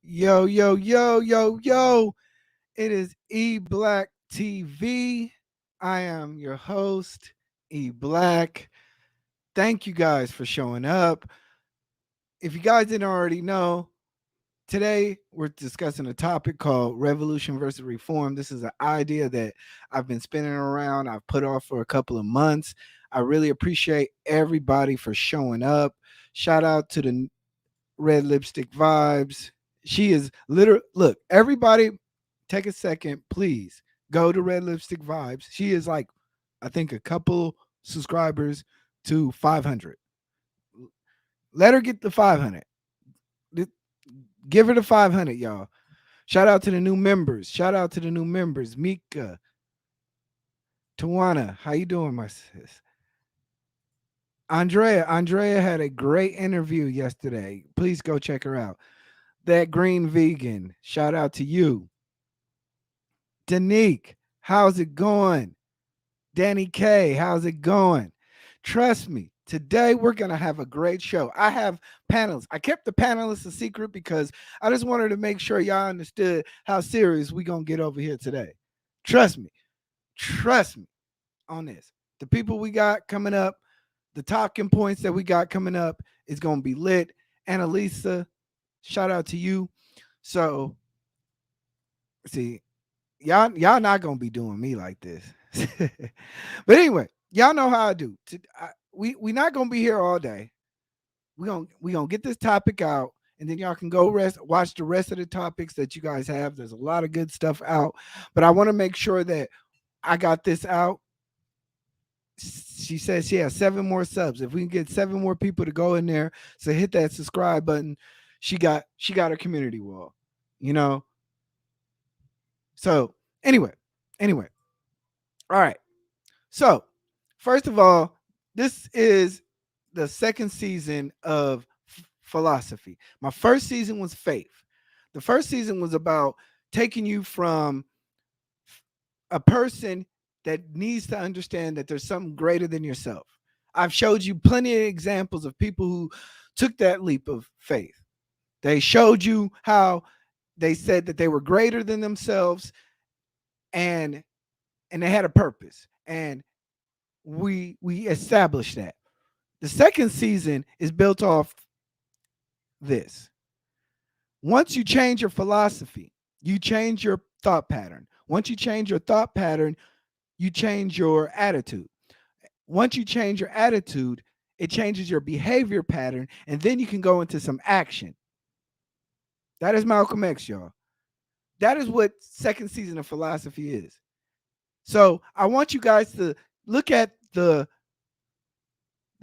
Yo, yo, yo, yo, yo. It is eBlack TV. I am your host, eBlack. Thank you guys for showing up. If you guys didn't already know, today we're discussing a topic called revolution versus reform. This is an idea that I've been spinning around, I've put off for a couple of months. I really appreciate everybody for showing up. Shout out to the Red Lipstick Vibes. She is literally, look, everybody take a second, please. Go to Red Lipstick Vibes. She is like, I think, a couple subscribers to 500. Let her get the 500. Give her the 500, y'all. Shout out to the new members. Shout out to the new members. Mika, Tawana, how you doing, my sis? Andrea had a great interview yesterday. Please go check her out. That green vegan, shout out to you. Danique, how's it going? Danny K, how's it going? Trust me, today we're going to have a great show. I have panels. I kept the panelists a secret because I just wanted to make sure y'all understood how serious we going to get over here today. Trust me. Trust me on this. The people we got coming up, the talking points that we got coming up is going to be lit. Annalisa, shout out to you. So, see, y'all not gonna be doing me like this. But anyway, y'all know how I do. We not gonna be here all day. We gonna get this topic out, and then y'all can go watch the rest of the topics that you guys have. There's a lot of good stuff out, but I want to make sure that I got this out. She says she has 7 more subs. If we can get 7 more people to go in there, so hit that subscribe button. She got her community wall, you know. So anyway, all right. So first of all, this is the second season of philosophy. My first season was faith. The first season was about taking you from a person that needs to understand that there's something greater than yourself. I've showed you plenty of examples of people who took that leap of faith. They showed you how they said that they were greater than themselves, and they had a purpose, and we established that. The second season is built off this. Once you change your philosophy, you change your thought pattern. Once you change your thought pattern, you change your attitude. Once you change your attitude, it changes your behavior pattern, and then you can go into some action. That is Malcolm X, y'all. That is what second season of philosophy is. So I want you guys to look at the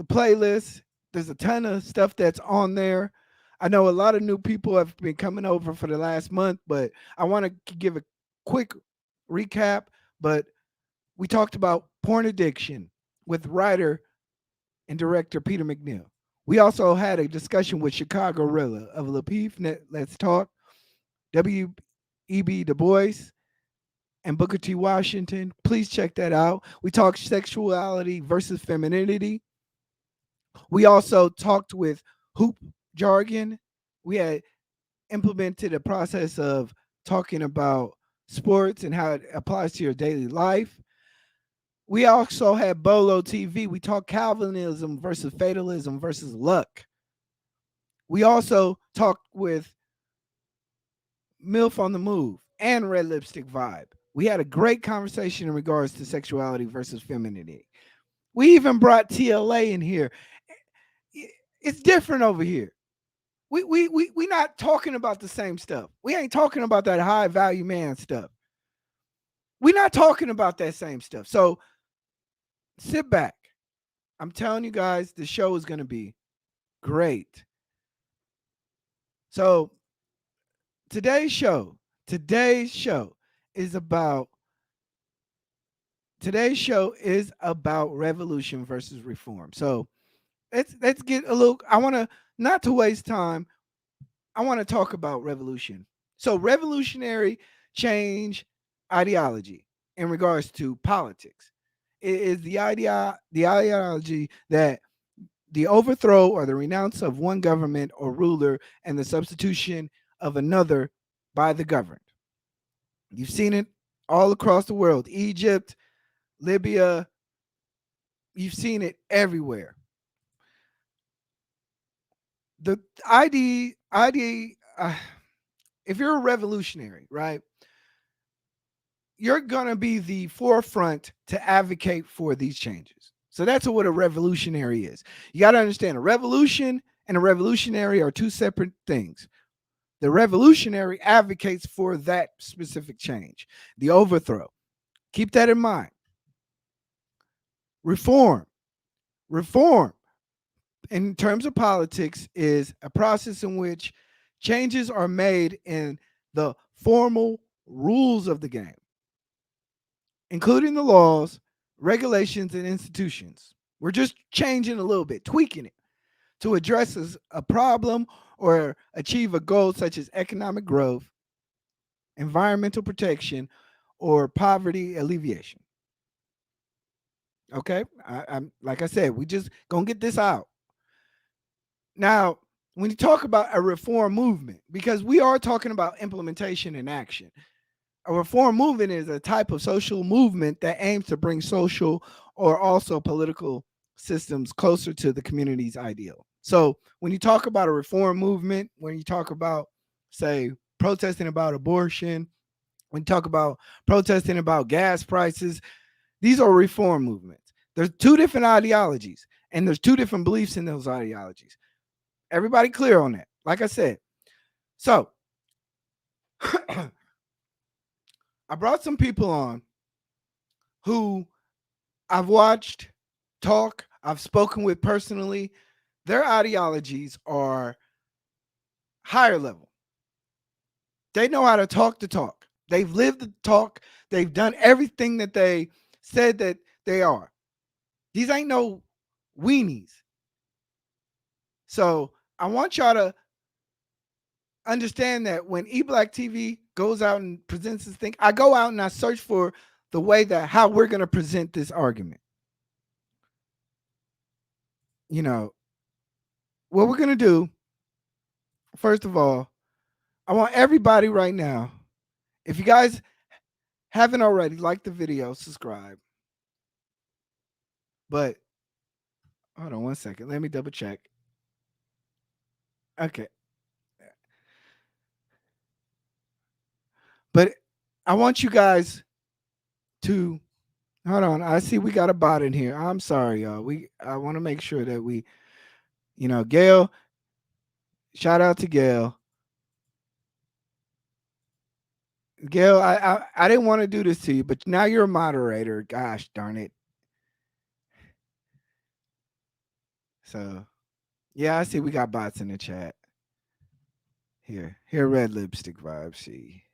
playlist. There's a ton of stuff that's on there. I know a lot of new people have been coming over for the last month, but I want to give a quick recap. But we talked about porn addiction with writer and director Peter McNeil. We also had a discussion with Chicago Rilla of Lapeef Let's Talk, W.E.B. Du Bois, and Booker T. Washington. Please check that out. We talked sexuality versus femininity. We also talked with Hoop Jargon. We had implemented a process of talking about sports and how it applies to your daily life. We also had Bolo TV. We talked Calvinism versus fatalism versus luck. We also talked with MILF on the Move and Red Lipstick Vibe. We had a great conversation in regards to sexuality versus femininity. We even brought TLA in here. It's different over here. We not talking about the same stuff. We ain't talking about that high value man stuff. We're not talking about that same stuff. So sit back. I'm telling you guys, the show is going to be great. So today's show is about revolution versus reform. So let's get a little. I want to not to waste time. I want to talk about revolution. So revolutionary change ideology in regards to politics. It is the ideology that the overthrow or the renounce of one government or ruler and the substitution of another by the governed. You've seen it all across the world. Egypt, Libya, you've seen it everywhere. The ID, if you're a revolutionary, right, you're going to be the forefront to advocate for these changes. So that's what a revolutionary is. You got to understand a revolution and a revolutionary are two separate things. The revolutionary advocates for that specific change, the overthrow. Keep that in mind. Reform. Reform, in terms of politics, is a process in which changes are made in the formal rules of the game, including the laws, regulations, and institutions. We're just changing a little bit, tweaking it to address a problem or achieve a goal such as economic growth, environmental protection, or poverty alleviation. Okay, I'm like I said, we just gonna get this out. Now, when you talk about a reform movement, because we are talking about implementation and action, a reform movement is a type of social movement that aims to bring social or also political systems closer to the community's ideal. So when you talk about a reform movement, when you talk about, say, protesting about abortion, when you talk about protesting about gas prices, these are reform movements. There's two different ideologies, and there's two different beliefs in those ideologies. Everybody clear on that? Like I said. So I brought some people on who I've watched talk, I've spoken with personally. Their ideologies are higher level. They know how to talk the talk. They've lived the talk. They've done everything that they said that they are. These ain't no weenies. So I want y'all to understand that when eBlack TV goes out and presents this thing, I go out and I search for the way that how we're going to present this argument. You know, what we're going to do, first of all, I want everybody right now, if you guys haven't already, like the video, subscribe. But hold on one second. Let me double check. Okay. But I want you guys to hold on. I see we got a bot in here. I'm sorry, y'all. I want to make sure that we, Gail, shout out to Gail. Gail, I didn't want to do this to you, but now you're a moderator. Gosh darn it. So yeah, I see we got bots in the chat. Here, red lipstick vibes. See.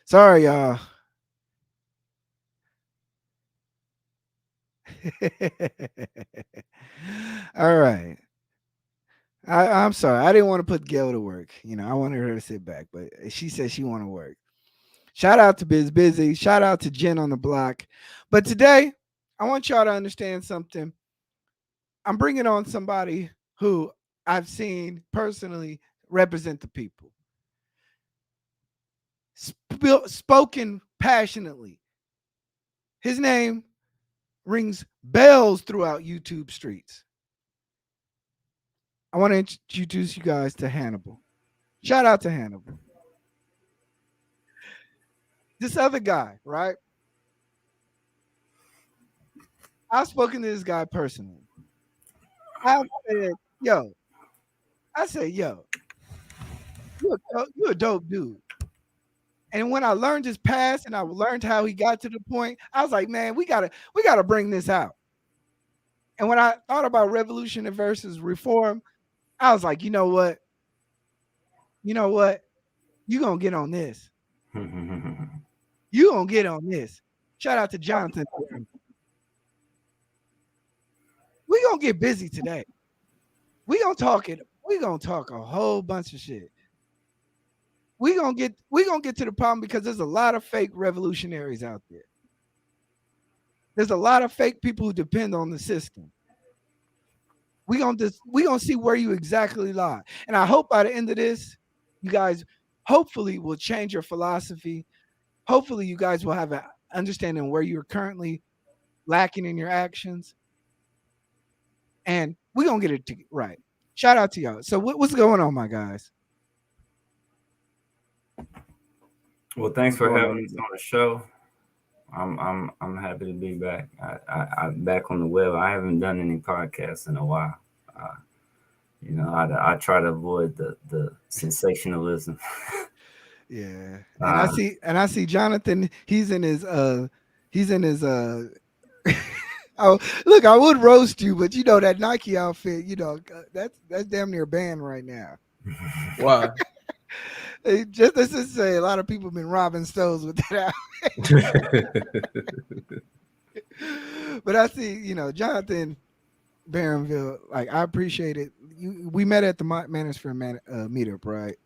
Sorry, y'all. All right. I'm sorry. I didn't want to put Gail to work. I wanted her to sit back, but she said she want to work. Shout out to Biz Busy. Shout out to Jen on the block. But today, I want y'all to understand something. I'm bringing on somebody who I've seen personally represent the people. Spoken passionately. His name rings bells throughout YouTube streets. I want to introduce you guys to Hannibal. Shout out to Hannibal. This other guy, right? I've spoken to this guy personally. I said, yo, yo, you a dope dude. And when I learned his past and I learned how he got to the point, I was like, man, we gotta bring this out. And when I thought about revolution versus reform, I was like, you know what? You gonna get on this. You gonna get on this. Shout out to Jonathan. We gonna get busy today. We gonna talk it. We gonna talk a whole bunch of shit. We gonna get to the problem because there's a lot of fake revolutionaries out there. There's a lot of fake people who depend on the system. We gonna see where you exactly lie. And I hope by the end of this, you guys hopefully will change your philosophy. Hopefully, you guys will have an understanding where you're currently lacking in your actions, and we're gonna get it right. Shout out to y'all. So what's going on, my guys? Well, thanks for having us on the show. I'm happy to be back. I'm back on the web. I haven't done any podcasts in a while. Uh, I try to avoid the sensationalism. Yeah, and I see Jonathan. He's in his. Oh, look, I would roast you, but that Nike outfit. That's damn near banned right now. Why? Just let's just say a lot of people have been robbing stores with that out. But I see, Jonathan Barronville. Like, I appreciate it. We met at the Manosphere meetup, right?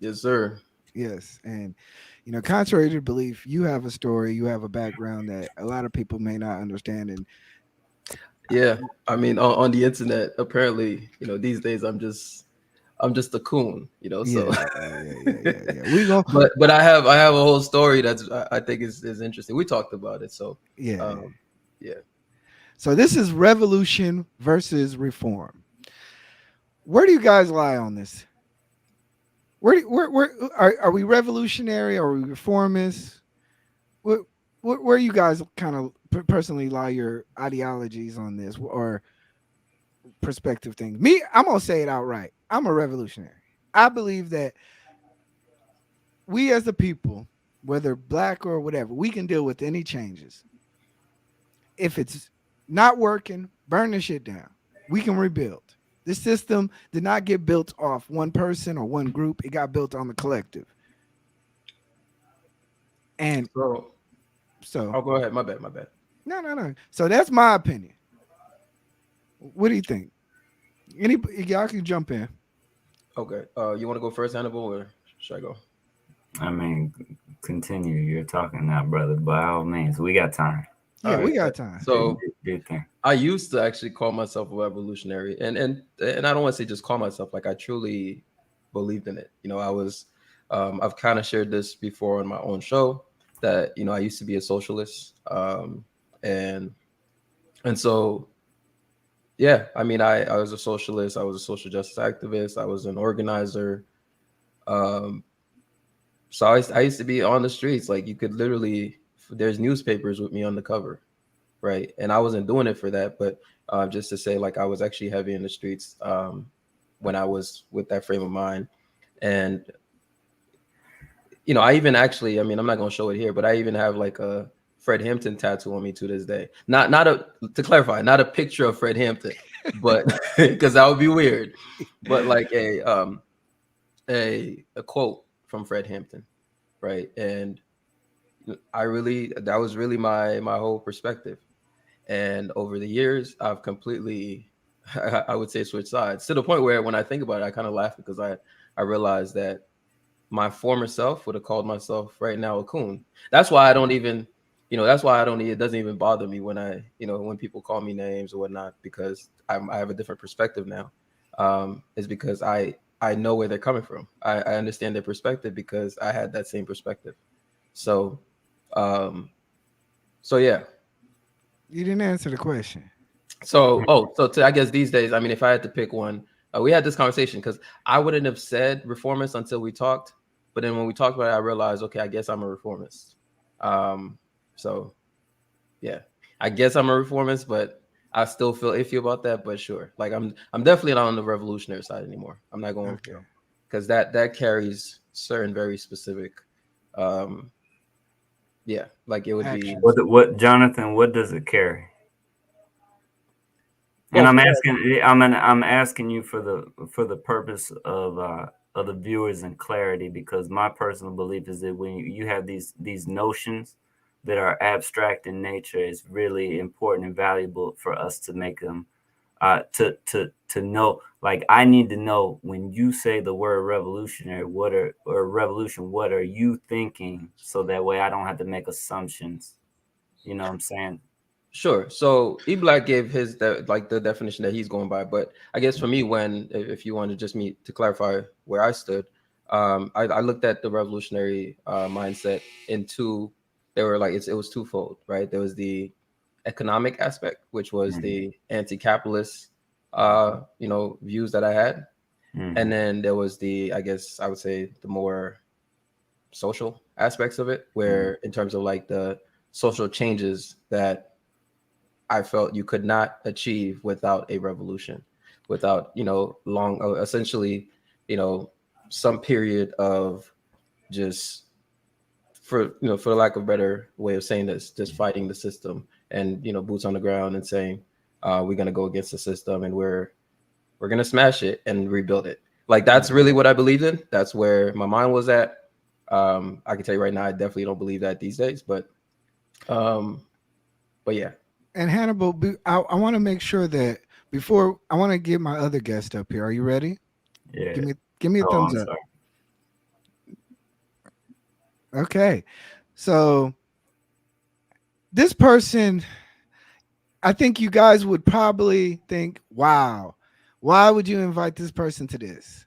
Yes, sir. Yes, and contrary to belief, you have a story, you have a background that a lot of people may not understand, and Yeah, I mean, on the internet, apparently, these days I'm just a coon, So, yeah. We go, but I have a whole story that's I think is interesting. We talked about it, so yeah. yeah. So this is revolution versus reform. Where do you guys lie on this? Where are we revolutionary? Are we reformists? Where you guys kind of personally lie your ideologies on this or perspective things? Me, I'm gonna say it outright. I'm a revolutionary. I believe that we as a people, whether black or whatever, we can deal with any changes. If it's not working, burn the shit down. We can rebuild. This system did not get built off one person or one group. It got built on the collective. And so I'll go ahead. My bad. no. So that's my opinion. What do you think? Y'all can jump in. Okay. You want to go first, Hannibal, or should I go? I mean, continue. You're talking now, brother. By all means, we got time. Yeah, we got time. So do thing. I used to actually call myself a revolutionary, and I don't want to say just call myself. Like, I truly believed in it. I was. I've kind of shared this before on my own show that I used to be a socialist, and so yeah. I mean, I was a socialist. I was a social justice activist. I was an organizer. So I used to be on the streets. Like, you could literally, there's newspapers with me on the cover, right? And I wasn't doing it for that, but just to say, like, I was actually heavy in the streets when I was with that frame of mind. And I even actually, I mean, I'm not gonna show it here, but I even have like a Fred Hampton tattoo on me to this day. To clarify, not a picture of Fred Hampton, but because that would be weird. But like a quote from Fred Hampton, right? And that was really my whole perspective. And over the years, I've completely, I would say, switched sides to the point where when I think about it, I kind of laugh because I realized that my former self would have called myself right now a coon. That's why I don't even, it doesn't even bother me when when people call me names or whatnot, because I have a different perspective now. Is because I know where they're coming from. I understand their perspective because I had that same perspective. So, yeah. You didn't answer the question. So I guess these days, I mean, if I had to pick one, we had this conversation because I wouldn't have said reformist until we talked. But then when we talked about it, I realized, okay, I guess I'm a reformist. So yeah, I guess I'm a reformist, but I still feel iffy about that. But sure, like I'm definitely not on the revolutionary side anymore. I'm not going to, because that carries certain very specific, yeah, like it would be. What Jonathan? What does it carry? And I'm asking you for the purpose of the viewers and clarity, because my personal belief is that when you have these notions that are abstract in nature, it's really important and valuable for us to make them to know. Like, I need to know when you say the word revolutionary, what are you thinking, so that way I don't have to make assumptions. You know what I'm saying? Sure. So eBlack gave the definition that he's going by, but I guess for me, if you wanted just me to clarify where I stood, I looked at the revolutionary mindset in two. They were like it was twofold, right? There was the economic aspect, which was Mm-hmm. the anti-capitalist, views that I had, and Mm-hmm. then there was the, I guess I would say, the more social aspects of it, Mm-hmm. where in terms of like the social changes that I felt you could not achieve without a revolution, without long, essentially, you know, some period of just, for the lack of a better way of saying this, just fighting the system, and boots on the ground and saying, we're gonna go against the system, and we're gonna smash it and rebuild it. Like that's really what I believed in. That's where my mind was at. I can tell you right now, I definitely don't believe that these days, um, but yeah. And Hannibal, I want to make sure that before I want to get my other guest up here. Are you ready? Yeah. Give me a Oh, thumbs I'm up. sorry. Okay. So this person, I think you guys would probably think, wow, why would you invite this person to this?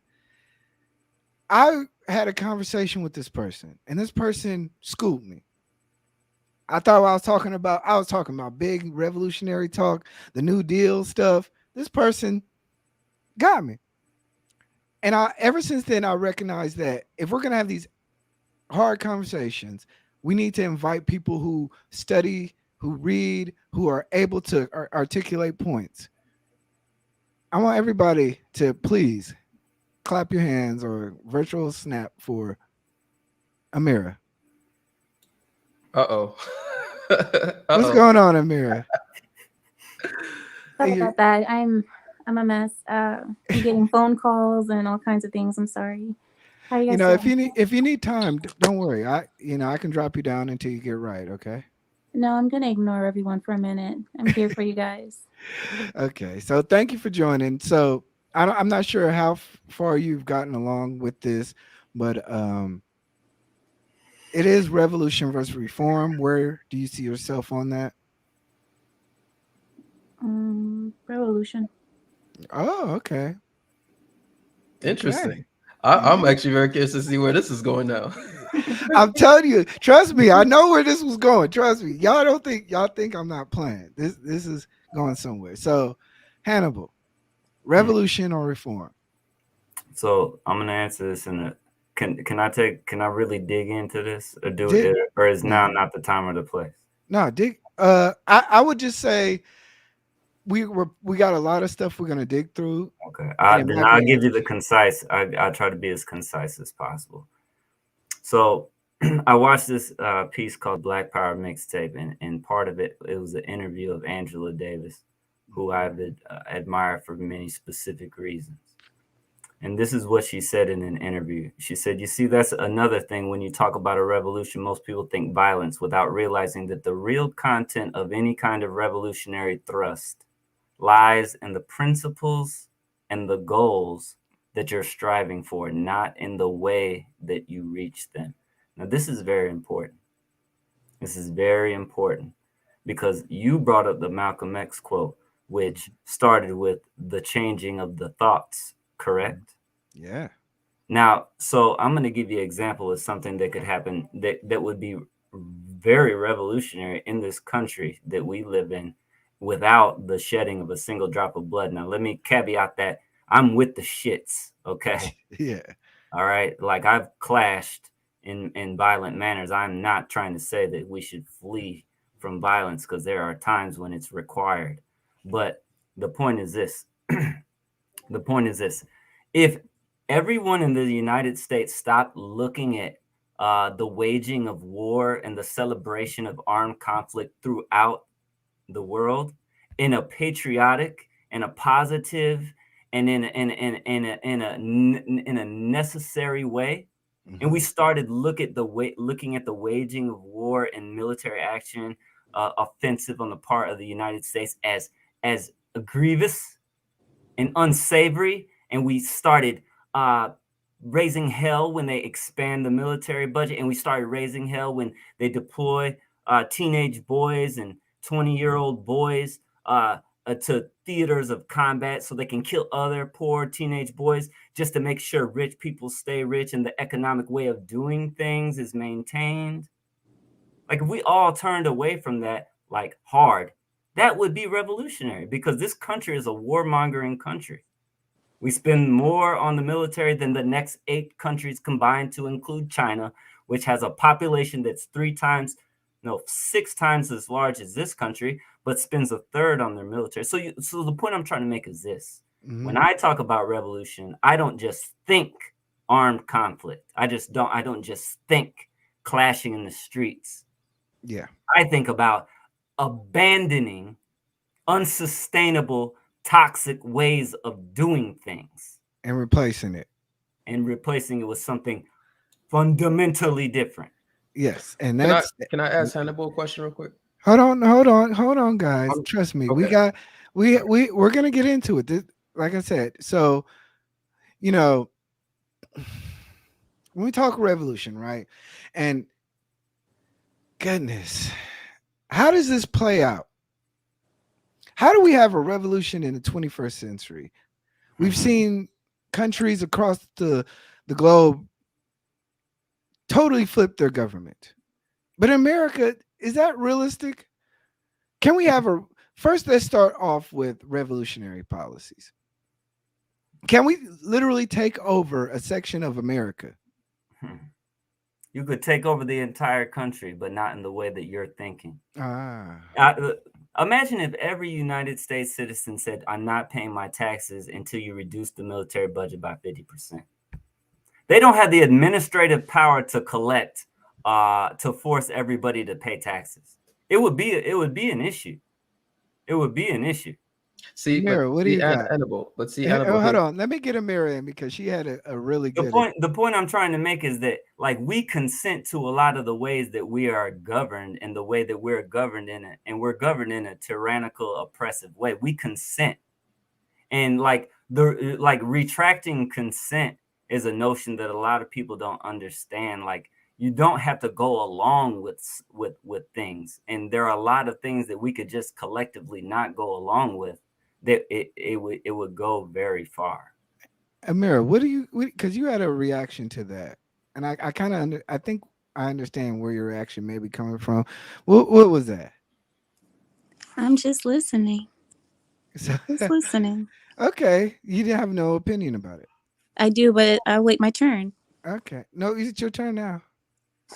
I had a conversation with this person, and this person schooled me. I was talking about big revolutionary talk, the New Deal stuff. This person got me. And I ever since then I recognized that if we're gonna have these hard conversations, we need to invite people who study, who read, who are able to articulate points. I want everybody to please clap your hands or virtual snap for Amira. Uh-oh. What's Uh-oh. going on, Amira? Sorry Hey, about that. I'm a mess. I'm getting phone calls and all kinds of things. I'm sorry. How you guys doing? if you need time, don't worry. I can drop you down until you get right. Okay. No, I'm gonna ignore everyone for a minute. I'm here for you guys. Okay. So thank you for joining. So I'm not sure how far you've gotten along with this, but it is revolution versus reform. Where do you see yourself on that? Revolution. Oh, okay. Interesting. Okay. I'm Yeah. actually very curious to see where this is going now. I'm telling you, trust me, I know where this was going. Trust me. Y'all think I'm not playing. This is going somewhere. So, Hannibal, Mm. revolution or reform? So I'm gonna answer this in a. Can I really dig into this, or do Did it, or is now no, not the time or the place? no, dig. I would just say we got a lot of stuff we're gonna dig through, Okay. and it Then might I'll be give you the interesting. concise. I try to be as concise as possible. So I watched this piece called Black Power Mixtape, and part of it was an interview of Angela Davis, who I've admired for many specific reasons. And this is what she said in an interview. She said, "You see, that's another thing when you talk about a revolution, most people think violence without realizing that the real content of any kind of revolutionary thrust lies in the principles and the goals that you're striving for, not in the way that you reach them." Now, this is very important. This is very important because you brought up the Malcolm X quote, which started with the changing of the thoughts, correct? Yeah. Now, so I'm going to give you an example of something that could happen that would be very revolutionary in this country that we live in without the shedding of a single drop of blood. Now, let me caveat that I'm with the shits, okay? Yeah. All right. Like I've clashed in violent manners. I'm not trying to say that we should flee from violence because there are times when it's required. But the point is this. The point is this. If everyone in the United States stopped looking at the waging of war and the celebration of armed conflict throughout the world in a patriotic and a positive and in a necessary way, and we Hmm. started looking at the waging of war and military action, offensive on the part of the United States as grievous and unsavory, and we started uh, raising hell when they expand the military budget, and we started raising hell when they deploy teenage boys and 20-year-old boys to theaters of combat so they can kill other poor teenage boys just to make sure rich people stay rich and the economic way of doing things is maintained. Like if we all turned away from that, like hard, that would be revolutionary because this country is a warmongering country. We spend more on the military than the next 8 countries combined, to include China, which has a population that's 6 times as large as this country, but spends a third on their military. So the point I'm trying to make is this. Mhm. When I talk about revolution, I don't just think armed conflict. I don't just think clashing in the streets. Yeah. I think about abandoning unsustainable, toxic ways of doing things And replacing it. and replacing it with something fundamentally different. Yes. And Can I that's can I ask Hannibal a question real quick? hold on, guys. Um, Trust me. okay. We're gonna get into it. Like I said, so you know, when we talk revolution, right? And goodness, how does this play out? How do we have a revolution in the 21st century? We've seen countries across the globe totally flip their government. But in America, is that realistic? Can we have first, let's start off with revolutionary policies. Can we literally take over a section of America? You could take over the entire country, but not in the way that you're thinking. Ah. Imagine if every United States citizen said, I'm not paying my taxes until you reduce the military budget by 50%. They don't have the administrative power to collect, to force everybody to pay taxes. It would be an issue. It would be an issue. See, Mira, what do you got? Hannibal. But see, Hannibal. Hold on. Let me get a mirror in because she had a really good. The point I'm trying to make is that like we consent to a lot of the ways that we are governed and the way that we're governed in it, and we're governed in a tyrannical, oppressive way. We consent, and like retracting consent is a notion that a lot of people don't understand. Like you don't have to go along with things, and there are a lot of things that we could just collectively not go along with. That it would go very far. Amira, what do you? Because you had a reaction to that, and I kind of I think I understand where your reaction may be coming from. What was that? I'm just listening. So, Just listening. okay, you didn't have no opinion about it. I do, but I'll wait my turn. Okay, no, it's your turn now.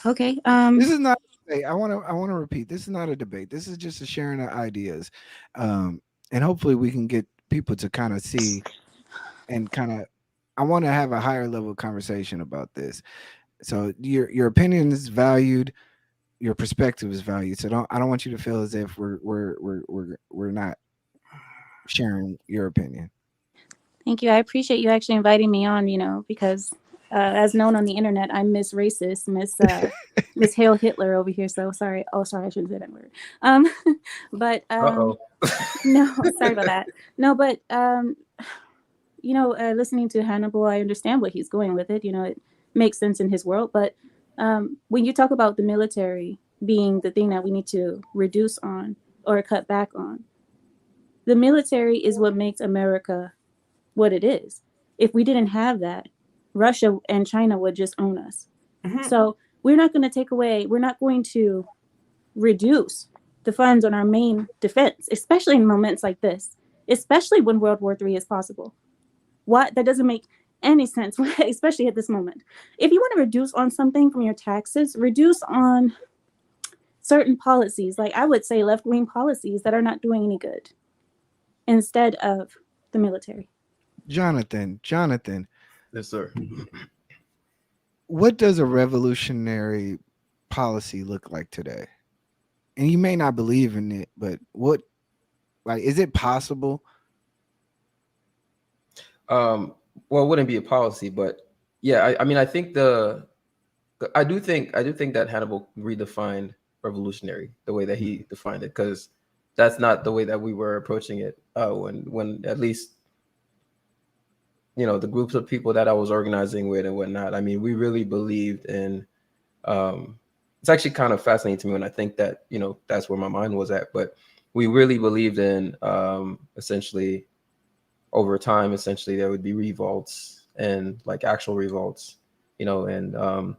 Okay. This is not a debate. I want to repeat. This is not a debate. This is just a sharing of ideas, and hopefully we can get people to kind of see and kind of. I want to have a higher level conversation about this. So your opinion is valued, your perspective is valued. So I don't want you to feel as if we're not sharing your opinion. Thank you. I appreciate you actually inviting me on, because as known on the internet, I'm Miss Racist, Miss Hail Hitler over here. So sorry. Oh, sorry, I shouldn't say that word. But no, sorry about that. No, but listening to Hannibal, I understand what he's going with it. It makes sense in his world. But when you talk about the military being the thing that we need to reduce on or cut back on, the military is what makes America what it is. If we didn't have that, Russia and China would just own us. Mm-hmm. So we're not going to reduce the funds on our main defense, especially in moments like this, especially when World War III is possible. That doesn't make any sense, especially at this moment. If you want to reduce on something from your taxes, reduce on certain policies, like I would say left-wing policies that are not doing any good, instead of the military. Jonathan. Yes, sir. What does a revolutionary policy look like today? And you may not believe in it, but is it possible? Well, it wouldn't be a policy, but yeah, I mean, I think I do think that Hannibal redefined revolutionary the way that he defined it, because that's not the way that we were approaching it when at least the groups of people that I was organizing with and whatnot. I mean, we really believed in. It's actually kind of fascinating to me when I think that that's where my mind was at. But we really believed in essentially over time, essentially there would be revolts and like actual revolts, and and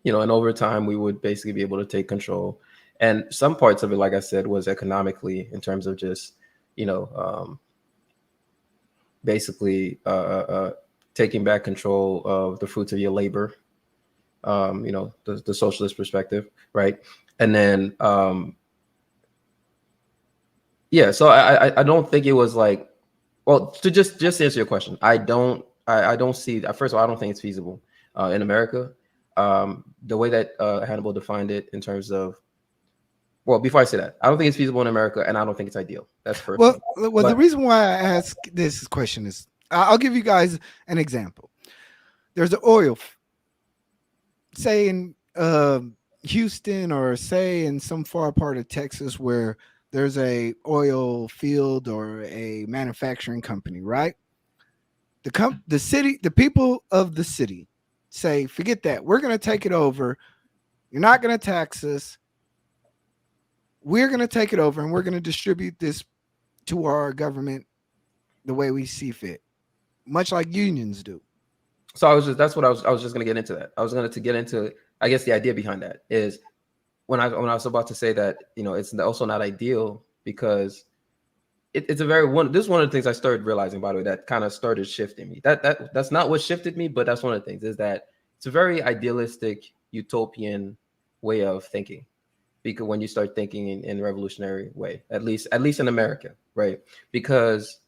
over time we would basically be able to take control. And some parts of it, like I said, was economically in terms of just, you know, basically taking back control of the fruits of your labor, the socialist perspective, right? And then, yeah, so I don't think it was like, well, to just answer your question, I don't see. First of all, I don't think it's feasible in America. The way that Hannibal defined it in terms of, well, before I say that, I don't think it's feasible in America, and I don't think it's ideal. That's first Well, thing. well, the But reason why I ask this question is I'll give you guys an example. There's an say in Houston, or say in some far part of Texas where there's a oil field or a manufacturing company, right? The city, the people of the city say, forget that. We're going to take it over. You're not going to tax us. We're going to take it over and we're going to distribute this to our government the way we see fit, much like unions do. so that's what I was just gonna get into that. I was going to get into, I guess the idea behind that is when I was about to say that, it's also not ideal because it's a very one. This is one of the things I started realizing, by the way, that kind of started shifting me. That's not what shifted me, but that's one of the things is that it's a very idealistic, utopian way of thinking. Because when you start thinking in a revolutionary way, at least in America, right? Because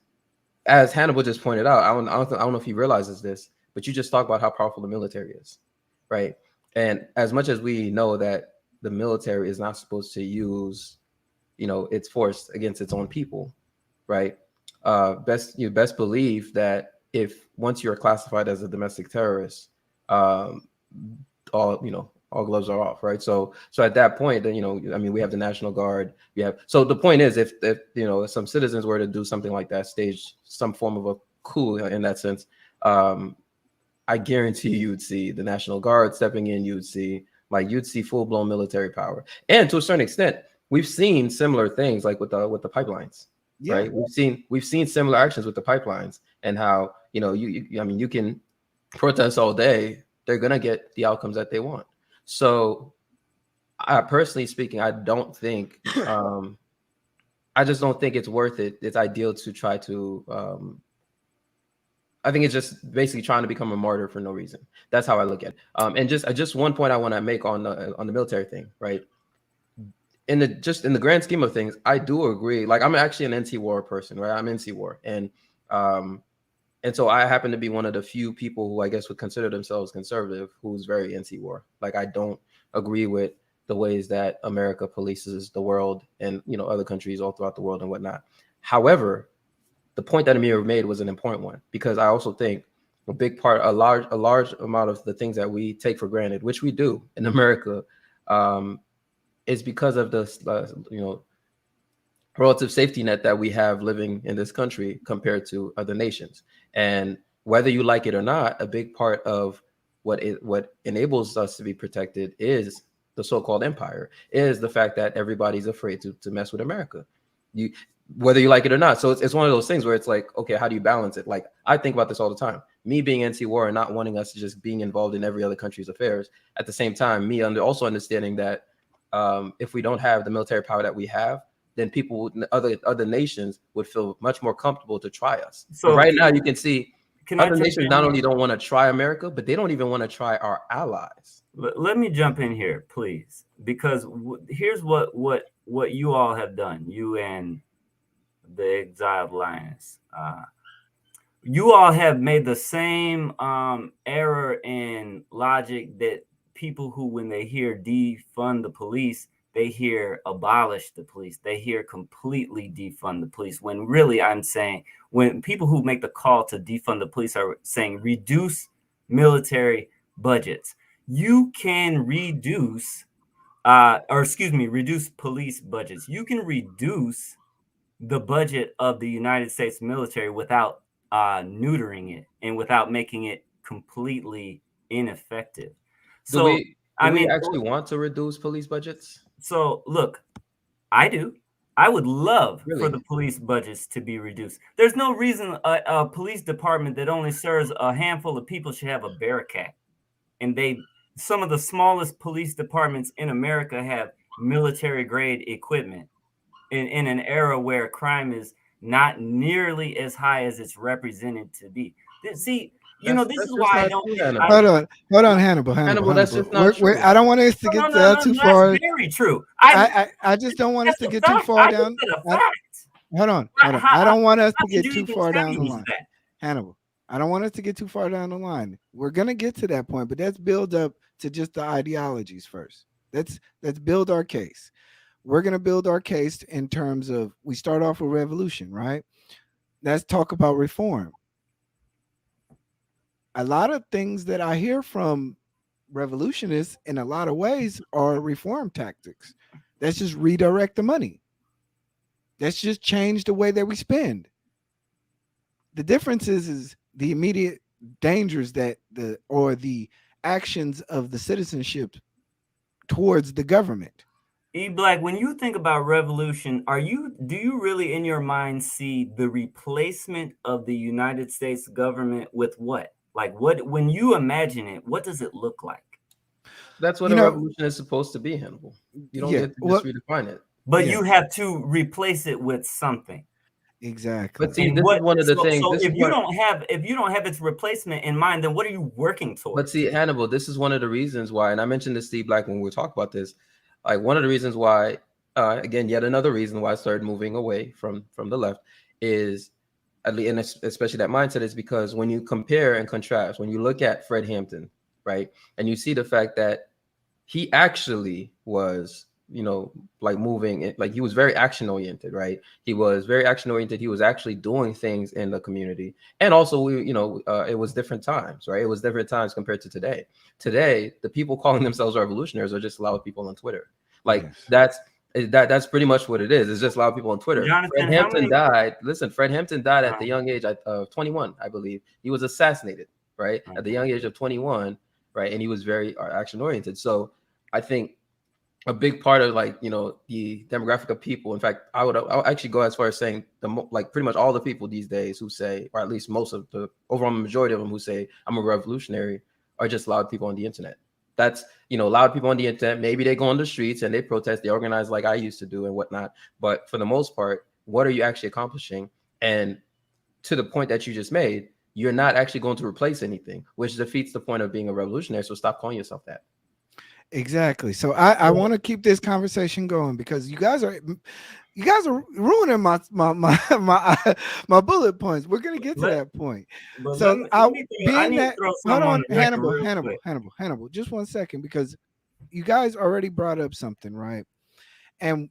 as Hannibal just pointed out, I don't know if he realizes this, but you just talk about how powerful the military is, right? And as much as we know that the military is not supposed to use, its force against its own people, right? You best believe that if once you're classified as a domestic terrorist, um, all gloves are off, right? So at that point, then I mean, we have the National Guard. We have, so the point is, if some citizens were to do something like that, stage some form of a coup in that sense, I guarantee you would see the National Guard stepping in. You'd see full blown military power, and to a certain extent, we've seen similar things like with the pipelines, Yeah. right? We've seen similar actions with the pipelines, and how I mean, you can protest all day, they're gonna get the outcomes that they want. So, I personally speaking, I just don't think it's worth it. It's ideal to try to. I think it's just basically trying to become a martyr for no reason. That's how I look at it. And just one point I want to make on the military thing, right? In the grand scheme of things, I do agree. Like, I'm actually an anti-war person, right? I'm anti-war, um, and so I happen to be one of the few people who I guess would consider themselves conservative, who's very anti-war. Like, I don't agree with the ways that America polices the world and other countries all throughout the world and whatnot. However, the point that Amir made was an important one, because I also think a large amount of the things that we take for granted, which we do in America, um, is because of the relative safety net that we have living in this country compared to other nations. And whether you like it or not, a big part of what enables us to be protected is the so-called empire, is the fact that everybody's afraid to mess with America. You Whether you like it or not. So it's one of those things where it's like, okay, how do you balance it? Like, I think about this all the time. Me being anti-war and not wanting us to just being involved in every other country's affairs. At the same time, me also understanding that if we don't have the military power that we have, then other nations would feel much more comfortable to try us. But So right now, you can see can I other jump nations in not here? only don't want to try America, but they don't even want to try our allies. Let me jump in here, please, because here's what you all have done, you and the Exiled Lions. You all have made the same error in logic that people who, when they hear defund the police, they hear abolish the police. They hear completely defund the police. When really, I'm saying, when people who make the call to defund the police are saying reduce military budgets, you can reduce police budgets. You can reduce the budget of the United States military without neutering it and without making it completely ineffective. Do So, we do I we mean, actually want to reduce police budgets? so look, I do. I would love for the Really? police budgets to be reduced. There's no reason a police department that only serves a handful of people should have a Bearcat. And some of the smallest police departments in America have military grade equipment in an era where crime is not nearly as high as it's represented to be. See, this That's is just why I not don't true, think Hannibal. Hold on, Hannibal, Hannibal, that's Hannibal. just not I true. don't want us to no, get no, no, too no, that's far. very true. I just don't want us That's to a get too fact. far I just down. said a I, fact. hold on. I don't want us How to did get you too even far down the change line. that? Hannibal, I don't want us to get too far down the line. We're gonna get to that point, but let's build up to just the ideologies first. Let's build our case. We're gonna build our case in terms of we start off with revolution, right? Let's talk about reform. A lot of things that I hear from revolutionists in a lot of ways are reform tactics. Let's just redirect the money. Let's just change the way that we spend. The difference is the immediate dangers that the actions of the citizenship towards the government. eBlack, when you think about revolution, do you really in your mind see the replacement of the United States government with what? Like what when you imagine it, what does it look like? That's what You a know, revolution is supposed to be, Hannibal. You don't yeah. get to just Well, redefine it. But yeah, you have to replace it with something. But exactly. see, And this is what one of the so things. so This is one. if you don't have its replacement in mind, then what are you working But towards? see, Hannibal, this is one of the reasons why, and I mentioned this to Steve Black when we were talking about this. Like one of the reasons why, again, yet another reason why I started moving away from the left is, at least, and especially that mindset is because when you compare and contrast, when you look at Fred Hampton, right, and you see the fact that he actually was, like moving it, like he was very action oriented, right? He was very action oriented. He was actually doing things in the community, and also it was different times, right? It was different times compared to today. Today, the people calling themselves revolutionaries are just a lot of people on Twitter. Like Yes. that's pretty much what it is. It's just a lot of people on Twitter. Fred Jonathan, how Hampton many died. Listen, Fred Hampton died at the uh, young age of 21, I believe. He was assassinated, right, at the young age of 21, right, and he was very action oriented. So I think a big part of the demographic of people. In fact, I'll actually go as far as saying like pretty much all the people these days who say, or at least most of the overall majority of them who say I'm a revolutionary, are just loud people on the internet. That's loud people on the internet. Maybe they go on the streets and they protest, they organize like I used to do and whatnot. But for the most part, what are you actually accomplishing? And to the point that you just made, you're not actually going to replace anything, which defeats the point of being a revolutionary. So stop calling yourself that. Exactly. So I want to keep this conversation going because you guys are ruining my bullet points. We're gonna get to let that point. but So I being need to that throw hold something on on, the record real quick. Hannibal, just 1 second because you guys already brought up something, right? And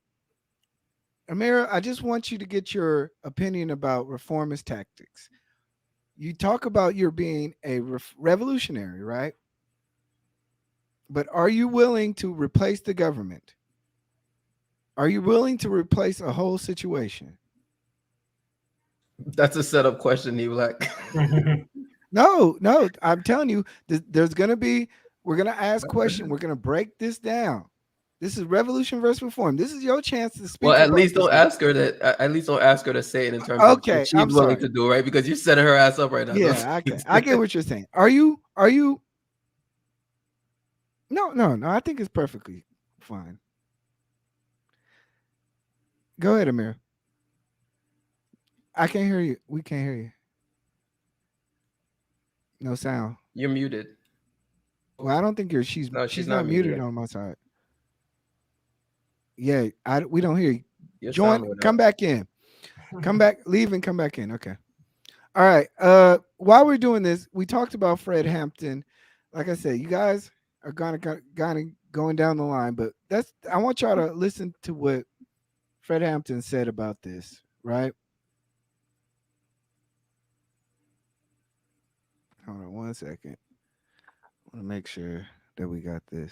Amira, I just want you to get your opinion about reformist tactics. You talk about your being a revolutionary, right? But are you willing to replace the government? Are you willing to replace a whole situation? That's a setup question, eBlack. No, no. I'm telling you, there's gonna be. We're gonna ask questions. We're gonna break this down. This is revolution versus reform. This is your chance to Well, speak about this. at least don't ask her to say it in terms of what Okay, she's I'm willing sorry. to do, right? Because you're setting her ass up right now. Don't Yeah, say okay. I get it. what you're saying. Are you? Are you? No, no, no. I think it's perfectly fine. Go ahead, Amir. I can't hear you. We can't hear you. No sound. You're muted. Well, I don't think you're. She's No, she's she's not not muted muted yet. on my side. Yeah, we don't hear you. Your Join. sound went Come out. back in. Come back. Leave and come back in. Okay. All right. While we're doing this, we talked about Fred Hampton. Like I said, you guys are going down the line, but I want y'all to listen to what Fred Hampton said about this. Right. Hold on 1 second. I want to make sure that we got this.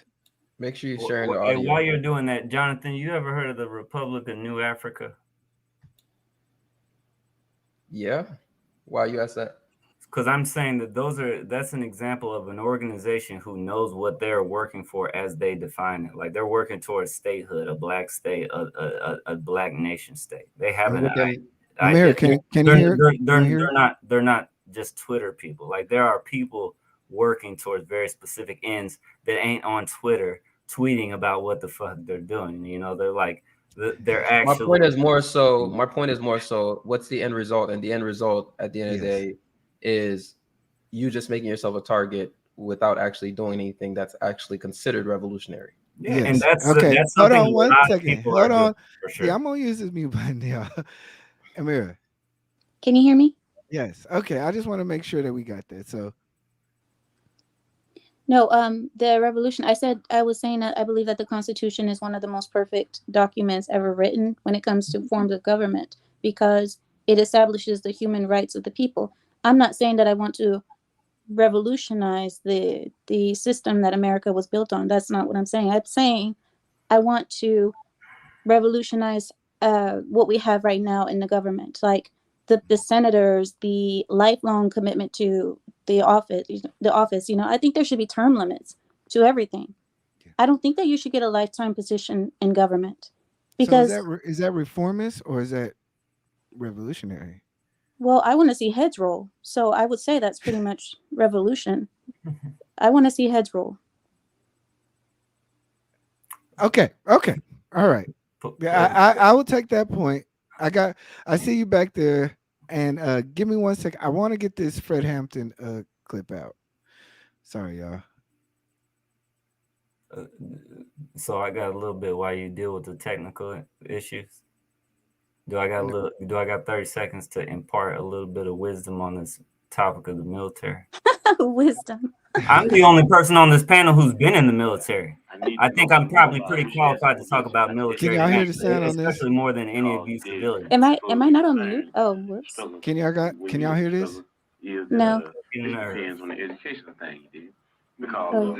Make sure you're sharing the Hey, while audio. you're doing that, Jonathan, you ever heard of the Republic of New Africa? Yeah. Why you asked that? because I'm saying that that's an example of an organization who knows what they're working for as they define it. Like they're working towards statehood, a black state, a black nation state. They have And an within Amir, identity. can you hear it? Can you hear it? They're not just Twitter people. Like there are people working towards very specific ends that ain't on Twitter tweeting about what the fuck they're doing. You know, they're like they're my actually. point is more so. My point is more so. What's the end result? And the end result at the end of the Yes. day is you just making yourself a target without actually doing anything that's actually considered revolutionary. Yeah, Yes. and that's Okay. that's Hold something on a one lot of second. people Hold are doing on. for Yeah, sure. I'm gonna use this mute button now. Amira. Can you hear me? Yes. Okay. I just want to make sure that we got that. So No, the revolution. I was saying that I believe that the Constitution is one of the most perfect documents ever written when it comes to forms of government because it establishes the human rights of the people. I'm not saying that I want to revolutionize the system that America was built on. That's not what I'm saying. I'm saying I want to revolutionize what we have right now in the government, like the senators, the lifelong commitment to the office. I think there should be term limits to everything. yeah. I don't think that you should get a lifetime position in government So because, is that reformist or is that revolutionary? well, I want to see heads roll. So I would say that's pretty much revolution. I want to see heads roll. Okay. Okay. All right. Yeah, I will take that point. I see you back there, and give me 1 second. I want to get this Fred Hampton clip out. Sorry, y'all. So I got a little bit while you deal with the technical issues. Do I got a No. little? Do I got 30 seconds to impart a little bit of wisdom on this topic of the military? Wisdom. I'm the only person on this panel who's been in the military. I think I'm probably pretty qualified to talk about Can military y'all hear the matters, sound on this? especially more than any of you civilians. Am I not on mute? Oh, whoops. Can y'all hear this? No. Fucking nerve. Oh.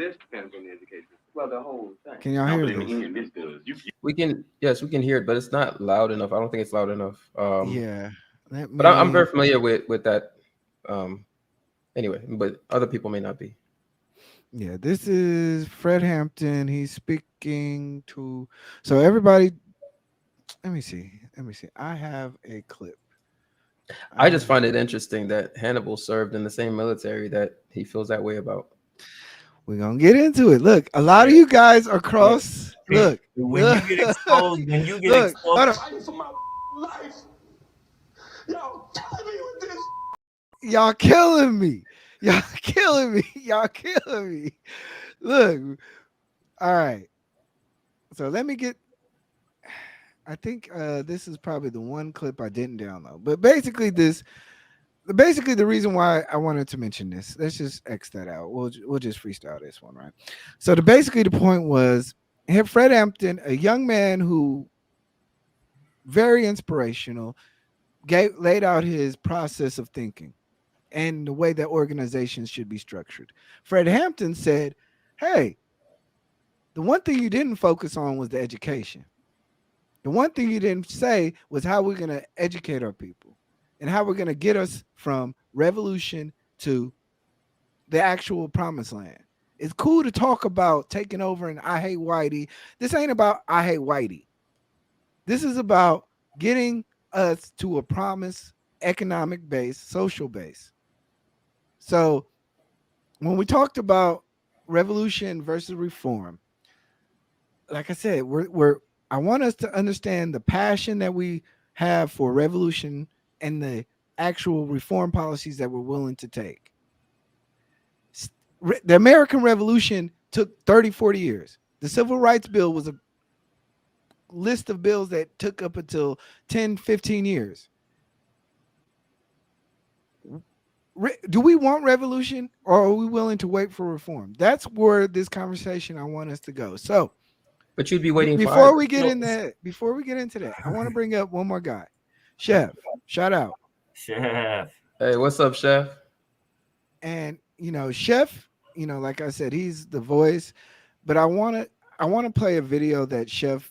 Can y'all hear this? We can, yes, we can hear it, but it's not loud enough. I don't think it's loud enough. Yeah. Let But I'm me- very familiar with that. Anyway, but other people may not be. Yeah, this is Fred Hampton. He's speaking to. So everybody, let me see. I have a clip. I just find it interesting that Hannibal served in the same military that he feels that way about. We're gonna get into it. Look, a lot of you guys are cross. Look, When you get exposed, look, hold on. Fighting for my life. Y'all killing me with this. Y'all killing me. Y'all killing me. Y'all killing me. Look. All right. So let me get. I think this is probably the one clip I didn't download. But basically, the reason why I wanted to mention this, let's just X that out. We'll just freestyle this one, right? So basically the point was Fred Hampton, a young man who very inspirational, laid out his process of thinking and the way that organizations should be structured. Fred Hampton said, hey, the one thing you didn't focus on was the education. The one thing you didn't say was how we're going to educate our people and how we're going to get us from revolution to the actual promised land. It's cool to talk about taking over and I hate Whitey. This ain't about I hate Whitey. This is about getting us to a promised economic base, social base. So when we talked about revolution versus reform, like I said, I want us to understand the passion that we have for revolution and the actual reform policies that we're willing to take. The American Revolution took 30, 40 years. The Civil Rights Bill was a list of bills that took up until 10, 15 years. Do we want revolution or are we willing to wait for reform? That's where this conversation I want us to go. So, but you'd be waiting before we get into that, I want to bring up one more guy. Chef, shout out. Chef. Hey, what's up, Chef? And Chef, like I said, he's the voice, but I want to play a video that Chef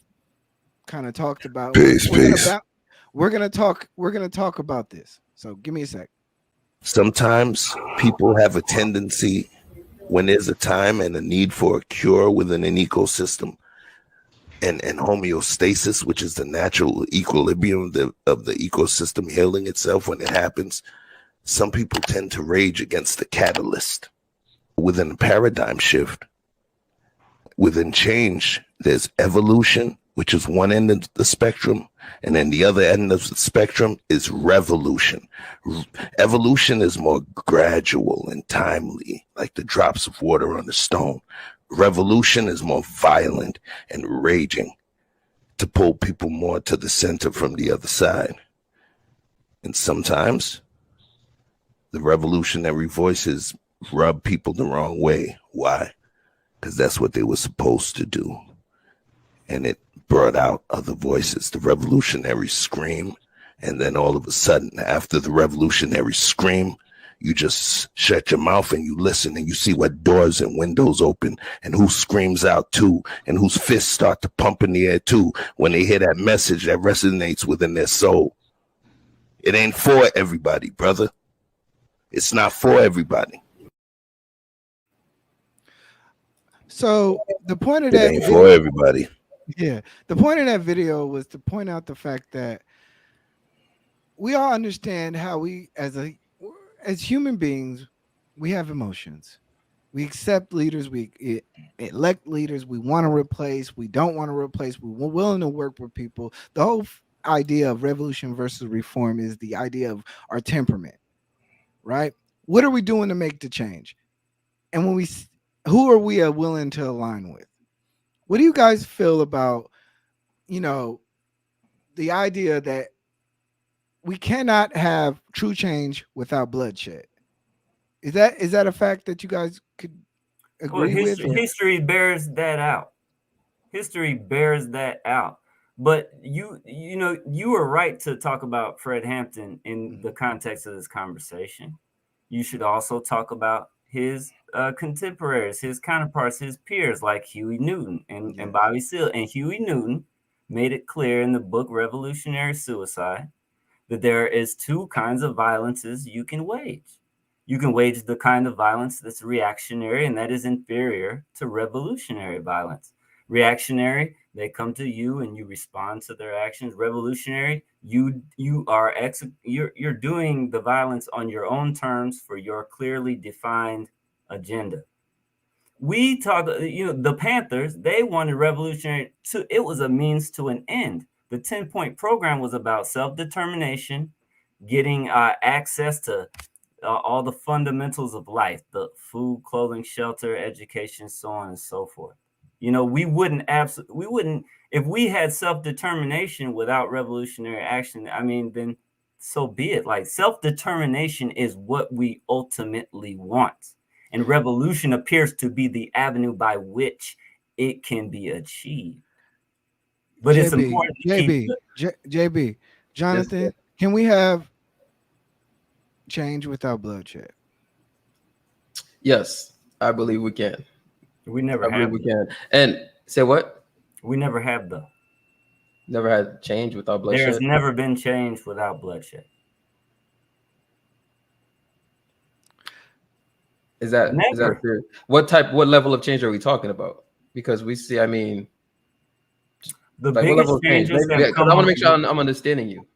kind of talked about. Peace. We're gonna talk about this. So give me a sec. Sometimes people have a tendency, when there's a time and a need for a cure within an ecosystem, and homeostasis, which is the natural equilibrium of the ecosystem healing itself when it happens, some people tend to rage against the catalyst. Within a paradigm shift, within change, there's evolution, which is one end of the spectrum, and then the other end of the spectrum is revolution. Evolution is more gradual and timely, like the drops of water on the stone. Revolution is more violent and raging to pull people more to the center from the other side. And sometimes the revolutionary voices rub people the wrong way. Why? Because that's what they were supposed to do. And it brought out other voices. The revolutionaries scream, and then all of a sudden, after the revolutionary scream, you just shut your mouth and you listen and you see what doors and windows open and who screams out too and whose fists start to pump in the air too when they hear that message that resonates within their soul. It ain't for everybody, brother. It's not for everybody. So the point of It that ain't for everybody. Yeah, the point of that video was to point out the fact that we all understand how we, as human beings, we have emotions. We accept leaders, we elect leaders we want to replace, we don't want to replace, we're willing to work with people. The whole idea of revolution versus reform is the idea of our temperament, right? What are we doing to make the change? And who are we willing to align with? What do you guys feel about, the idea that we cannot have true change without bloodshed? Is that a fact that you guys could agree with? History bears that out. History bears that out. But you were right to talk about Fred Hampton in the context of this conversation. You should also talk about his contemporaries, his counterparts, his peers like Huey Newton and Bobby Seale. And Huey Newton made it clear in the book Revolutionary Suicide that there is two kinds of violences you can wage. You can wage the kind of violence that's reactionary and that is inferior to revolutionary violence. Reactionary, they come to you and you respond to their actions. Revolutionary, you're doing the violence on your own terms for your clearly defined agenda. We talk, the Panthers, they wanted revolutionary it was a means to an end. The 10-point program was about self-determination, getting access to all the fundamentals of life, the food, clothing, shelter, education, so on and so forth. We wouldn't, if we had self-determination without revolutionary action, then so be it. Like, self-determination is what we ultimately want. And revolution appears to be the avenue by which it can be achieved. But it's important to JB, Jonathan, can we have change without bloodshed? Yes, I believe we can. We never have. We can. And say what? We never have though. Never had change without bloodshed. There's never been change without bloodshed. Is that true? What level of change are we talking about? Because we see, the like biggest what level of change? changes Because I want to make sure I'm understanding you.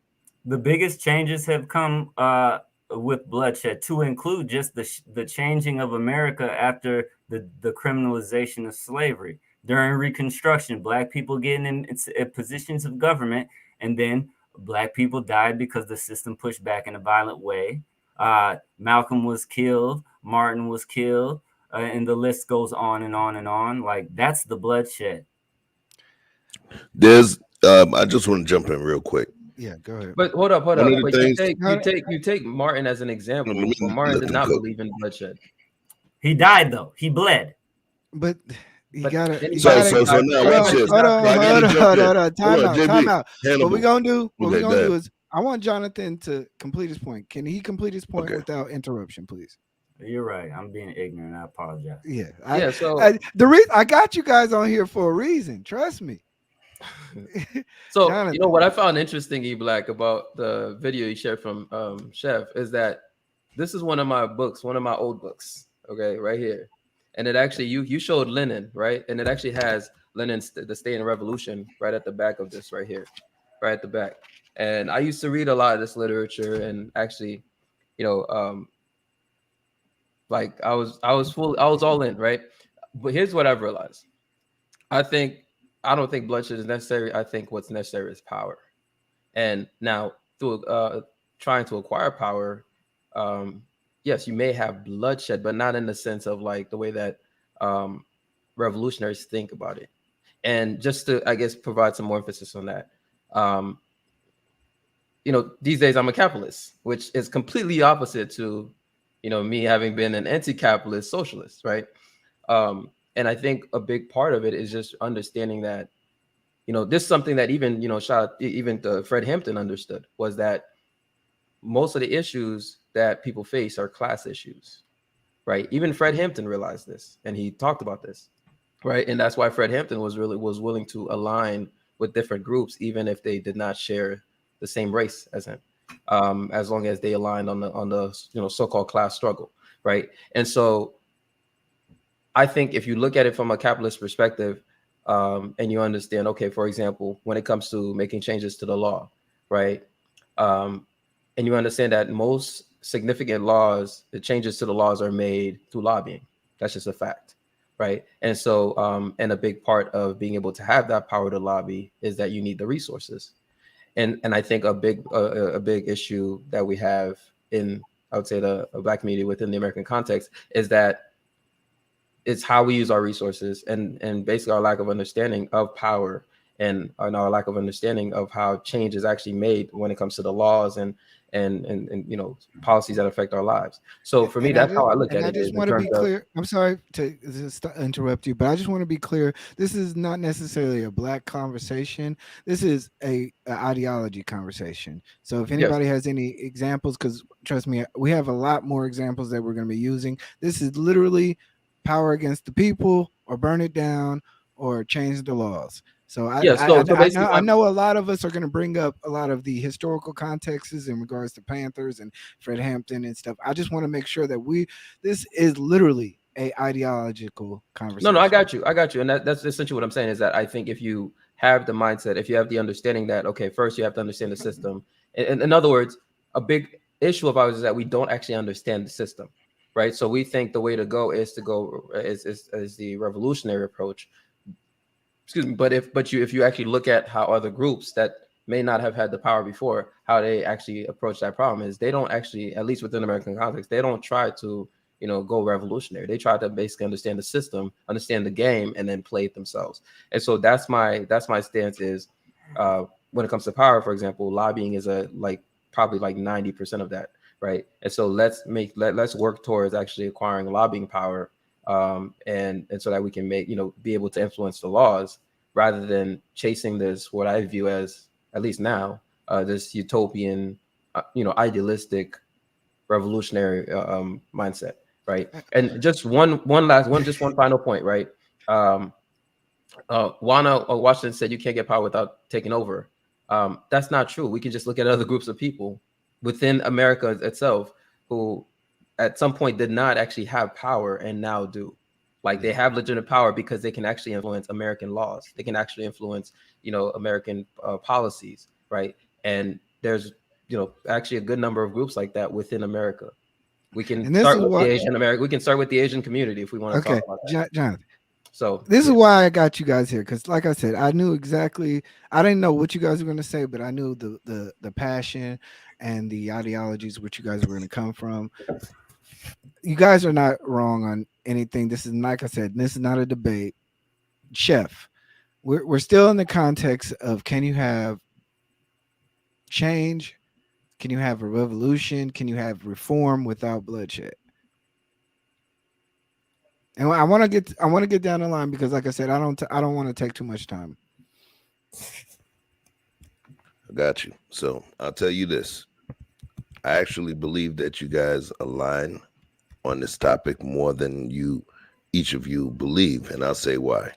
The biggest changes have come with bloodshed, to include just the changing of America after the criminalization of slavery. During Reconstruction, Black people getting in positions of government, and then Black people died because the system pushed back in a violent way. Malcolm was killed, Martin was killed, and the list goes on and on and on. Like, that's the bloodshed. There's I just want to jump in real quick. Yeah, go ahead. But hold up. But you take Martin as an example. Well, Martin did not believe in bloodshed. He died though. He bled. But you gotta. So now watch this. Hold on. Time out. Hannibal. What we're gonna do is, I want Jonathan to complete his point. Can he complete his point without interruption, please? You're right. I'm being ignorant. I apologize. Yeah. So the reason I got you guys on here for a reason. Trust me. So Jonathan, what I found interesting, eBlack, about the video you shared from Chef is that this is one of my books, one of my old books. Okay, right here, and it actually you showed Lenin, right? And it actually has Lenin's The State and Revolution right at the back of this right here, right at the back. And I used to read a lot of this literature, and actually, you know, like I was all in, right? But here's what I've realized. I think I don't think bloodshed is necessary. I think what's necessary is power. And now through trying to acquire power, um, yes, you may have bloodshed, but not in the sense of like the way that um, revolutionaries think about it. And just to, I guess, provide some more emphasis on that, um, these days I'm a capitalist, which is completely opposite to, me having been an anti-capitalist socialist, right? And I think a big part of it is just understanding that, this is something that even, even Fred Hampton understood, was that most of the issues that people face are class issues, right? Even Fred Hampton realized this, and he talked about this, right? And that's why Fred Hampton was willing to align with different groups, even if they did not share the same race as him, as long as they aligned on the so-called class struggle, right? And so I think if you look at it from a capitalist perspective, and you understand, okay, for example, when it comes to making changes to the law, right? And you understand that most significant laws, the changes to the laws are made through lobbying. That's just a fact, right? And so, and a big part of being able to have that power to lobby is that you need the resources. And I think a big issue that we have in, I would say, the Black community within the American context is that it's how we use our resources and basically our lack of understanding of power and our lack of understanding of how change is actually made when it comes to the laws and policies that affect our lives. So for me, that's how I look at it. I just want to be clear. I'm sorry to interrupt you, but I just want to be clear. This is not necessarily a Black conversation. This is a ideology conversation. So if anybody has any examples, because trust me, we have a lot more examples that we're going to be using. This is literally power against the people, or burn it down, or change the laws. So I know a lot of us are going to bring up a lot of the historical contexts in regards to Panthers and Fred Hampton and stuff. I just want to make sure that this is literally a ideological conversation. No, I got you. And that's essentially what I'm saying, is that I think if you have the mindset, if you have the understanding that, okay, first you have to understand the system. In other words, a big issue of ours is that we don't actually understand the system, right? So we think the way to go is the revolutionary approach. Excuse me, but if you actually look at how other groups that may not have had the power before, how they actually approach that problem, is they don't actually, at least within American context, they don't try to go revolutionary. They try to basically understand the system, understand the game, and then play it themselves. And so that's my stance is, when it comes to power, for example, lobbying is probably 90% of that, right? And so let's work towards actually acquiring lobbying power, and so that we can be able to influence the laws, rather than chasing this, what I view as, at least now, this utopian, idealistic, revolutionary mindset, right? And just one final point, right? Juana Washington said you can't get power without taking over. That's not true. We can just look at other groups of people within America itself who at some point did not actually have power and now do. Like, they have legitimate power because they can actually influence American laws. They can actually influence, American policies, right? And there's, actually a good number of groups like that within America. We can start with the Asian America. We can start with the Asian community if we want to talk about that. Jonathan. So this is why I got you guys here, because like I said, I knew exactly. I didn't know what you guys were going to say, but I knew the passion and the ideologies which you guys were going to come from. You guys are not wrong on anything. This is, like I said, this is not a debate. Chef, we're still in the context of, can you have change? Can you have a revolution? Can you have reform without bloodshed? And I want to get down the line, because, like I said, I don't want to take too much time. I got you. So I'll tell you this. I actually believe that you guys align on this topic more than each of you believe, and I'll say why.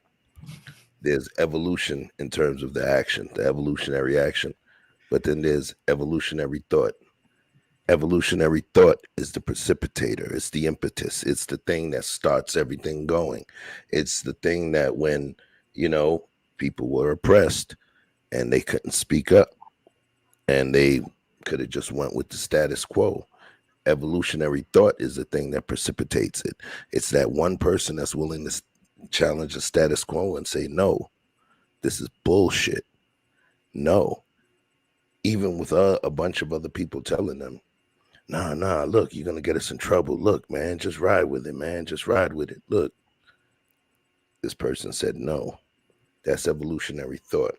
There's evolution in terms of the action, the evolutionary action, but then there's evolutionary thought. Evolutionary thought is the precipitator, it's the impetus, it's the thing that starts everything going. It's the thing that when, you know, people were oppressed and they couldn't speak up and they could have just went with the status quo. Evolutionary thought is the thing that precipitates it. It's that one person that's willing to challenge the status quo and say, no, this is bullshit. No. Even with a bunch of other people telling them, nah, look, you're going to get us in trouble. Look, man, just ride with it, man. Just ride with it. Look, this person said no. That's evolutionary thought.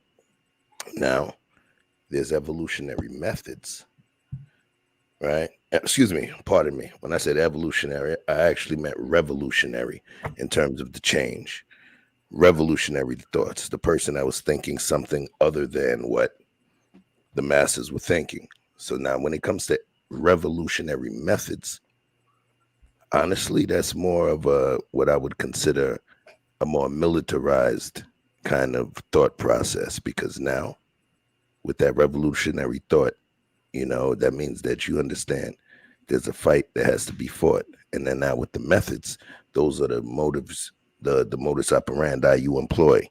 Now, there's evolutionary methods, right? Excuse me, pardon me. When I said evolutionary, I actually meant revolutionary in terms of the change. Revolutionary thoughts, the person that was thinking something other than what the masses were thinking. So now when it comes to revolutionary methods, honestly, that's more of a what I would consider a more militarized kind of thought process, because now with that revolutionary thought, you know, that means that you understand there's a fight that has to be fought. And then now with the methods, those are the motives, the modus operandi you employ.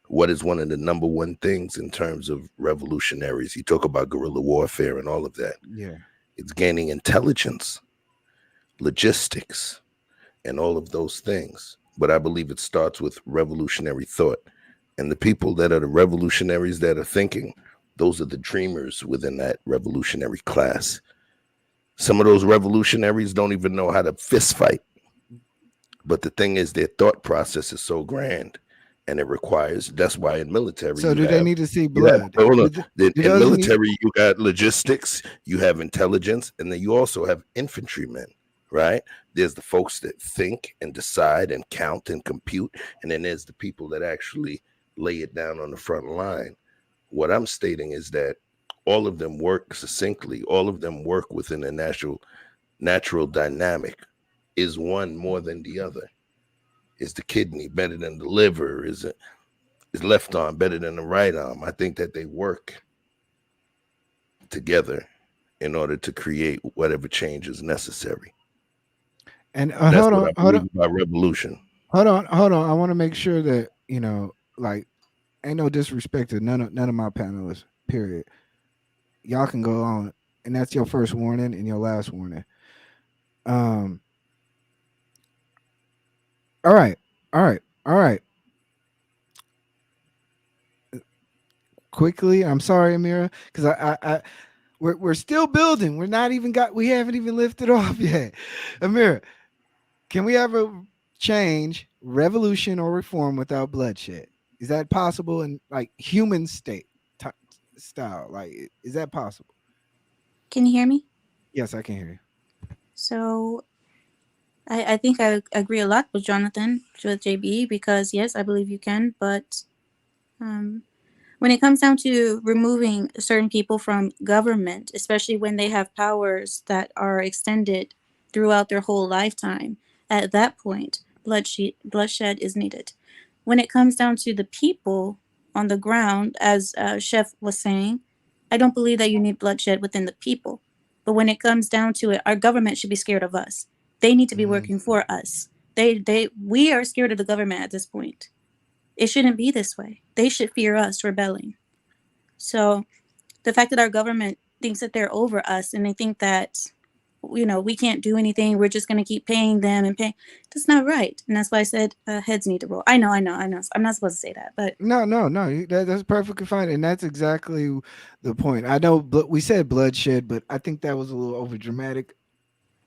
What is one of the number one things in terms of revolutionaries? You talk about guerrilla warfare and all of that. Yeah. It's gaining intelligence, logistics, and all of those things. But I believe it starts with revolutionary thought. And the people that are the revolutionaries that are thinking, those are the dreamers within that revolutionary class. Some of those revolutionaries don't even know how to fist fight. But the thing is, their thought process is so grand, and it requires. That's why in military, So do they need to see you have, blood? hold on. Do In those need- military, you got logistics, you have intelligence, and then you also have infantrymen, right? There's the folks that think and decide and count and compute, and then there's the people that actually lay it down on the front line. What I'm stating is that all of them work succinctly. All of them work within a natural dynamic. Is one more than the other? Is the kidney better than the liver? Is left arm better than the right arm? I think that they work together in order to create whatever change is necessary. and That's hold what on, I believe about revolution. hold on. I want to make sure that like, ain't no disrespect to none of my panelists. Period. Y'all can go on, and that's your first warning and your last warning. Um. All right. All right. All right. Quickly, I'm sorry, Amira, because we're still building. We haven't even lifted off yet. Amira, can we ever change revolution or reform without bloodshed? Is that possible in like human style? Like, is that possible? Can you hear me? Yes, I can hear you. So I think I agree a lot with Jonathan, with JB, because yes, I believe you can. But um, when it comes down to removing certain people from government, especially when they have powers that are extended throughout their whole lifetime, at that point, bloodshed is needed. When it comes down to the people on the ground, as Chef was saying, I don't believe that you need bloodshed within the people. But when it comes down to it, our government should be scared of us. They need to be Mm. working for us. We are scared of the government at this point. It shouldn't be this way. They should fear us rebelling. So the fact that our government thinks that they're over us and they think that we can't do anything, we're just going to keep paying them and paying, that's not right. And that's why I said heads need to roll. I know, I'm not supposed to say that, but No. That's perfectly fine, and that's exactly the point. I know, we said bloodshed, but I think that was a little over dramatic.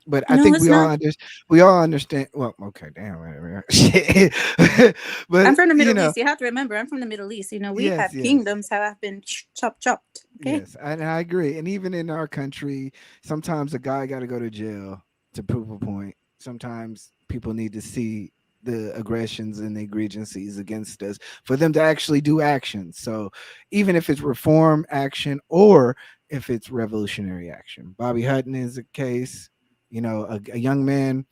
But I no, think it's not. we all understand. Well, okay, damn, shit. I'm But from the Middle East. You have to remember, I'm from the Middle East. We yes, have yes, kingdoms have been chopped. Okay. yes, and I agree. And even in our country, sometimes a guy got to go to jail to prove a point. Sometimes people need to see the aggressions and the egregiouses against us for them to actually do action. So even if it's reform action or if it's revolutionary action, Bobby Hutton is a case. A young man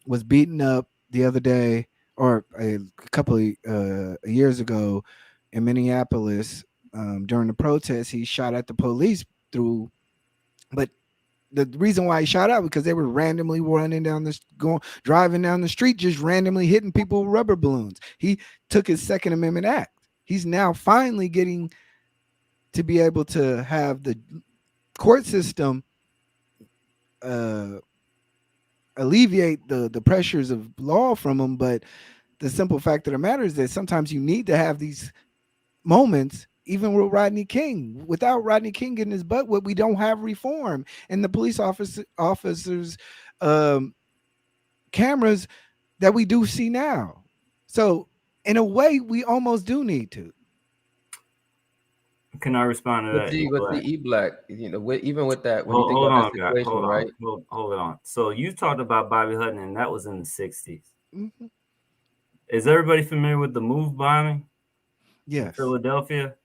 was beaten up the other day or a couple of years ago in Minneapolis during the protest. He shot at the police but the reason why he shot out because they were randomly running down this driving down the street, just randomly hitting people with rubber balloons. He took his Second Amendment act. He's now finally getting to be able to have the court system alleviate the pressures of law from him. But the simple fact of the matter is that sometimes you need to have these moments. Even with Rodney King, without Rodney King getting his butt whipped, we don't have reform in the police officers cameras that we do see now. So in a way, we almost do need to. Can I respond to that? With the eBlack, even with that, when you think Hold about on, that guys. situation, right? Hold on. So you talked about Bobby Hutton, and that was in the 60s. Mm-hmm. Is everybody familiar with the Move bombing? Yes. In Philadelphia?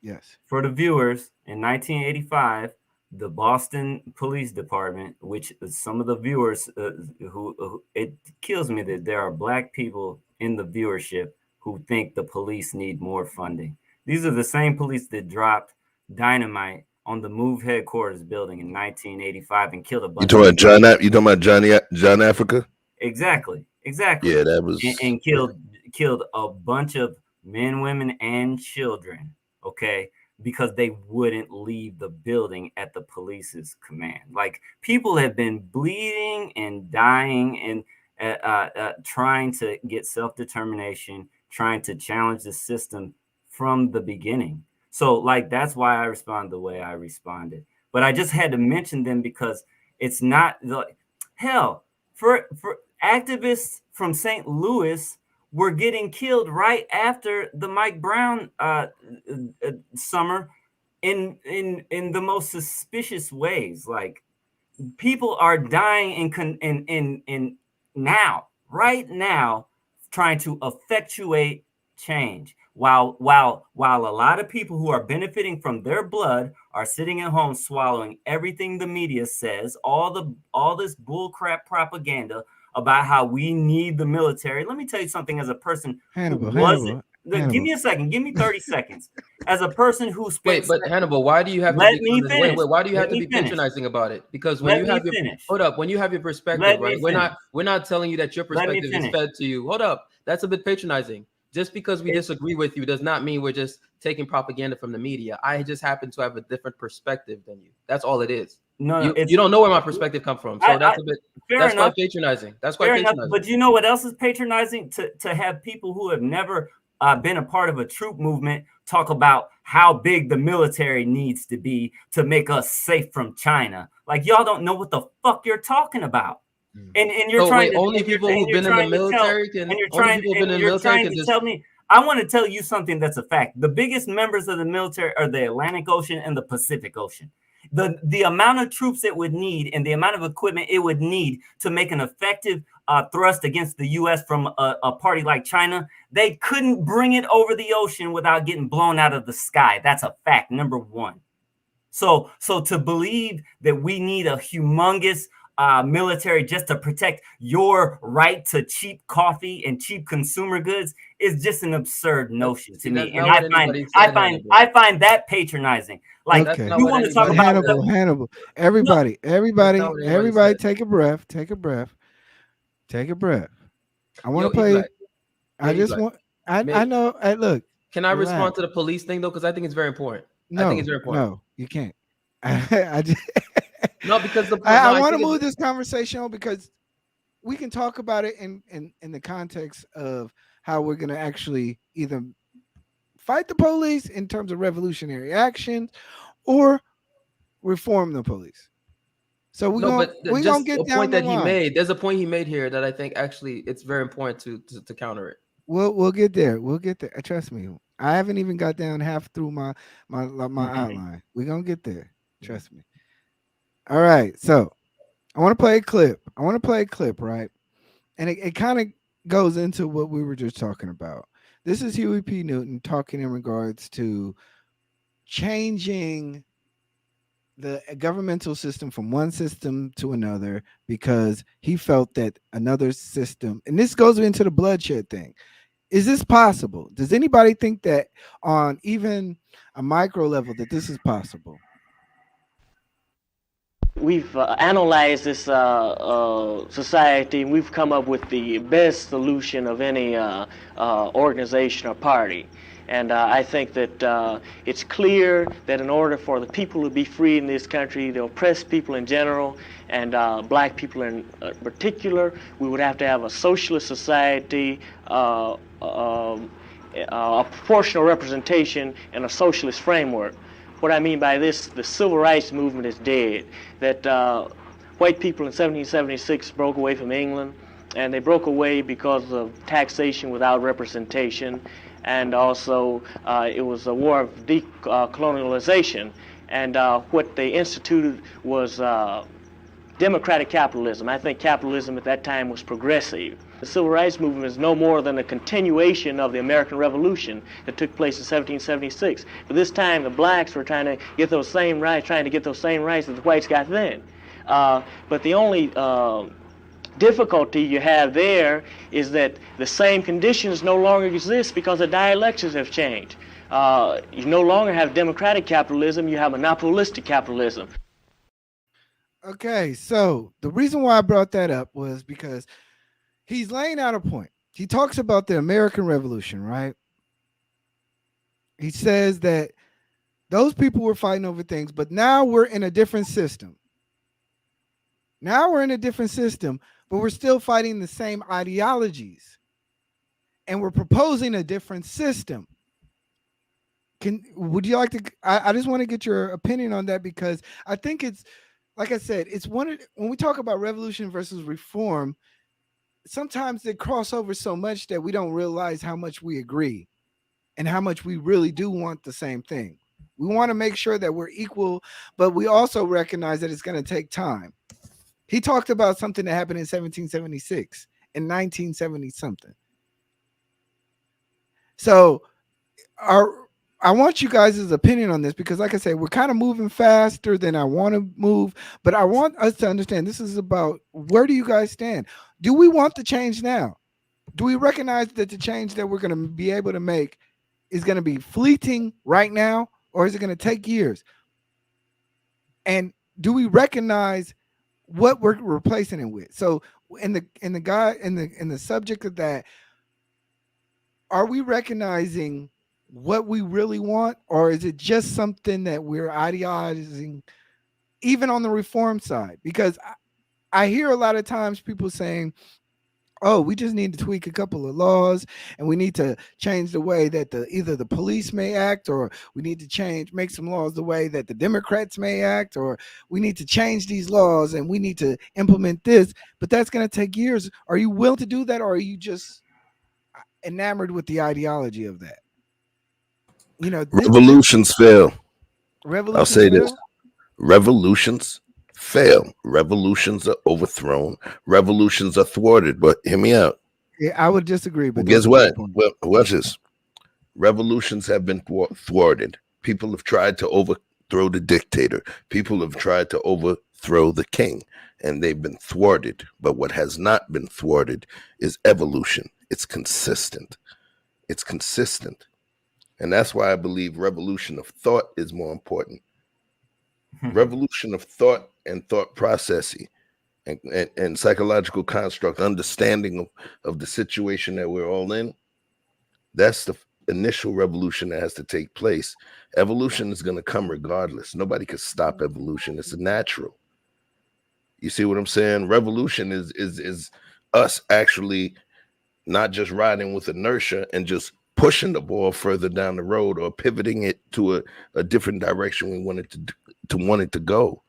Yes. For the viewers, in 1985, the Boston Police Department, which some of the viewers who it kills me that there are black people in the viewership who think the police need more funding. These are the same police that dropped dynamite on the Move headquarters building in 1985 and killed a bunch. You talking about John Africa? Exactly. Yeah, that was and killed a bunch of men, women, and children. Okay, because they wouldn't leave the building at the police's command. Like, people have been bleeding and dying and trying to get self-determination, trying to challenge the system from the beginning. So, like, that's why I respond the way I responded. But I just had to mention them because it's not hell for activists from St. Louis were getting killed right after the Mike Brown summer in the most suspicious ways. Like, people are dying in now, right now, trying to effectuate change. While a lot of people who are benefiting from their blood are sitting at home swallowing everything the media says, all this bullcrap propaganda about how we need the military. Let me tell you something. As a person Hannibal, give me a second. Give me 30 seconds. As a person who spent. Wait, but Hannibal, why do you have Let to be me finish. Why do you have Let to me be finish. patronizing about it? Because when Let you me have your finish. hold up, when you have your perspective, Let me right? finish. We're not telling you that your Let me perspective is finish. fed to you. Hold up, that's a bit patronizing. Just because we disagree with you does not mean we're just taking propaganda from the media. I just happen to have a different perspective than you. That's all it is. No, you don't know where my perspective comes from, so that's a bit. That's enough. quite patronizing. That's quite Fair patronizing. enough. But you know what else is patronizing? To have people who have never been a part of a troop movement talk about how big the military needs to be to make us safe from China. Like, y'all don't know what the fuck you're talking about. And you're So trying wait, to only people who've been in the military can. Only people who've been in the military can just tell me. I want to tell you something that's a fact. The biggest members of the military are the Atlantic Ocean and the Pacific Ocean. The amount of troops it would need and the amount of equipment it would need to make an effective thrust against the U.S. from a party like China, they couldn't bring it over the ocean without getting blown out of the sky. That's a fact, number one. So to believe that we need a humongous military just to protect your right to cheap coffee and cheap consumer goods is just an absurd notion to me. And I find that patronizing. Like, okay. you want to talk about Hannibal. Everybody, take a breath. Take a breath. I want to play. I just want. I know. Look. Can I respond to the police thing though? Because I think it's very important. No, I think it's very important. No, you can't. I just no, because I want to move this conversation on because we can talk about it in the context of how we're going to actually either fight the police in terms of revolutionary actions or reform the police. So we're gonna get down point the that line. He made. There's a point he made here that I think actually it's very important to counter it. We'll get there. We'll get there. Trust me. I haven't even got down half through my outline. We're gonna get there. Trust me. All right. So I want to play a clip. Right. And it kind of goes into what we were just talking about. This is Huey P. Newton talking in regards to changing the governmental system from one system to another because he felt that another system, and this goes into the bloodshed thing. Is this possible? Does anybody think that on even a micro level that this is possible? we've analyzed this society, and we've come up with the best solution of any organization or party. And I think that it's clear that in order for the people to be free in this country, the oppressed people in general, and black people in particular, we would have to have a socialist society, a proportional representation, and a socialist framework. What I mean by this, the civil rights movement is dead. That white people in 1776 broke away from England, and they broke away because of taxation without representation, and also it was a war of decolonialization. And what they instituted was democratic capitalism. I think capitalism at that time was progressive. The civil rights movement is no more than a continuation of the American Revolution that took place in 1776. But this time the blacks were trying to get those same rights, that the whites got then. But the only difficulty you have there is that the same conditions no longer exist because the dialectics have changed. You no longer have democratic capitalism, you have monopolistic capitalism. Okay, so the reason why I brought that up was because he's laying out a point. He talks about the American Revolution, right? He says that those people were fighting over things, but now we're in a different system. Now we're in a different system, but we're still fighting the same ideologies. And we're proposing a different system. Would you like to? I just want to get your opinion on that, because I think it's, like I said, it's when we talk about revolution versus reform, sometimes they cross over so much that we don't realize how much we agree and how much we really do want the same thing. We want to make sure that we're equal, but we also recognize that it's going to take time. He talked about something that happened in 1776 and 1970 something. So I want you guys' opinion on this, because like I said, we're kind of moving faster than I want to move, but I want us to understand this is about, where do you guys stand? Do we want the change now? Do we recognize that the change that we're going to be able to make is going to be fleeting right now, or is it going to take years? And do we recognize what we're replacing it with? So in the subject of that, are we recognizing what we really want, or is it just something that we're idealizing, even on the reform side? Because I hear a lot of times people saying, oh, we just need to tweak a couple of laws, and we need to change the way that either the police may act, or we need to make some laws the way that the Democrats may act, or we need to change these laws and we need to implement this, but that's going to take years. Are you willing to do that, or are you just enamored with the ideology of that? You know, Revolutions fail. I'll say fail? this: revolutions fail. Revolutions are overthrown. Revolutions are thwarted. But hear me out. Yeah, I would disagree. But guess what? Well, watch this. Revolutions have been thwarted. People have tried to overthrow the dictator. People have tried to overthrow the king, and they've been thwarted. But what has not been thwarted is evolution. It's consistent. It's consistent. And that's why I believe revolution of thought is more important. Revolution of thought and thought processing and psychological construct, understanding of the situation that we're all in. That's the initial revolution that has to take place. Evolution is going to come regardless. Nobody can stop evolution. It's natural. You see what I'm saying? Revolution is us actually not just riding with inertia and just pushing the ball further down the road, or pivoting it to a different direction we want it to go.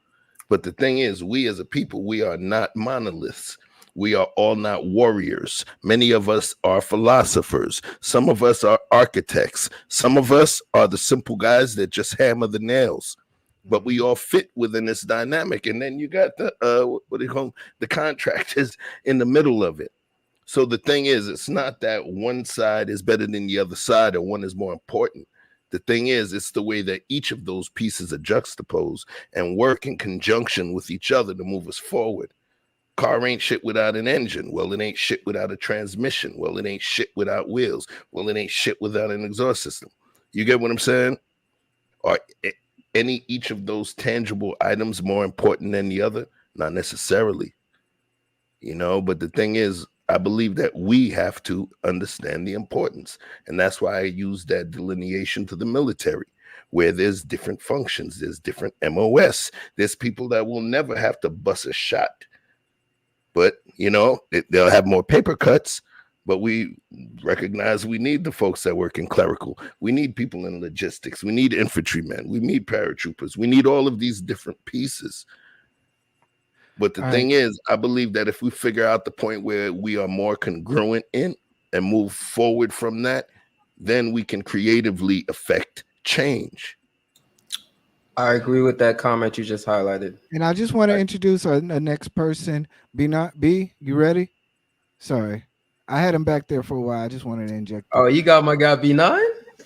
But the thing is, we as a people, we are not monoliths. We are all not warriors. Many of us are philosophers. Some of us are architects. Some of us are the simple guys that just hammer the nails. But we all fit within this dynamic. And then you got the contractors in the middle of it. So the thing is, it's not that one side is better than the other side, or one is more important. The thing is, it's the way that each of those pieces are juxtaposed and work in conjunction with each other to move us forward. Car ain't shit without an engine. Well, it ain't shit without a transmission. Well, it ain't shit without wheels. Well, it ain't shit without an exhaust system. You get what I'm saying? Or each of those tangible items more important than the other? Not necessarily, but the thing is, I believe that we have to understand the importance. And that's why I use that delineation to the military, where there's different functions, there's different MOS, there's people that will never have to bust a shot. But, they'll have more paper cuts, but we recognize we need the folks that work in clerical. We need people in logistics. We need infantrymen. We need paratroopers. We need all of these different pieces. But the thing is, I believe that if we figure out the point where we are more congruent in and move forward from that, then we can creatively affect change. I agree with that comment you just highlighted. And I just want to introduce our next person. B, you ready? Sorry. I had him back there for a while. I just wanted to inject. Oh, you got my guy B9?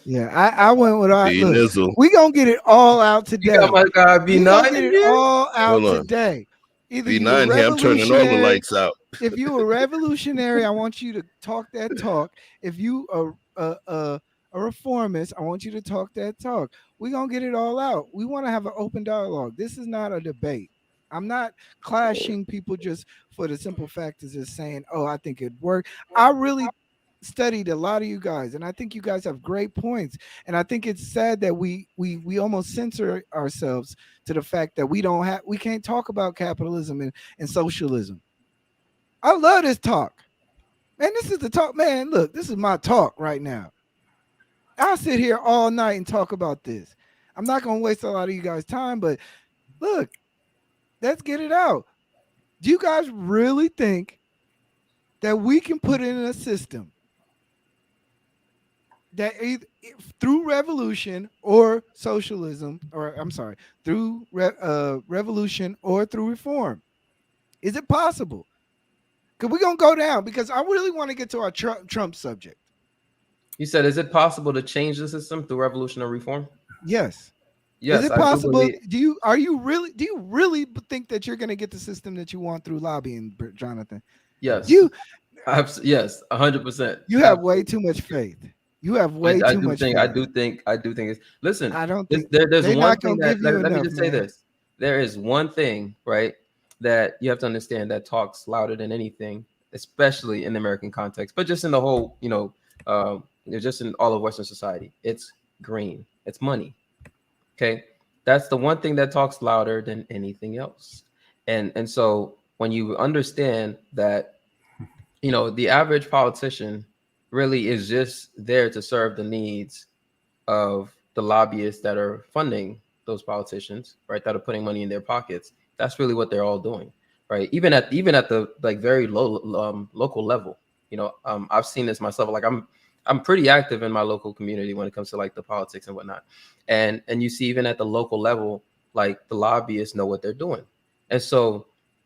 Yeah, I went with our look. We gonna get it all out today. You got my guy B9. We gonna get it all out today. Either B9 here, I'm turning all the lights out. If you a revolutionary, I want you to talk that talk. If you a reformist, I want you to talk that talk. We're gonna get it all out. We want to have an open dialogue. This is not a debate. I'm not clashing people just for the simple fact of just saying, oh, I think it'd work. I really studied a lot of you guys, and I think you guys have great points. And I think it's sad that we almost censor ourselves to the fact that we can't talk about capitalism and socialism. I love this talk. Man, this is the talk, man. Look, this is my talk right now. I'll sit here all night and talk about this. I'm not gonna waste a lot of you guys' time, but look, let's get it out. Do you guys really think that we can put in a system that either through revolution or socialism, or I'm sorry, through revolution or through reform? Is it possible? Because we're going to go down, because I really want to get to our Trump subject. You said, is it possible to change the system through revolution or reform? Yes. Yes. Is it possible? Do you really think that you're going to get the system that you want through lobbying, Jonathan? Yes. Yes, 100%. You have way too much faith. You have way too much faith. I do think it's, listen, I don't think there's one thing that, let me just say this. There is one thing, right, that you have to understand that talks louder than anything, especially in the American context, but just in the whole, just in all of Western society. It's green. It's money. Okay. That's the one thing that talks louder than anything else. And so when you understand that, the average politician really is just there to serve the needs of the lobbyists that are funding those politicians, right? That are putting money in their pockets. That's really what they're all doing, right? Even at the like very low local level, I've seen this myself. Like I'm pretty active in my local community when it comes to like the politics and whatnot, and you see even at the local level, like the lobbyists know what they're doing, and so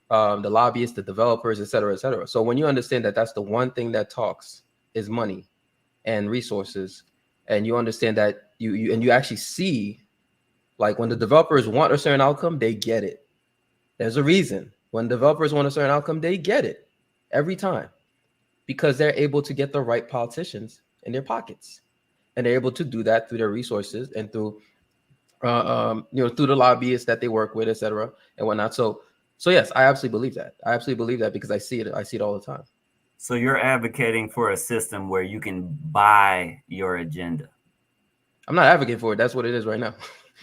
the lobbyists, the developers, et cetera, et cetera. So when you understand that that's the one thing that talks is money and resources, and you understand that you actually see, like when the developers want a certain outcome, they get it. There's a reason. When developers want a certain outcome, they get it every time, because they're able to get the right politicians in their pockets, and they're able to do that through their resources and through through the lobbyists that they work with, et cetera, and whatnot. So yes, I absolutely believe that. I absolutely believe that because I see it all the time. So you're advocating for a system where you can buy your agenda. I'm not advocating for it. That's what it is right now.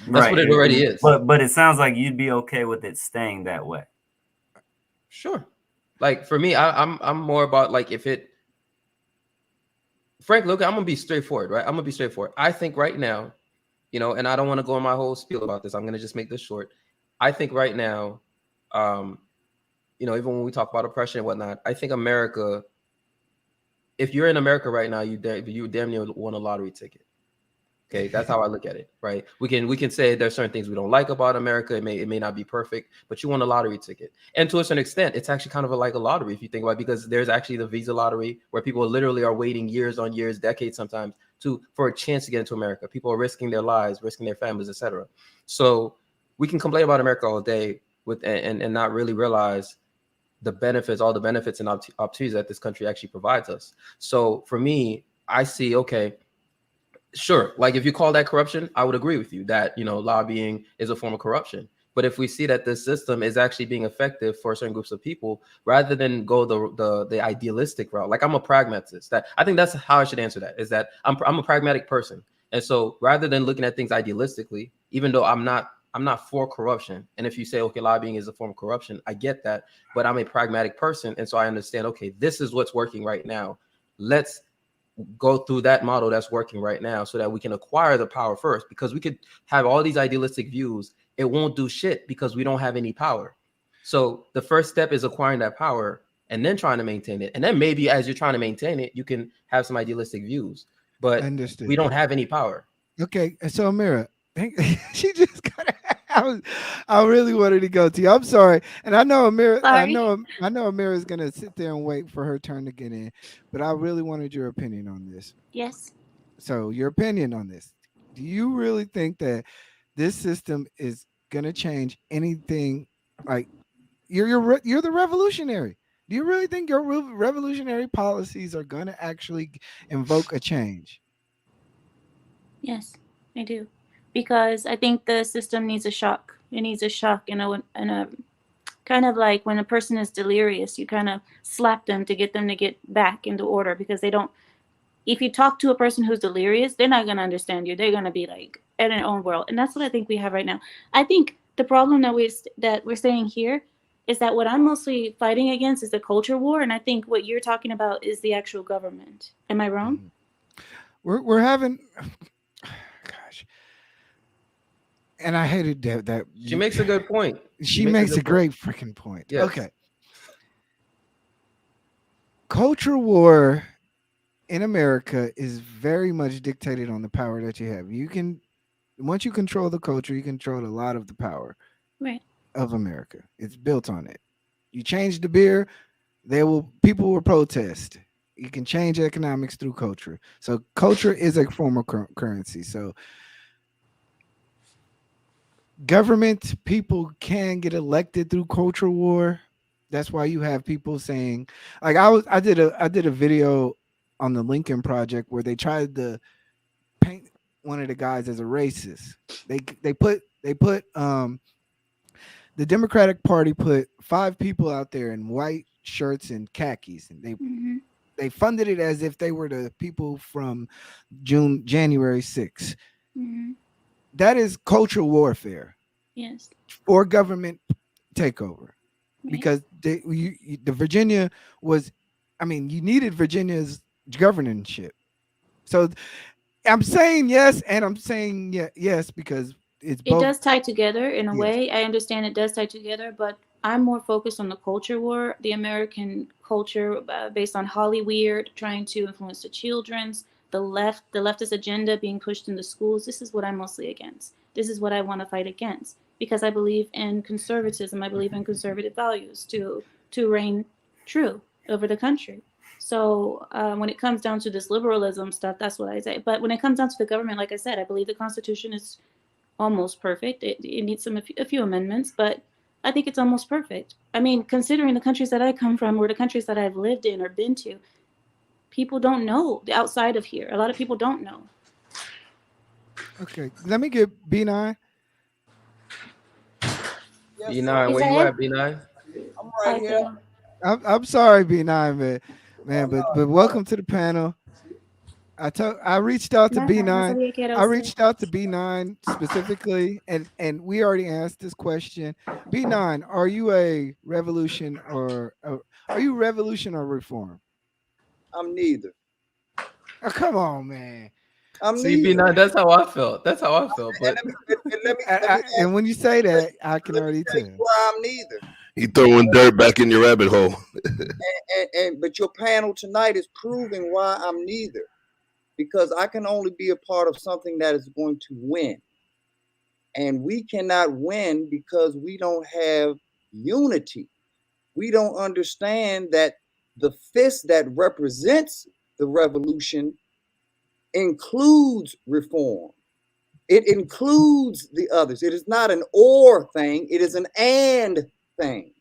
That's what it already is. But it sounds like you'd be okay with it staying that way. Sure. Like for me, I'm more about like if it. Frank, look, I'm gonna be straightforward, right? I'm gonna be straightforward. I think right now, and I don't want to go on my whole spiel about this. I'm gonna just make this short. I think right now, even when we talk about oppression and whatnot, I think America, if you're in America right now, you damn near won a lottery ticket. Okay, that's how I look at it, right? We can say there's certain things we don't like about America. It may not be perfect, but you won a lottery ticket. And to a certain extent, it's actually kind of like a lottery if you think about it, because there's actually the visa lottery where people literally are waiting years on years, decades sometimes, for a chance to get into America. People are risking their lives, risking their families, etc. So we can complain about America all day and not really realize all the benefits and opportunities that this country actually provides us. So for me, I see, okay, Sure, like if you call that corruption, I would agree with you that, lobbying is a form of corruption. But if we see that this system is actually being effective for certain groups of people, rather than go the idealistic route, like I'm a pragmatist. That I think that's how I should answer that. Is that I'm a pragmatic person, and so rather than looking at things idealistically, even though I'm not for corruption, and if you say okay, lobbying is a form of corruption, I get that, but I'm a pragmatic person, and so I understand. Okay, this is what's working right now. Let's go through that model that's working right now so that we can acquire the power first, because we could have all these idealistic views, it won't do shit because we don't have any power. So the first step is acquiring that power and then trying to maintain it, and then maybe as you're trying to maintain it you can have some idealistic views, but Understood. we don't have any power. Okay, so Amira, she just got. I really wanted to go to you. I'm sorry, and I know Amira. Sorry. I know Amira is gonna sit there and wait for her turn to get in, but I really wanted your opinion on this. Yes. So, your opinion on this: do you really think that this system is gonna change anything? Like, you're the revolutionary. Do you really think your revolutionary policies are gonna actually invoke a change? Yes, I do. Because I think the system needs a shock. It needs a shock in a kind of like when a person is delirious, you kind of slap them to get back into order because they don't. If you talk to a person who's delirious, they're not gonna understand you. They're gonna be like in their own world, and that's what I think we have right now. I think the problem that we're saying here is that what I'm mostly fighting against is the culture war, and I think what you're talking about is the actual government. Am I wrong? Mhm. We're having, gosh, and I hated that She makes a good point. she makes a great freaking point. Yes. Okay, culture war in America is very much dictated on the power that you have. You can once you control the culture, you control a lot of the power Right. of America. It's built on it. You change the beer, people will protest. You can change economics through culture. So culture is a form of currency. So government people can get elected through culture war. That's why you have people saying, like I did a video on the Lincoln Project where they tried to paint one of the guys as a racist. They put the Democratic Party put 5 people out there in white shirts and khakis, and Mm-hmm. they funded it as if they were the people from January 6th. Mm-hmm. That is cultural warfare Yes. or government takeover, Right. because the Virginia was, I mean, you needed Virginia's governorship. So I'm saying yes, and I'm saying yes because it's It both. does tie together in a Yes. way. I understand it does tie together, but I'm more focused on the culture war, the American culture based on Hollywood trying to influence the children's, the leftist agenda being pushed in the schools. This is what I'm mostly against. This is what I want to fight against because I believe in conservatism. I believe in conservative values to reign true over the country. So when it comes down to this liberalism stuff, that's what I say. But when it comes down to the government, like I said, I believe the Constitution is almost perfect. It needs a few amendments, but I think it's almost perfect. I mean, considering the countries that I come from or the countries that I've lived in or been to, people don't know the outside of here. A lot of people don't know. Okay, let me get B9. B9, Is where that you it? at, B9? I'm right here. I'm sorry, B9, man, but welcome to the panel. I reached out to Nada, no B9. sabía que era I usted. reached out to B9 specifically, and we already asked this question. B9, are you a revolution or are you revolution or reform? I'm neither. Oh, come on, man. I'm See, neither. B9, that's how I felt. That's how I felt. And But let me ask And when you say you, that, I can let me already tell you tell. why I'm neither. He throwing dirt back in your rabbit hole. And but your panel tonight is proving why I'm neither. Because I can only be a part of something that is going to win. And we cannot win because we don't have unity. We don't understand that the fist that represents the revolution includes reform. It includes the others. It is not an or thing, it is an and thing.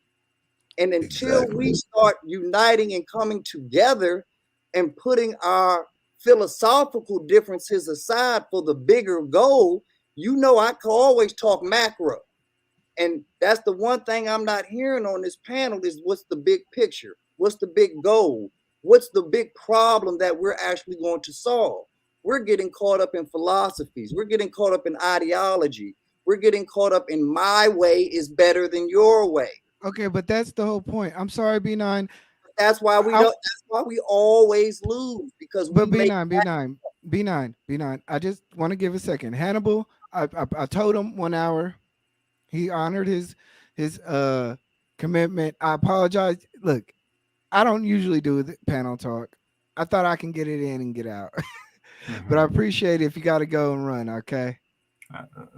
And until we Exactly. start uniting and coming together and putting our philosophical differences aside for the bigger goal, I can always talk macro. And that's the one thing I'm not hearing on this panel is what's the big picture? What's the big goal? What's the big problem that we're actually going to solve? We're getting caught up in philosophies. We're getting caught up in ideology. We're getting caught up in my way is better than your way. Okay, but that's the whole point. I'm sorry, B9. That's why we don't. That's why we always lose because we But make. B9. I just want to give a second. Hannibal, I told him 1 hour. He honored his commitment. I apologize. Look, I don't usually do the panel talk. I thought I can get it in and get out. But I appreciate it if you got to go and run, okay?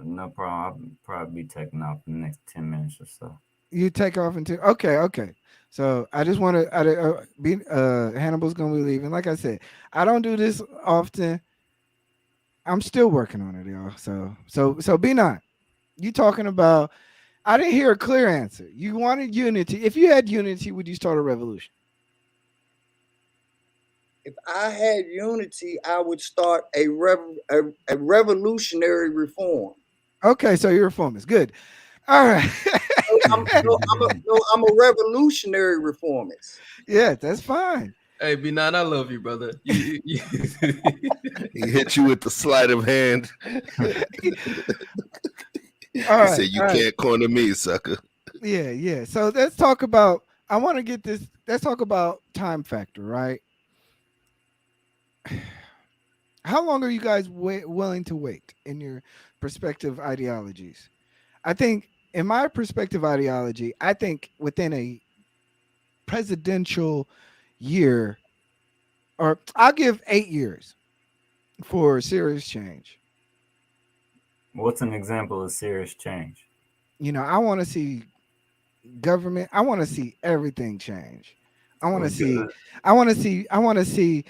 No problem. I'll probably be taking off in the next 10 minutes or so. You take off into okay. So I just want to be Hannibal's gonna be leaving. Like I said, I don't do this often. I'm still working on it, y'all. So B9, you talking about? I didn't hear a clear answer. You wanted unity. If you had unity, would you start a revolution? If I had unity, I would start a revolutionary reform. Okay, so you're a reformist. Good. All right. I'm a revolutionary reformist. Yeah, that's fine. Hey, B9, I love you, brother. He hit you with the sleight of hand. All right, he said, "You can't corner me, sucker." Yeah. So let's talk about. I want to get this. Let's talk about time factor, right? How long are you guys willing to wait in your perspective ideologies? I think, in my perspective ideology, I think within a presidential year, or I'll give 8 years for serious change. What's an example of serious change? I want to see government. I want to see everything change. I want to see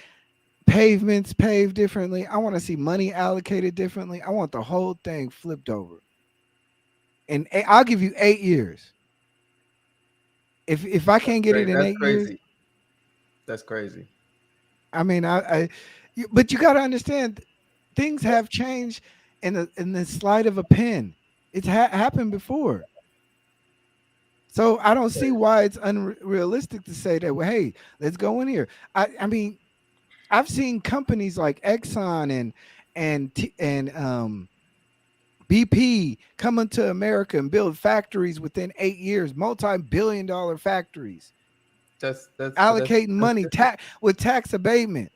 pavements paved differently. I want to see money allocated differently. I want the whole thing flipped over. And I'll give you 8 years. If I can't get it in 8 years, that's crazy. I mean, but you got to understand, things have changed in the slide of a pen. It's happened before. So I don't see why it's unrealistic to say that. Well, hey, let's go in here. I mean, I've seen companies like Exxon and BP come into America and build factories within 8 years, multi-billion-dollar factories. That's allocating money with tax abatement.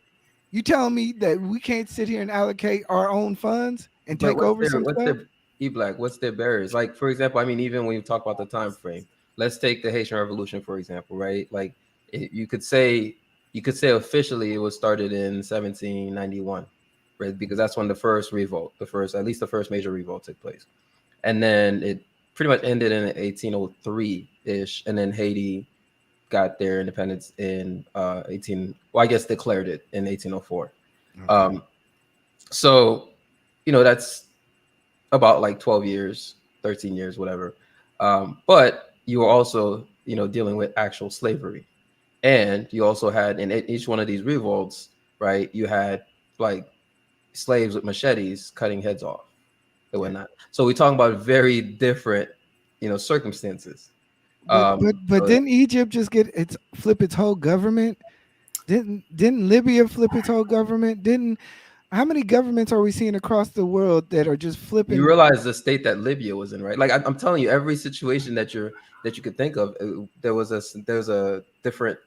You telling me that we can't sit here and allocate our own funds and take over some stuff? eBlack, what's their barriers? Like, for example, I mean, even when you talk about the time frame, let's take the Haitian Revolution, for example, right? Like, you could say officially it was started in 1791, right? Because that's when the first major revolt took place. And then it pretty much ended in 1803-ish. And then Haiti got their independence in I guess declared it in 1804. Okay. So, that's about like 12 years, 13 years, whatever. But you were also, dealing with actual slavery. And you also had in each one of these revolts, right, you had like slaves with machetes cutting heads off and whatnot. So we're talking about very different, circumstances. But didn't Egypt just flip its whole government? Didn't Libya flip its whole government? How many governments are we seeing across the world that are just flipping? You realize the state that Libya was in, right? Like I'm telling you, every situation that you could think of, there's a different.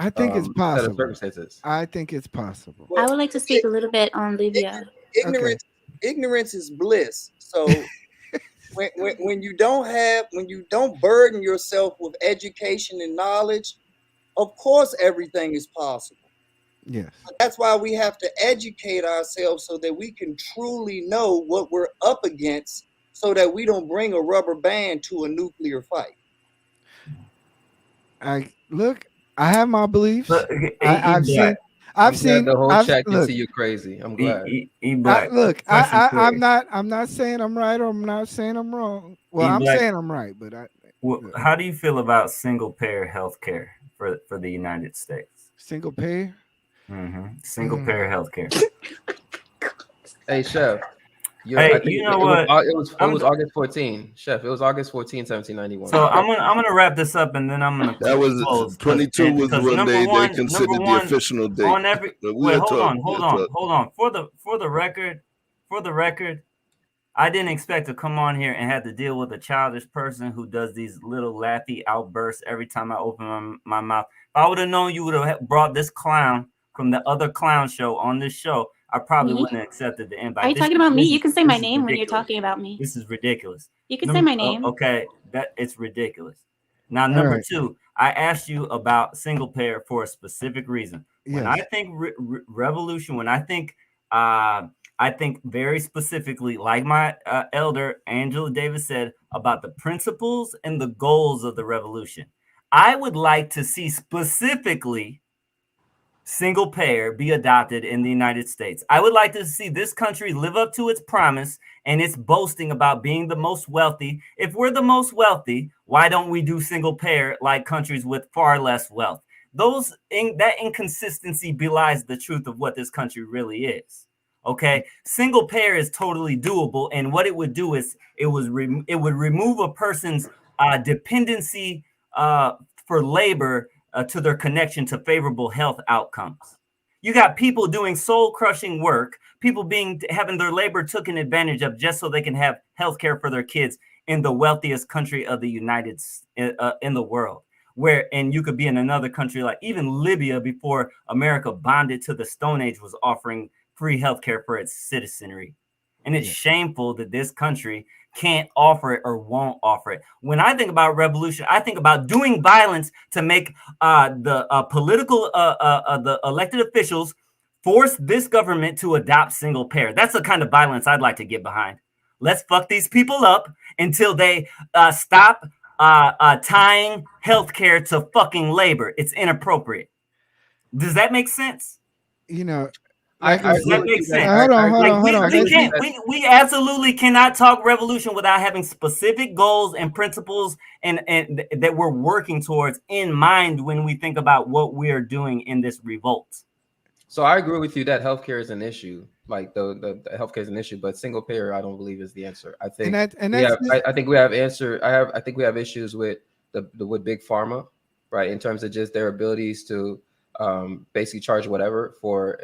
I think it's possible. Set of circumstances. I think it's possible. I would like to speak a little bit on Libya. Ignorance is bliss. So when you don't burden yourself with education and knowledge, of course everything is possible. Yes. That's why we have to educate ourselves so that we can truly know what we're up against, so that we don't bring a rubber band to a nuclear fight. I have my beliefs. I've seen the whole chat can see you crazy. I'm glad. I'm not saying I'm right or I'm not saying I'm wrong. Well, I'm saying I'm right, but how do you feel about single payer health care for the United States? Single payer? Single payer healthcare. Hey, Chef. Hey, I think you know what? it was August 14, Chef. It was August 14, 1791. So I'm gonna wrap this up, and then I'm gonna That was close 22 was because when number they one, considered the official date. on every But wait, we'll hold talk. on, We'll talk. hold on. For the record, I didn't expect to come on here and have to deal with a childish person who does these little laughy outbursts every time I open my mouth. If I would have known you would have brought this clown from the other clown show on this show, I probably Me? wouldn't have accepted the invite. Are you talking about me? You can say my name when you're talking about me. This is ridiculous. You can say my name. Okay, that it's ridiculous. Now, All number right. two, I asked you about single payer for a specific reason. When Yes. I think revolution, when I think very specifically, like my elder Angela Davis said, about the principles and the goals of the revolution. I would like to see specifically single payer be adopted in the United States. I would like to see this country live up to its promise and its boasting about being the most wealthy. If we're the most wealthy, why don't we do single payer like countries with far less wealth? That inconsistency belies the truth of what this country really is. Okay, single payer is totally doable, and what it would do is it would remove a person's dependency for labor to their connection to favorable health outcomes. You got people doing soul crushing work, people having their labor taken advantage of just so they can have health care for their kids in the wealthiest country of the in the world. And you could be in another country like even Libya before America bonded to the Stone Age was offering free healthcare for its citizenry. And it's shameful that this country can't offer it or won't offer it. When I think about revolution, I think about doing violence to make the elected officials force this government to adopt single payer. That's the kind of violence I'd like to get behind. Let's fuck these people up until they stop tying healthcare to fucking labor. It's inappropriate. Does that make sense? You know, I like I agree said, with you that- hold on, I hold agree- on, hold on. I agree with you that- We absolutely cannot talk revolution without having specific goals and principles and that we're working towards in mind when we think about what we are doing in this revolt. So I agree with you that healthcare is an issue. Like the healthcare is an issue, but single payer, I don't believe is the answer. I think I think we have issues with with big pharma, right? In terms of just their abilities to basically charge whatever for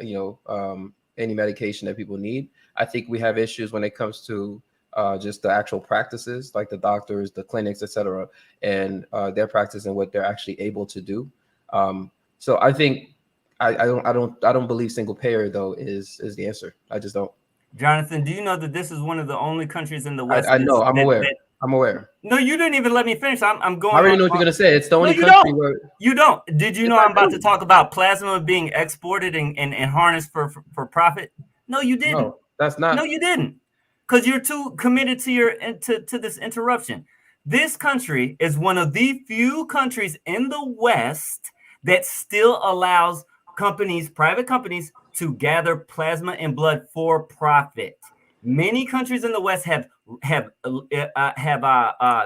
any medication that people need. I think we have issues when it comes to just the actual practices, like the doctors, the clinics, etc., and their practice and what they're actually able to do. So I think I don't believe single payer though is the answer. I just don't. Jonathan, do you know that this is one of the only countries in the West? I know. I'm aware. I'm aware. No, you didn't even let me finish. I'm going. I already know what you're gonna say. It's the only you country don't. where You don't. Did you Yes, know I I'm about do. to talk about plasma being exported and harnessed for profit? No, you didn't. No, that's not. No, you didn't. Because you're too committed to this interruption. This country is one of the few countries in the West that still allows private companies, to gather plasma and blood for profit. Many countries in the West have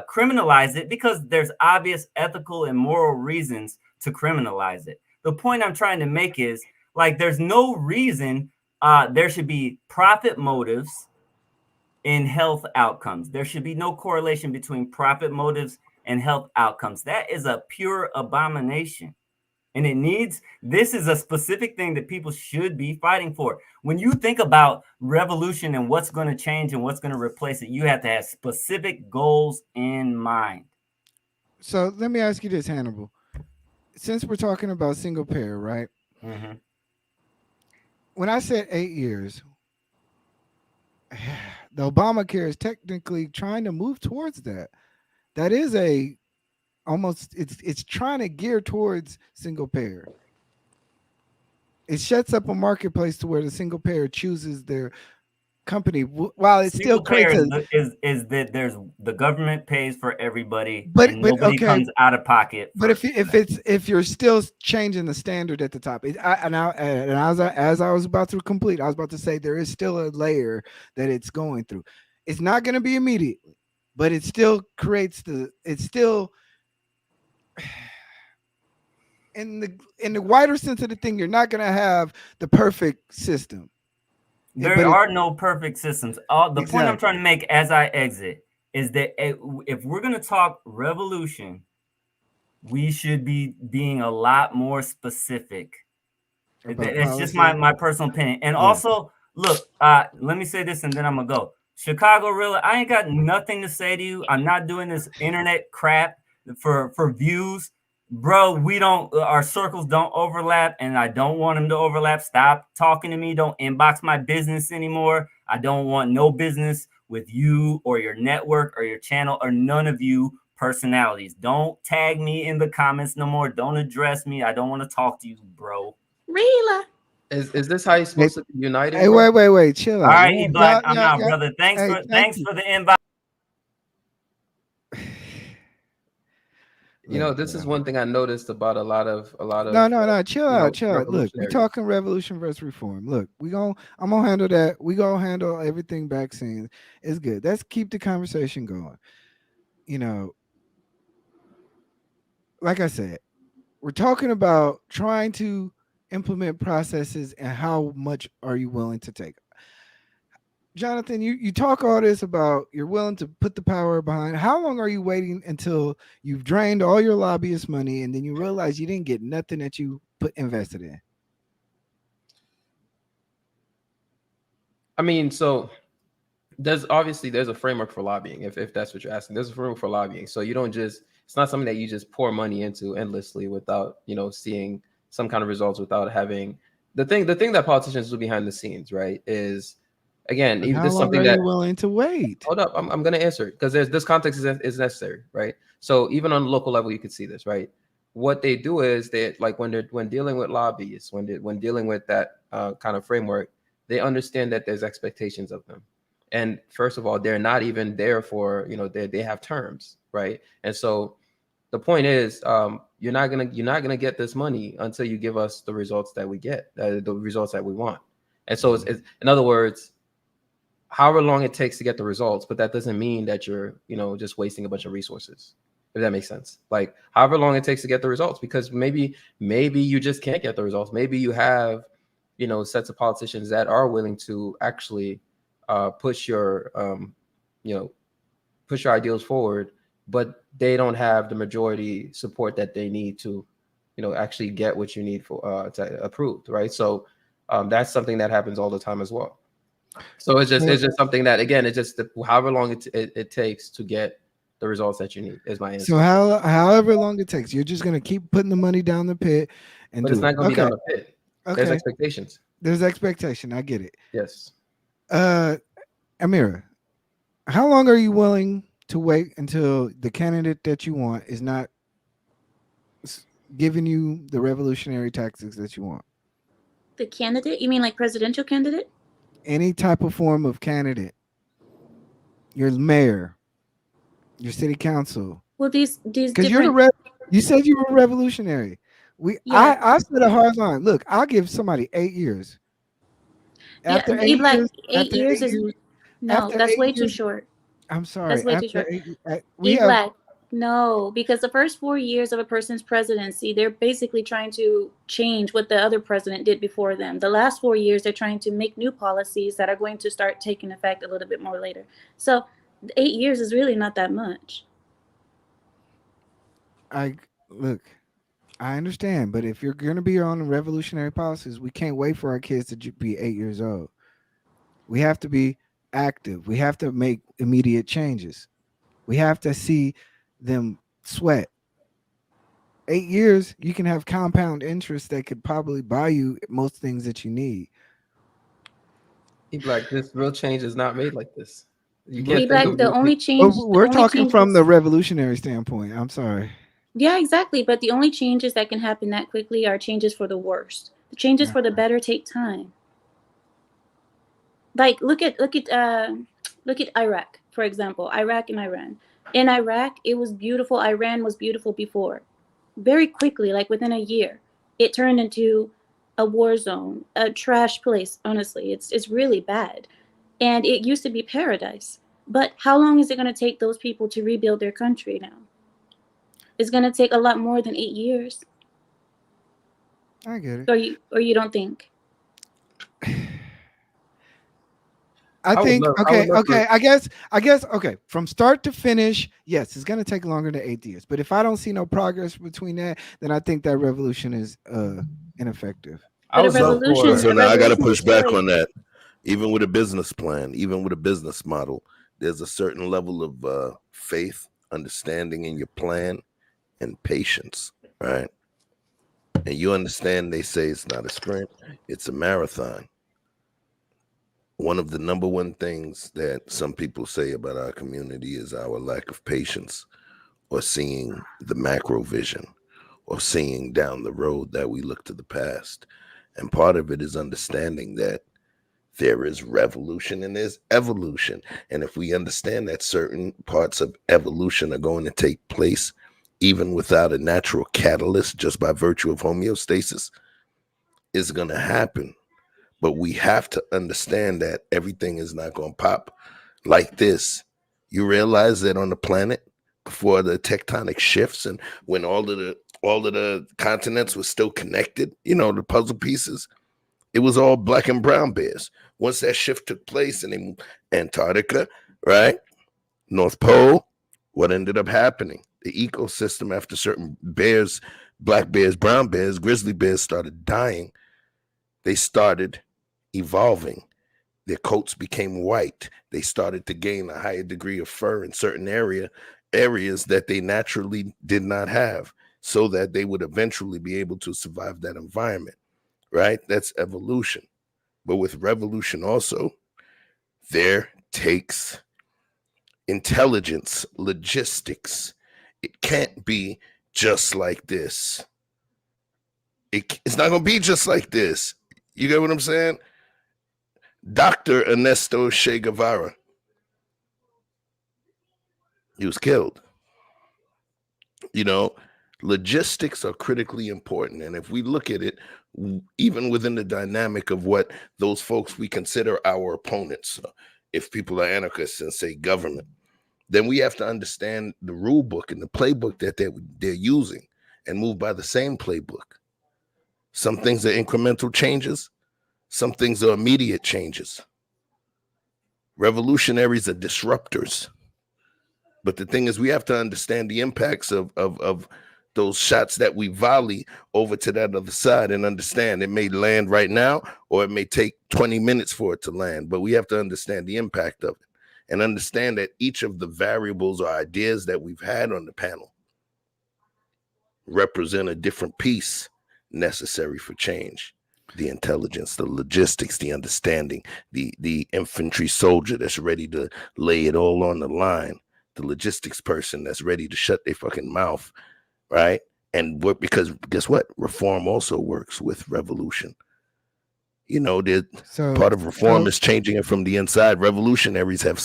criminalized it because there's obvious ethical and moral reasons to criminalize it. The point I'm trying to make is there's no reason there should be profit motives in health outcomes. There should be no correlation between profit motives and health outcomes. That is a pure abomination. And this is a specific thing that people should be fighting for. When you think about revolution and what's going to change and what's going to replace it, you have to have specific goals in mind. So let me ask you this, Hannibal. Since we're talking about single payer, right? Mm-hmm. When I said 8 years, the Obamacare is technically trying to move towards that. That is it's trying to gear towards single payer. It shuts up a marketplace to where the single payer chooses their company, while it still creates is that there's the government pays for everybody, but nobody comes out of pocket. But if you're still changing the standard at the top, as I was about to complete, I was about to say there is still a layer that it's going through. It's not going to be immediately, but it still creates in the wider sense of the thing, you're not going to have the perfect system. There are no perfect systems. The point I'm Exactly. trying to make as I exit is that if we're going to talk revolution, we should be being a lot more specific. About That's just policy. my personal opinion. And Yeah. also, look, let me say this and then I'm gonna go. Chicago, really, I ain't got nothing to say to you. I'm not doing this internet crap for views, bro. We don't, our circles don't overlap, and I don't want them to overlap. Stop talking to me. Don't inbox my business anymore. I don't want no business with you or your network or your channel or none of you personalities. Don't tag me in the comments no more. Don't address me. I don't want to talk to you, bro. Rila. Is this how you're supposed to be uniting? Hey, bro? wait, chill All out. right, eBlack, I'm out, brother. Thanks Hey, thanks you. for the invite. You know, this is one thing I noticed about a lot of No, chill you know, out. Look, we revolutionaries. talking revolution versus reform. Look, I'm gonna handle that. We gonna handle everything vaccines. It's good. Let's keep the conversation going. You know, like I said, we're talking about trying to implement processes and how much are you willing to take. Jonathan, you talk all this about you're willing to put the power behind. How long are you waiting until you've drained all your lobbyist money and then you realize you didn't get nothing that you put invested in? I mean, so there's a framework for lobbying, if that's what you're asking. There's a framework for lobbying. So you don't just, it's not something that you just pour money into endlessly without, you know, seeing some kind of results, without having the thing that politicians do behind the scenes, right? Is again, And how this is long something are that you willing to wait? hold up, I'm going to answer it because there's this context is necessary, right? So even on the local level, you could see this, right? What they do is they, like, when dealing with lobbyists, when dealing with that kind of framework, they understand that there's expectations of them. And first of all, they're not even there for, you know, they have terms, right? And so the point is, you're not gonna get this money until you give us the results that we get, the results that we want. And so it's in other words, however long it takes to get the results, but that doesn't mean that you're, you know, just wasting a bunch of resources. If that makes sense. Like however long it takes to get the results, because maybe you just can't get the results. Maybe you have, you know, sets of politicians that are willing to actually push your push your ideals forward, but they don't have the majority support that they need to, you know, actually get what you need for to approved, right? So that's something that happens all the time as well. So it's just something that, again, it's just however long it takes to get the results that you need is my answer. So however long it takes, you're just gonna keep putting the money down the pit and But do it's not it. going to be down the pit. Okay. There's expectations. There's expectation. I get it. Yes. Amira, how long are you willing to wait until the candidate that you want is not giving you the revolutionary tactics that you want? The candidate? You mean like presidential candidate? Any type of form of candidate. Your mayor, your city council. Well, these Because different. you said you were revolutionary. I said a hard line. Look, I'll give somebody 8 years. After Yeah, 8 eBlack, years, 8 years is no. after That's 8 way too years, short. I'm sorry. That's way too After short. 8, we have eBlack, no, because the first 4 years of a person's presidency, they're basically trying to change what the other president did before them. The last 4 years, they're trying to make new policies that are going to start taking effect a little bit more later. So 8 years is really not that much. look. I understand, but if you're going to be on revolutionary policies, we can't wait for our kids to be 8 years old. We have to be active. We have to make immediate changes. We have to see them sweat. 8 years, you can have compound interest that could probably buy you most things that you need. Like, this real change is not made like this. You Look, can't think eBlack, of the only change. we're talking from the revolutionary standpoint. I'm sorry. Yeah, exactly. But the only changes that can happen that quickly are changes for the worst. The changes for the better take time. Like look at Iraq, for example. Iraq and Iran. In Iraq, it was beautiful. Iran was beautiful before. Very quickly, like within a year, it turned into a war zone, a trash place. Honestly, it's really bad. And it used to be paradise. But how long is it going to take those people to rebuild their country now? It's going to take a lot more than 8 years. I get it. Or you don't think? I I would think love. I would okay, love for. okay. I guess okay. From start to finish, yes, it's gonna take longer than 8 years. But if I don't see no progress between that, then I think that revolution is ineffective. I But would love for. So a now I got to revolution push back destroys. on that. Even with a business plan, even with a business model, there's a certain level of faith, understanding in your plan, and patience, right? And you understand they say it's not a sprint, it's a marathon. One of the number one things that some people say about our community is our lack of patience or seeing the macro vision or seeing down the road that we look to the past. And part of it is understanding that there is revolution and there's evolution. And if we understand that certain parts of evolution are going to take place even without a natural catalyst, just by virtue of homeostasis, is going to happen. But we have to understand that everything is not going to pop like this. You realize that on the planet, before the tectonic shifts and when all of the continents were still connected, the puzzle pieces, it was all black and brown bears. Once that shift took place in Antarctica, right? North Pole, what ended up happening? The ecosystem, after certain bears, black bears, brown bears, grizzly bears started dying, they started evolving. Their coats became white. They started to gain a higher degree of fur in certain areas that they naturally did not have, so that they would eventually be able to survive that environment, right? That's evolution. But with revolution also, there takes intelligence, logistics. It can't be just like this. It's not going to be just like this. You get what I'm saying? Dr. Ernesto Che Guevara, he was killed. Logistics are critically important. And if we look at it, even within the dynamic of what those folks we consider our opponents, if people are anarchists and say government, then we have to understand the rule book and the playbook that they're using and move by the same playbook. Some things are incremental changes. Some things are immediate changes. Revolutionaries are disruptors. But the thing is, we have to understand the impacts of those shots that we volley over to that other side and understand it may land right now or it may take 20 minutes for it to land. But we have to understand the impact of it and understand that each of the variables or ideas that we've had on the panel represent a different piece necessary for change. The intelligence, the logistics, the understanding, the infantry soldier that's ready to lay it all on the line, the logistics person that's ready to shut their fucking mouth, right? And work, because guess what? Reform also works with revolution. So Part of reform so is changing it from the inside. Revolutionaries have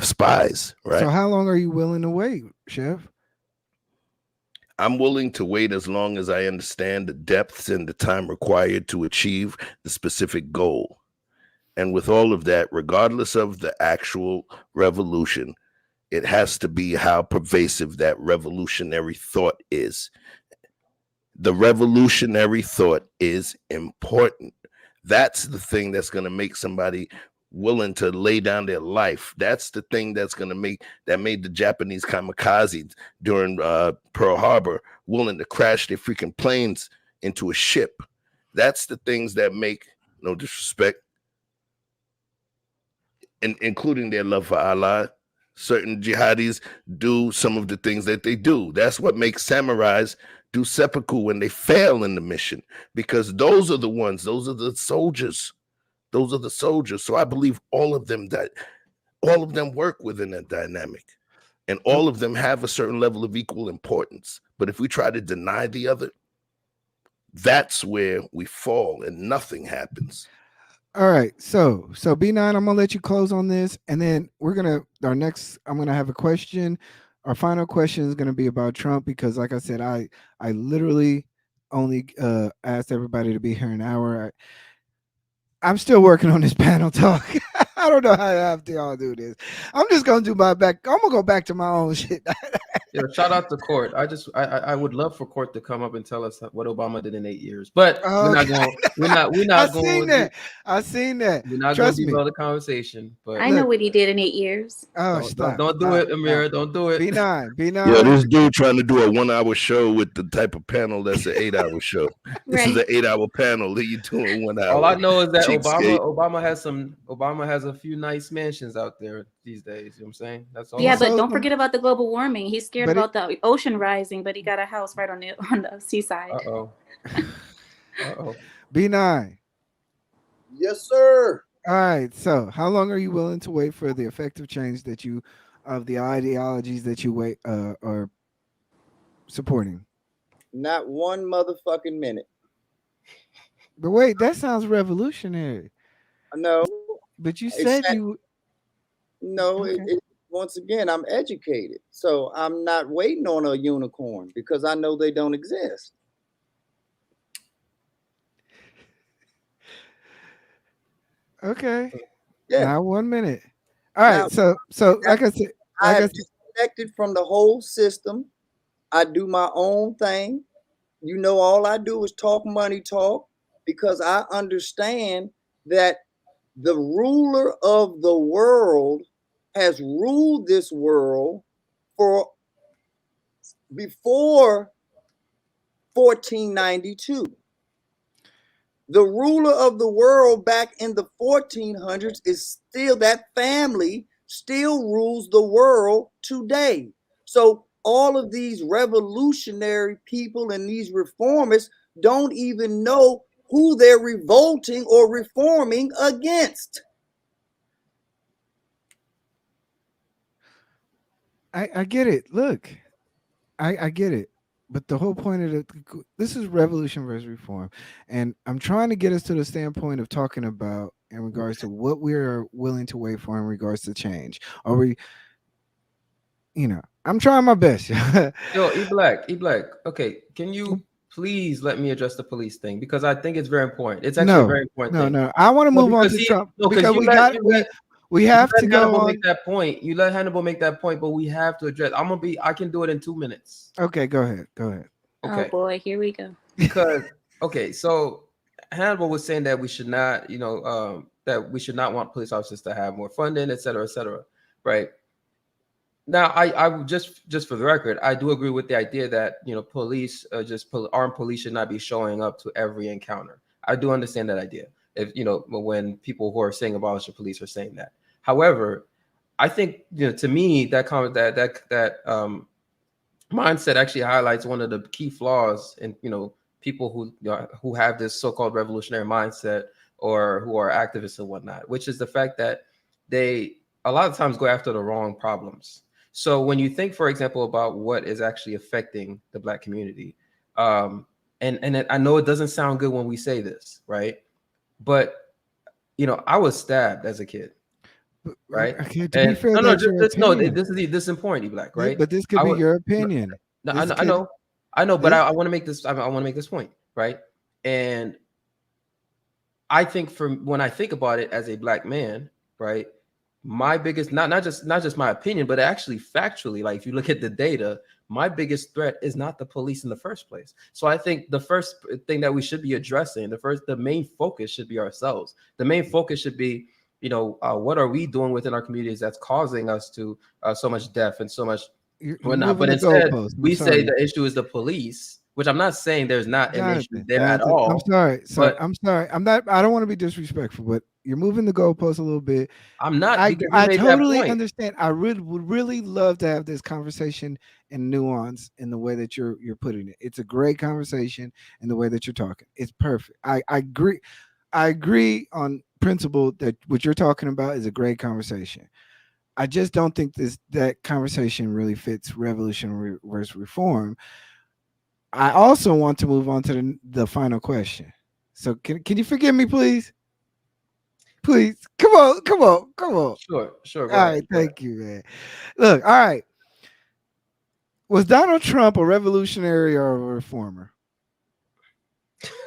spies, so right? how long are you willing to wait, Chef? I'm willing to wait as long as I understand the depths and the time required to achieve the specific goal. And with all of that, regardless of the actual revolution, it has to be how pervasive that revolutionary thought is. The revolutionary thought is important. That's the thing that's going to make somebody willing to lay down their life. That's the thing that made the Japanese kamikazes during Pearl Harbor willing to crash their freaking planes into a ship. That's the things that make, no disrespect, including their love for Allah. Certain jihadis do some of the things that they do. That's what makes samurais do seppuku when they fail in the mission, because those are the soldiers. Those are the soldiers. So I believe all of them work within that dynamic, and all of them have a certain level of equal importance. But if we try to deny the other, that's where we fall and nothing happens. All right, so B9, I'm gonna let you close on this, and then I'm gonna have a question. Our final question is gonna be about Trump, because, like I said, I literally only asked everybody to be here an hour. I'm still working on this panel talk. I don't know how to have to all do this. I'm just gonna do my back. I'm gonna go back to my own shit. shout out to Court. I would love for Court to come up and tell us what Obama did in 8 years, but we're not Okay. going. We're I not seen going. that. I seen that. We're not going Trust to me. derail the conversation. But I know Look. what he did in 8 years. Oh, don't stop. do it, Amira. Don't do it. B9. Yo, B9. this dude trying to do a 1 hour show with the type of panel that's an 8 hour show. This is Right. an 8 hour panel that you doing 1 hour. All I know is that Cheapskate. Obama has a few nice mansions out there these days. You know what I'm saying? That's all. Yeah, I know. but don't forget about the global warming. He's scared But about the ocean rising, but he got a house right on the seaside. Uh-oh. Uh-oh. B9. Yes, sir. All right. So, how long are you willing to wait for the effective change that you of the ideologies that you are supporting? Not one motherfucking minute. But wait, that sounds revolutionary. No, But you It's said not- you. no. Okay. Once again, I'm educated, so I'm not waiting on a unicorn because I know they don't exist. Okay. Yeah. Now 1 minute. All right. Now- so like I said, I like I have said, disconnected from the whole system. I do my own thing. You know, all I do is talk money talk because I understand that the ruler of the world has ruled this world for before 1492. The ruler of the world back in the 1400s is still, that family still rules the world today. So all of these revolutionary people and these reformists don't even know who they're revolting or reforming against. I get it. Look, I get it. But the whole point of this is revolution versus reform, and I'm trying to get us to the standpoint of talking about in regards to what we are willing to wait for in regards to change. Are we? I'm trying my best. Yo, eBlack. Okay, can you please let me address the police thing because I think it's very important. It's actually a very important thing. No. I want to move on to Trump because we have to go Hannibal on. make that point. You let Hannibal make that point, but we have to address. I can do it in 2 minutes. Okay, go ahead. Okay. Oh boy, here we go. Because so Hannibal was saying that we should not, that we should not want police officers to have more funding, et cetera, right? Now, I just for the record, I do agree with the idea that police, armed police should not be showing up to every encounter. I do understand that idea. If when people who are saying abolish the police are saying that. However, I think to me that mindset actually highlights one of the key flaws in people who have this so-called revolutionary mindset or who are activists and whatnot, which is the fact that they a lot of times go after the wrong problems. So when you think, for example, about what is actually affecting the Black community, and I know it doesn't sound good when we say this, right? But I was stabbed as a kid, right? Okay, to be fair, this is important, eBlack, right? But this could be your opinion. No, I know, but I want to make this. I want to make this point, right? And I think when I think about it as a Black man, right, my biggest not just my opinion, but actually factually, like if you look at the data, my biggest threat is not the police in the first place. So I think the first thing that we should be addressing, the main focus should be ourselves. The main focus should be, what are we doing within our communities that's causing us to so much death and so much whatnot. But instead, we say the issue is the police, which I'm not saying there's not an issue there at all. I'm sorry. I'm sorry. I don't want to be disrespectful, but you're moving the goalpost a little bit. I'm not. I totally understand. I would really love to have this conversation and nuance in the way that you're putting it. It's a great conversation in the way that you're talking. It's perfect. I agree. I agree on principle that what you're talking about is a great conversation. I just don't think that conversation really fits revolution versus reform. I also want to move on to the final question. So can you forgive me, please? Please, come on. Sure. All right, thank you, man. Look, all right. Was Donald Trump a revolutionary or a reformer?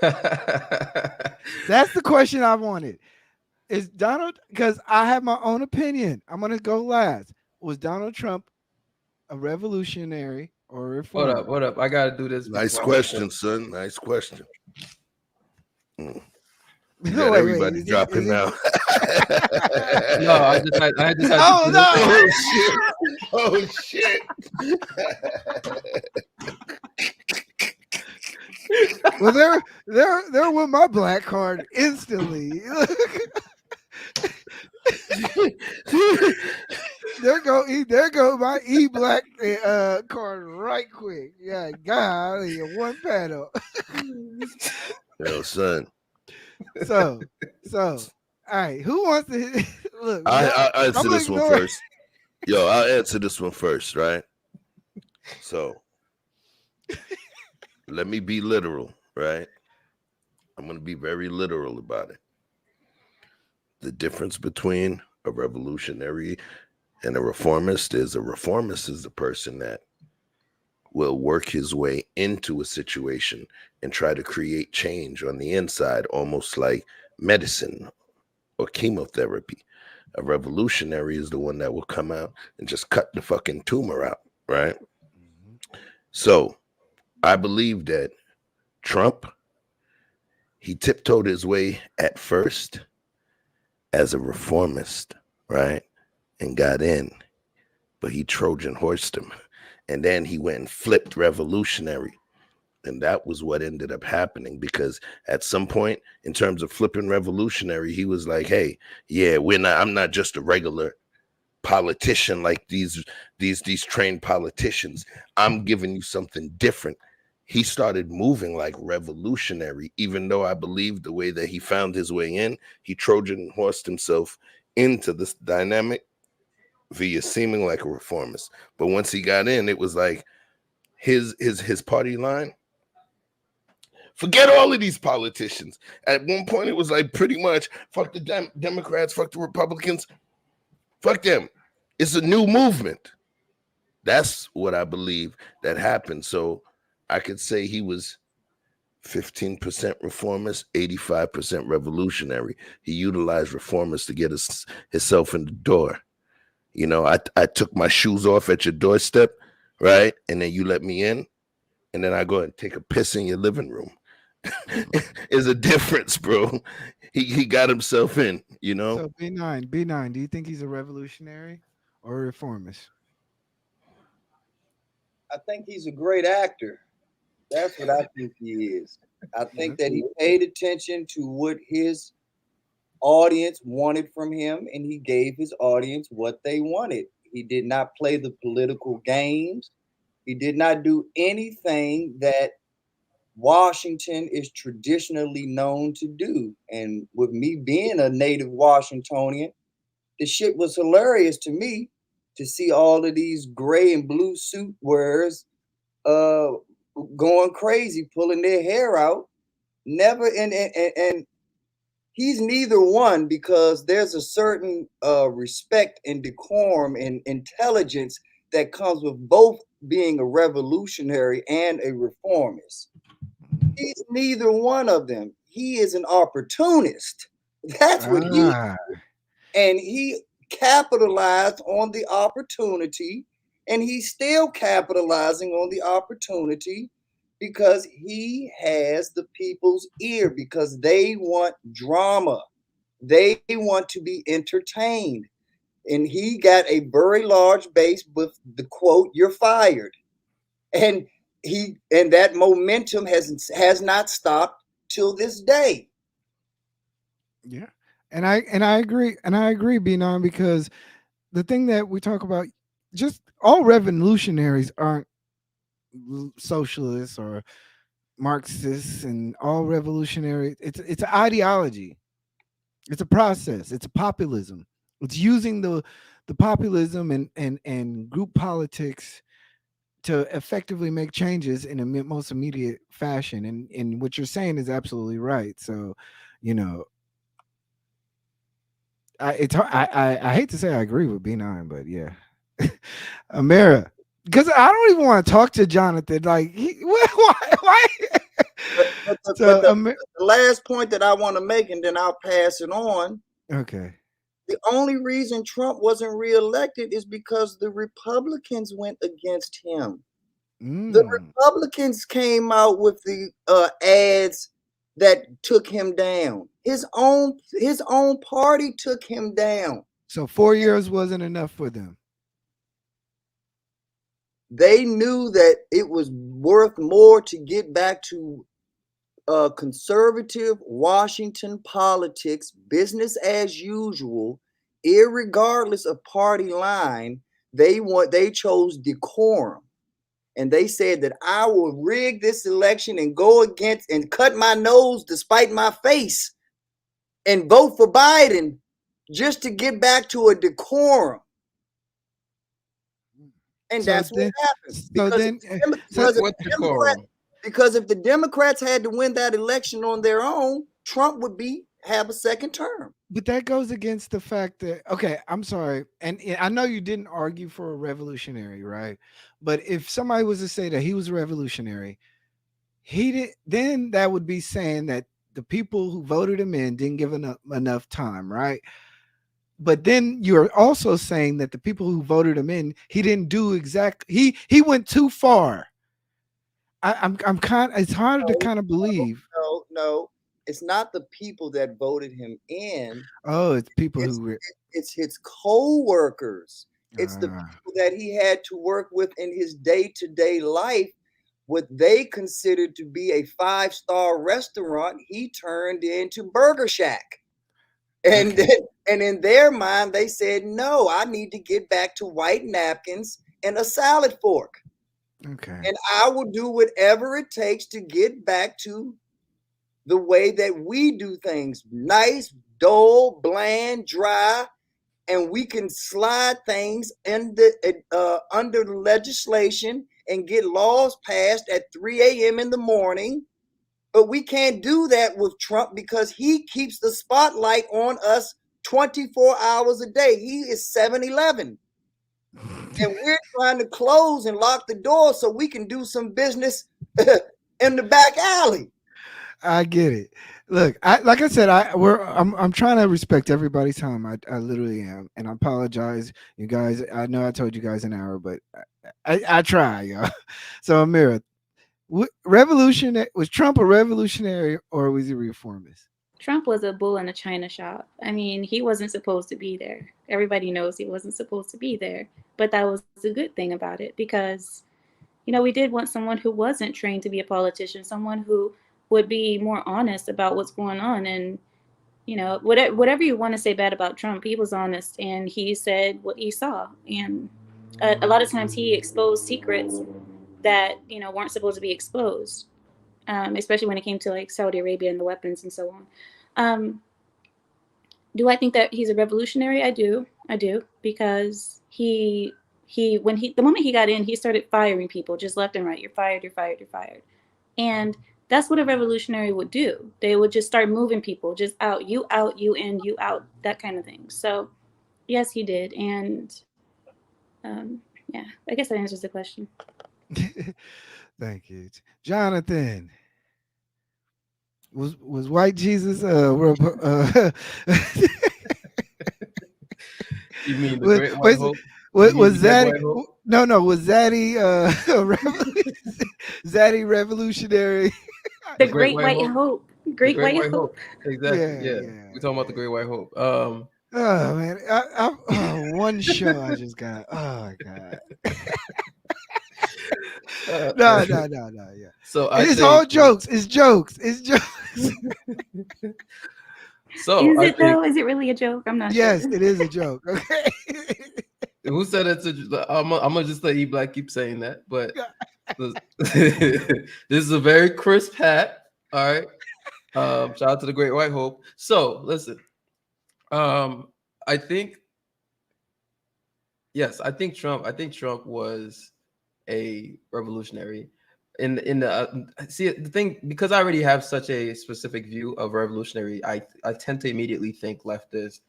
That's the question I wanted. Is Donald, because I have my own opinion. I'm going to go last. Was Donald Trump a revolutionary or a Hold reformer? up, hold up. I gotta do this. Nice before I question, son. Nice question. You Wait, got wait, everybody is dropping he? now. No, I just had to Oh do this. Oh shit! Oh shit! Well, there went my black card instantly. there go my eBlack card right quick. Yeah, golly, one panel. Yo, son. So, all right, who wants to look? I'll I'm answer gonna this one ignore it. first. Yo, I'll answer this one first, right? So, let me be literal, right? I'm going to be very literal about it. The difference between a revolutionary and a reformist is the person that will work his way into a situation and try to create change on the inside, almost like medicine or chemotherapy. A revolutionary is the one that will come out and just cut the fucking tumor out, right? So I believe that Trump, he tiptoed his way at first as a reformist, right? And got in, but he Trojan horsed him. And then he went and flipped revolutionary. And that was what ended up happening, because at some point in terms of flipping revolutionary, he was like, hey, yeah, I'm not just a regular politician like these trained politicians. I'm giving you something different. He started moving like revolutionary, even though I believe the way that he found his way in, he Trojan horsed himself into this dynamic via seeming like a reformist. But once he got in, it was like his party line. Forget all of these politicians. At one point, it was like pretty much fuck the Democrats, fuck the Republicans, fuck them. It's a new movement. That's what I believe that happened. So I could say he was 15% reformist, 85% revolutionary. He utilized reformers to get himself in the door. You know, I took my shoes off at your doorstep, right? And then you let me in, and then I go and take a piss in your living room. Is a difference, bro. He got himself in, you know. So B9, do you think he's a revolutionary or a reformist? I think he's a great actor. That's what I think he is. I think that he paid attention to what his audience wanted from him, and he gave his audience what they wanted. He did not play the political games. He did not do anything that Washington is traditionally known to do. And with me being a native Washingtonian, the shit was hilarious to me to see all of these gray and blue suit wearers going crazy, pulling their hair out. Never and he's neither one, because there's a certain respect and decorum and intelligence that comes with both being a revolutionary and a reformist. He's neither one of them. He is an opportunist. That's what he is. And he capitalized on the opportunity, and he's still capitalizing on the opportunity because he has the people's ear, because they want drama. They want to be entertained. And he got a very large base with the quote, "You're fired." And that momentum has not stopped till this day. Yeah. And I agree, B9, because the thing that we talk about, just all revolutionaries aren't socialists or Marxists, and all revolutionary, it's an ideology. It's a process. It's a populism. It's using the populism and group politics to effectively make changes in a most immediate fashion. And what you're saying is absolutely right. So, you know, I hate to say I agree with B9, but yeah, Amira, because I don't even want to talk to Jonathan. Like, why? But the last point that I want to make, and then I'll pass it on. Okay. The only reason Trump wasn't reelected is because the Republicans went against him. The Republicans came out with the ads that took him down. His own party took him down. So 4 years wasn't enough for them. They knew that it was worth more to get back to conservative Washington politics, business as usual, irregardless of party line. They chose decorum. And they said that I will rig this election and go against and cut my nose despite my face and vote for Biden just to get back to a decorum. And so that's what happened. Because if the Democrats had to win that election on their own, Trump would have a second term. But that goes against the fact that, okay, I'm sorry. And I know you didn't argue for a revolutionary, right? But if somebody was to say that he was a revolutionary, then that would be saying that the people who voted him in didn't give enough time, right? But then you're also saying that the people who voted him in, he didn't do exactly, he went too far. It's harder to kind of believe. No. It's not the people that voted him in. Oh, it's people it's his co-workers. It's the people that he had to work with in his day-to-day life. What they considered to be a 5-star restaurant, he turned into Burger Shack. And in their mind, they said, no, I need to get back to white napkins and a salad fork. Okay. And I will do whatever it takes to get back to the way that we do things. Nice, dull, bland, dry, and we can slide things under the legislation and get laws passed at 3 a.m. in the morning. But we can't do that with Trump because he keeps the spotlight on us 24 hours a day. He is 7-Eleven. And we're trying to close and lock the door so we can do some business in the back alley. I get it. Look, like I said, I'm trying to respect everybody's time. I literally am, and I apologize, you guys. I know I told you guys an hour, but I try, y'all. So, Amira, was Trump a revolutionary or was he a reformist? Trump was a bull in a china shop. I mean, he wasn't supposed to be there. Everybody knows he wasn't supposed to be there, but that was the good thing about it because, we did want someone who wasn't trained to be a politician, someone who would be more honest about what's going on. And, whatever you want to say bad about Trump, he was honest and he said what he saw. And a lot of times he exposed secrets that, weren't supposed to be exposed, especially when it came to like Saudi Arabia and the weapons and so on. Do I think that he's a revolutionary? I do, because the moment he got in, he started firing people just left and right. You're fired, you're fired, you're fired. And that's what a revolutionary would do. They would just start moving people just out, you in, you out, that kind of thing. So yes, he did. And yeah, I guess that answers the question. Thank you. Jonathan, was white Jesus you mean the Great White Hope? Was Zaddy? No. Was Zaddy Zaddy revolutionary? The Great White Hope. Great White Hope. Exactly. Yeah. We're talking about the Great White Hope. Oh man, one show I just got. Oh god. No. Yeah. So it's all jokes. It's jokes. So is it though? Is it really a joke? I'm not. Yes, sure. It is a joke. Okay. Who said it's I'm gonna just let eBlack keep saying that, but this is a very crisp hat. All right. Shout out to the Great White Hope. So listen, I think Trump was a revolutionary. In the see the thing, because I already have such a specific view of revolutionary, I tend to immediately think leftist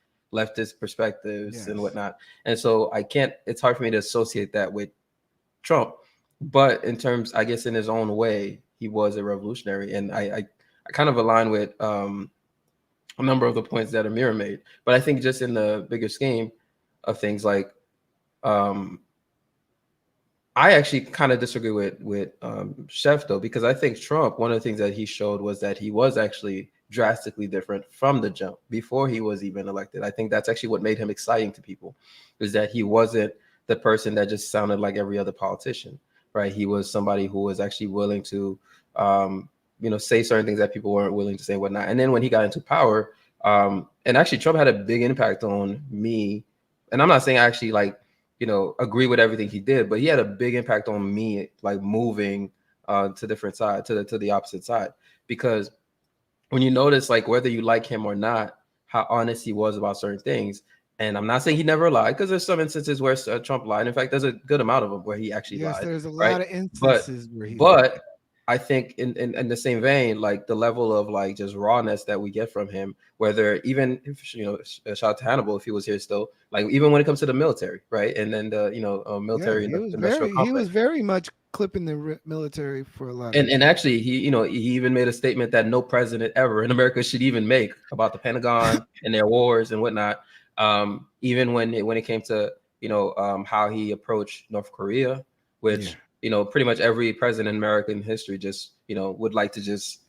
perspectives and whatnot, and so it's hard for me to associate that with Trump. But in terms, I guess in his own way, he was a revolutionary, and I kind of align with a number of the points that Amir made. But I think just in the bigger scheme of things, like I actually kind of disagree with Chef though, because I think Trump, one of the things that he showed was that he was actually drastically different from the jump before he was even elected. I think that's actually what made him exciting to people, is that he wasn't the person that just sounded like every other politician, right? He was somebody who was actually willing to, say certain things that people weren't willing to say, and whatnot. And then when he got into power, and actually Trump had a big impact on me. And I'm not saying I actually agree with everything he did, but he had a big impact on me, like moving to different side, to the opposite side. Because when you notice, like, whether you like him or not, how honest he was about certain things. And I'm not saying he never lied, because there's some instances where Trump lied. In fact, there's a good amount of them where he actually Yes, lied. there's a Right? lot of instances where he But I think in the same vein, like the level of like just rawness that we get from him, whether even shout out to Hannibal if he was here still, like even when it comes to the military, right? And then the military and the industrial he complex. was very much clipping the military for a lot of And actually, he even made a statement that no president ever in America should even make about the Pentagon and their wars and whatnot. Even when it came to how he approached North Korea, which pretty much every president in American history just would like to just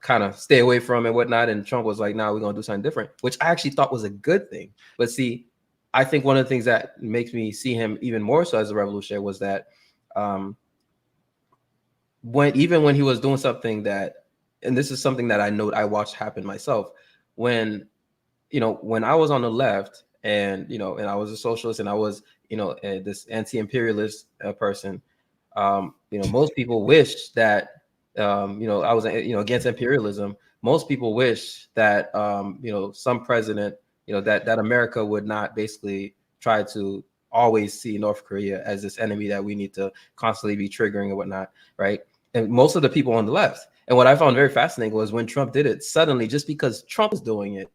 kind of stay away from and whatnot. And Trump was like, "Nah, we're gonna do something different," which I actually thought was a good thing. But see, I think one of the things that makes me see him even more so as a revolutionary was that. When he was doing something that, and this is something that I watched happen myself, when I was on the left and and I was a socialist and I was this anti-imperialist person, most people wish that I was against imperialism. Most people wish that some president that America would not basically try to always see North Korea as this enemy that we need to constantly be triggering and whatnot, right? And most of the people on the left. And what I found very fascinating was when Trump did it, suddenly, just because Trump was doing it,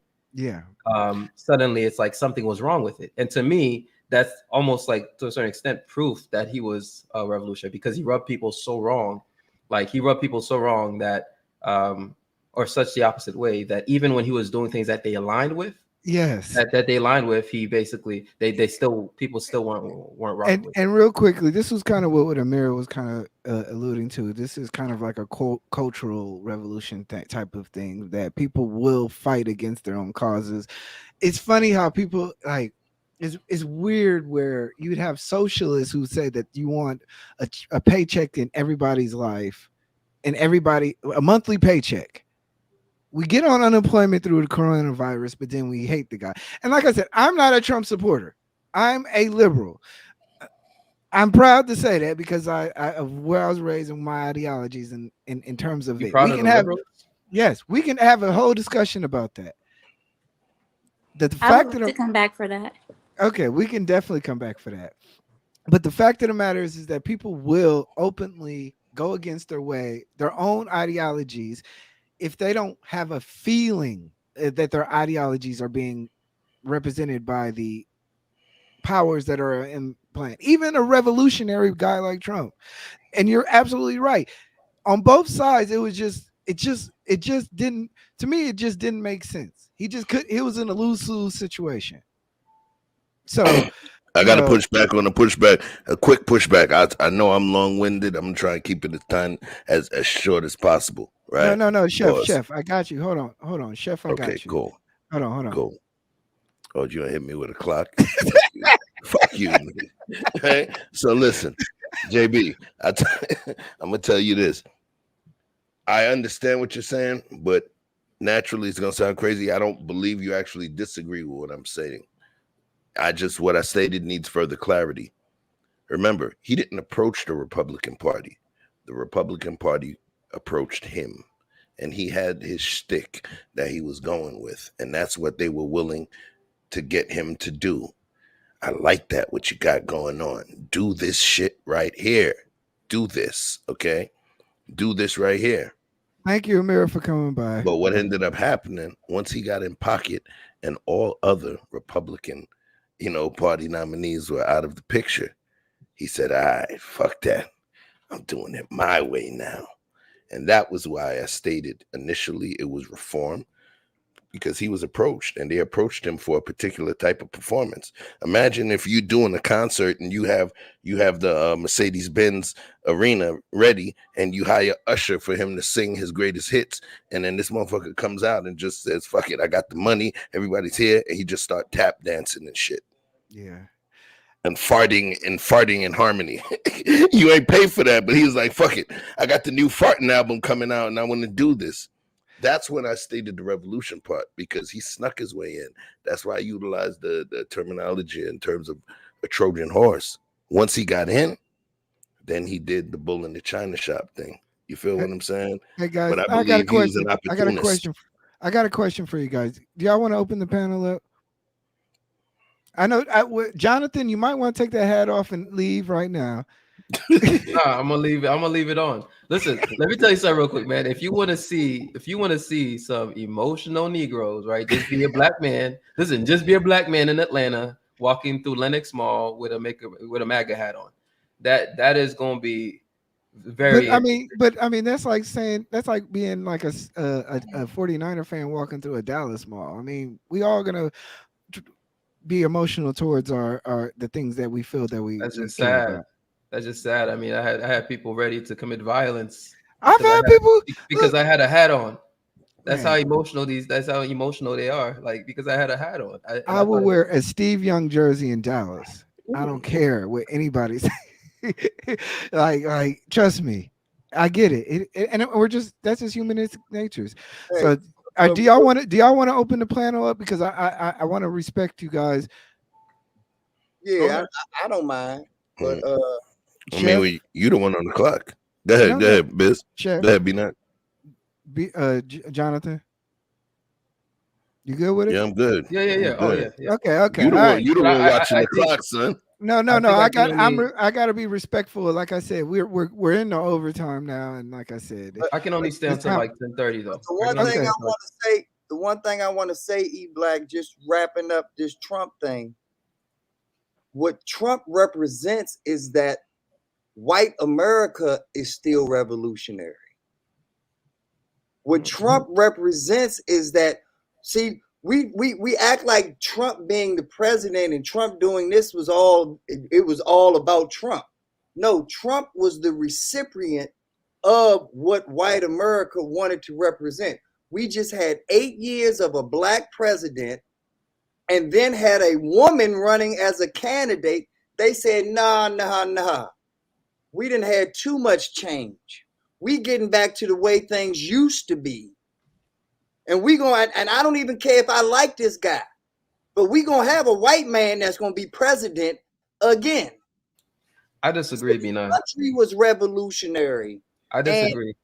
suddenly it's like something was wrong with it. And to me, that's almost like, to a certain extent, proof that he was a revolutionary, because he rubbed people so wrong. Like he rubbed people so wrong that, or such the opposite way, that even when he was doing things that they aligned with, that they aligned with, he basically people still weren't rocking with. And real quickly, this was kind of what Amir was kind of alluding to. This is kind of like a cultural revolution type of thing, that people will fight against their own causes. It's funny how people like. It's weird where you'd have socialists who say that you want a paycheck in everybody's life, and a monthly paycheck. We get on unemployment through the coronavirus, but then we hate the guy. And like I said, I'm not a Trump supporter. I'm a liberal. I'm proud to say that, because I of where I was raised and my ideologies in terms of it. We can have we can have a whole discussion about that. I would like to come back for that. Okay, we can definitely come back for that. But the fact of the matter is that people will openly go against their own ideologies, if they don't have a feeling that their ideologies are being represented by the powers that are in plan. Even a revolutionary guy like Trump. And you're absolutely right. On both sides, it just didn't, to me, it just didn't make sense. He was in a lose-lose situation. So I got to push back on the pushback. A quick pushback. I know I'm long-winded. I'm trying to keep it as short as possible. Right? No, Chef, I got you. Hold on, Chef, I got you. Okay, cool. Hold on. Cool. Oh, you gonna hit me with a clock? Fuck you. Okay? So listen, JB, I'm gonna tell you this. I understand what you're saying, but naturally it's gonna sound crazy. I don't believe you actually disagree with what I'm saying. What I stated needs further clarity. Remember, he didn't approach the Republican Party. The Republican Party approached him, and he had his shtick that he was going with, and that's what they were willing to get him to do. I like that, what you got going on. Do this shit right here. Do this, okay? Do this right here. Thank you, Amir, for coming by. But what ended up happening, once he got in pocket and all other Republican party nominees were out of the picture, he said, all right, fuck that. I'm doing it my way now. And that was why I stated initially it was reform. because he was approached, and they approached him for a particular type of performance. Imagine if you're doing a concert and you have the Mercedes-Benz arena ready, and you hire Usher for him to sing his greatest hits, and then this motherfucker comes out and just says, "Fuck it, I got the money, everybody's here," and he just start tap dancing and shit. Yeah. And farting in harmony. You ain't pay for that, but he was like, "Fuck it, I got the new farting album coming out, and I want to do this." That's when I stated the revolution part, because he snuck his way in. That's why I utilized the terminology in terms of a Trojan horse. Once he got in, then he did the bull in the china shop thing. You feel what I'm saying? Hey guys, But I believe he was an opportunist. I got a question for you guys. Do y'all want to open the panel up? I know, Jonathan, you might want to take that hat off and leave right now. Nah, I'm gonna leave it on. Listen, let me tell you something real quick, man. If you want to see some emotional Negroes, right? Just be a black man. Listen, just be a black man in Atlanta walking through Lenox Mall with a MAGA hat on. That is gonna be very. But I mean, that's like being like a 49er fan walking through a Dallas mall. I mean, we all gonna be emotional towards our the things that we feel that we. That's just sad. About. That's just sad. I mean, I had people ready to commit violence. I've had people because I had a hat on. That's how emotional they are. Like, because I had a hat on. I will wear a Steve Young jersey in Dallas. Ooh. I don't care what anybody's like. Trust me, I get it. And that's just human natures. So, do y'all want to open the panel up, because I want to respect you guys. Yeah, I don't mind, but I mean, you the one on the clock. Go ahead, Biz. Chef. Go ahead, B9. Jonathan, you good with it? Yeah, I'm good. Yeah. Oh yeah. Okay. You the one watching the clock, son. No. I got to be respectful. Like I said, we're in the overtime now, and like I said, I can only stay until like 10:30 though. The one thing I want to say, eBlack, just wrapping up this Trump thing. What Trump represents is that white America is still revolutionary. What Trump represents is that, see, we act like Trump being the president and Trump doing this was all about Trump. No, Trump was the recipient of what white America wanted to represent. We just had 8 years of a black president, and then had a woman running as a candidate. They said, nah. We done had too much change. We getting back to the way things used to be. And I don't even care if I like this guy, but we gonna have a white man that's gonna be president again. I disagree, B9. The country was revolutionary. I disagree.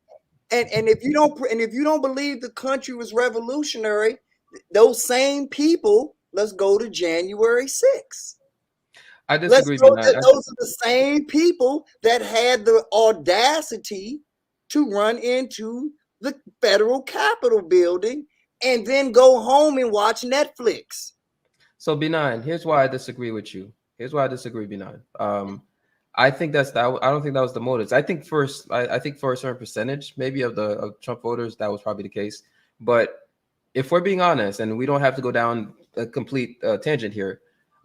And if you don't believe the country was revolutionary, those same people, let's go to January 6th. I disagree. Those are the same people that had the audacity to run into the federal Capitol building and then go home and watch Netflix. So B9, here's why I disagree with you. B9. I think I don't think that was the motives. I think for a certain percentage, maybe of Trump voters, that was probably the case. But if we're being honest, and we don't have to go down a complete tangent here,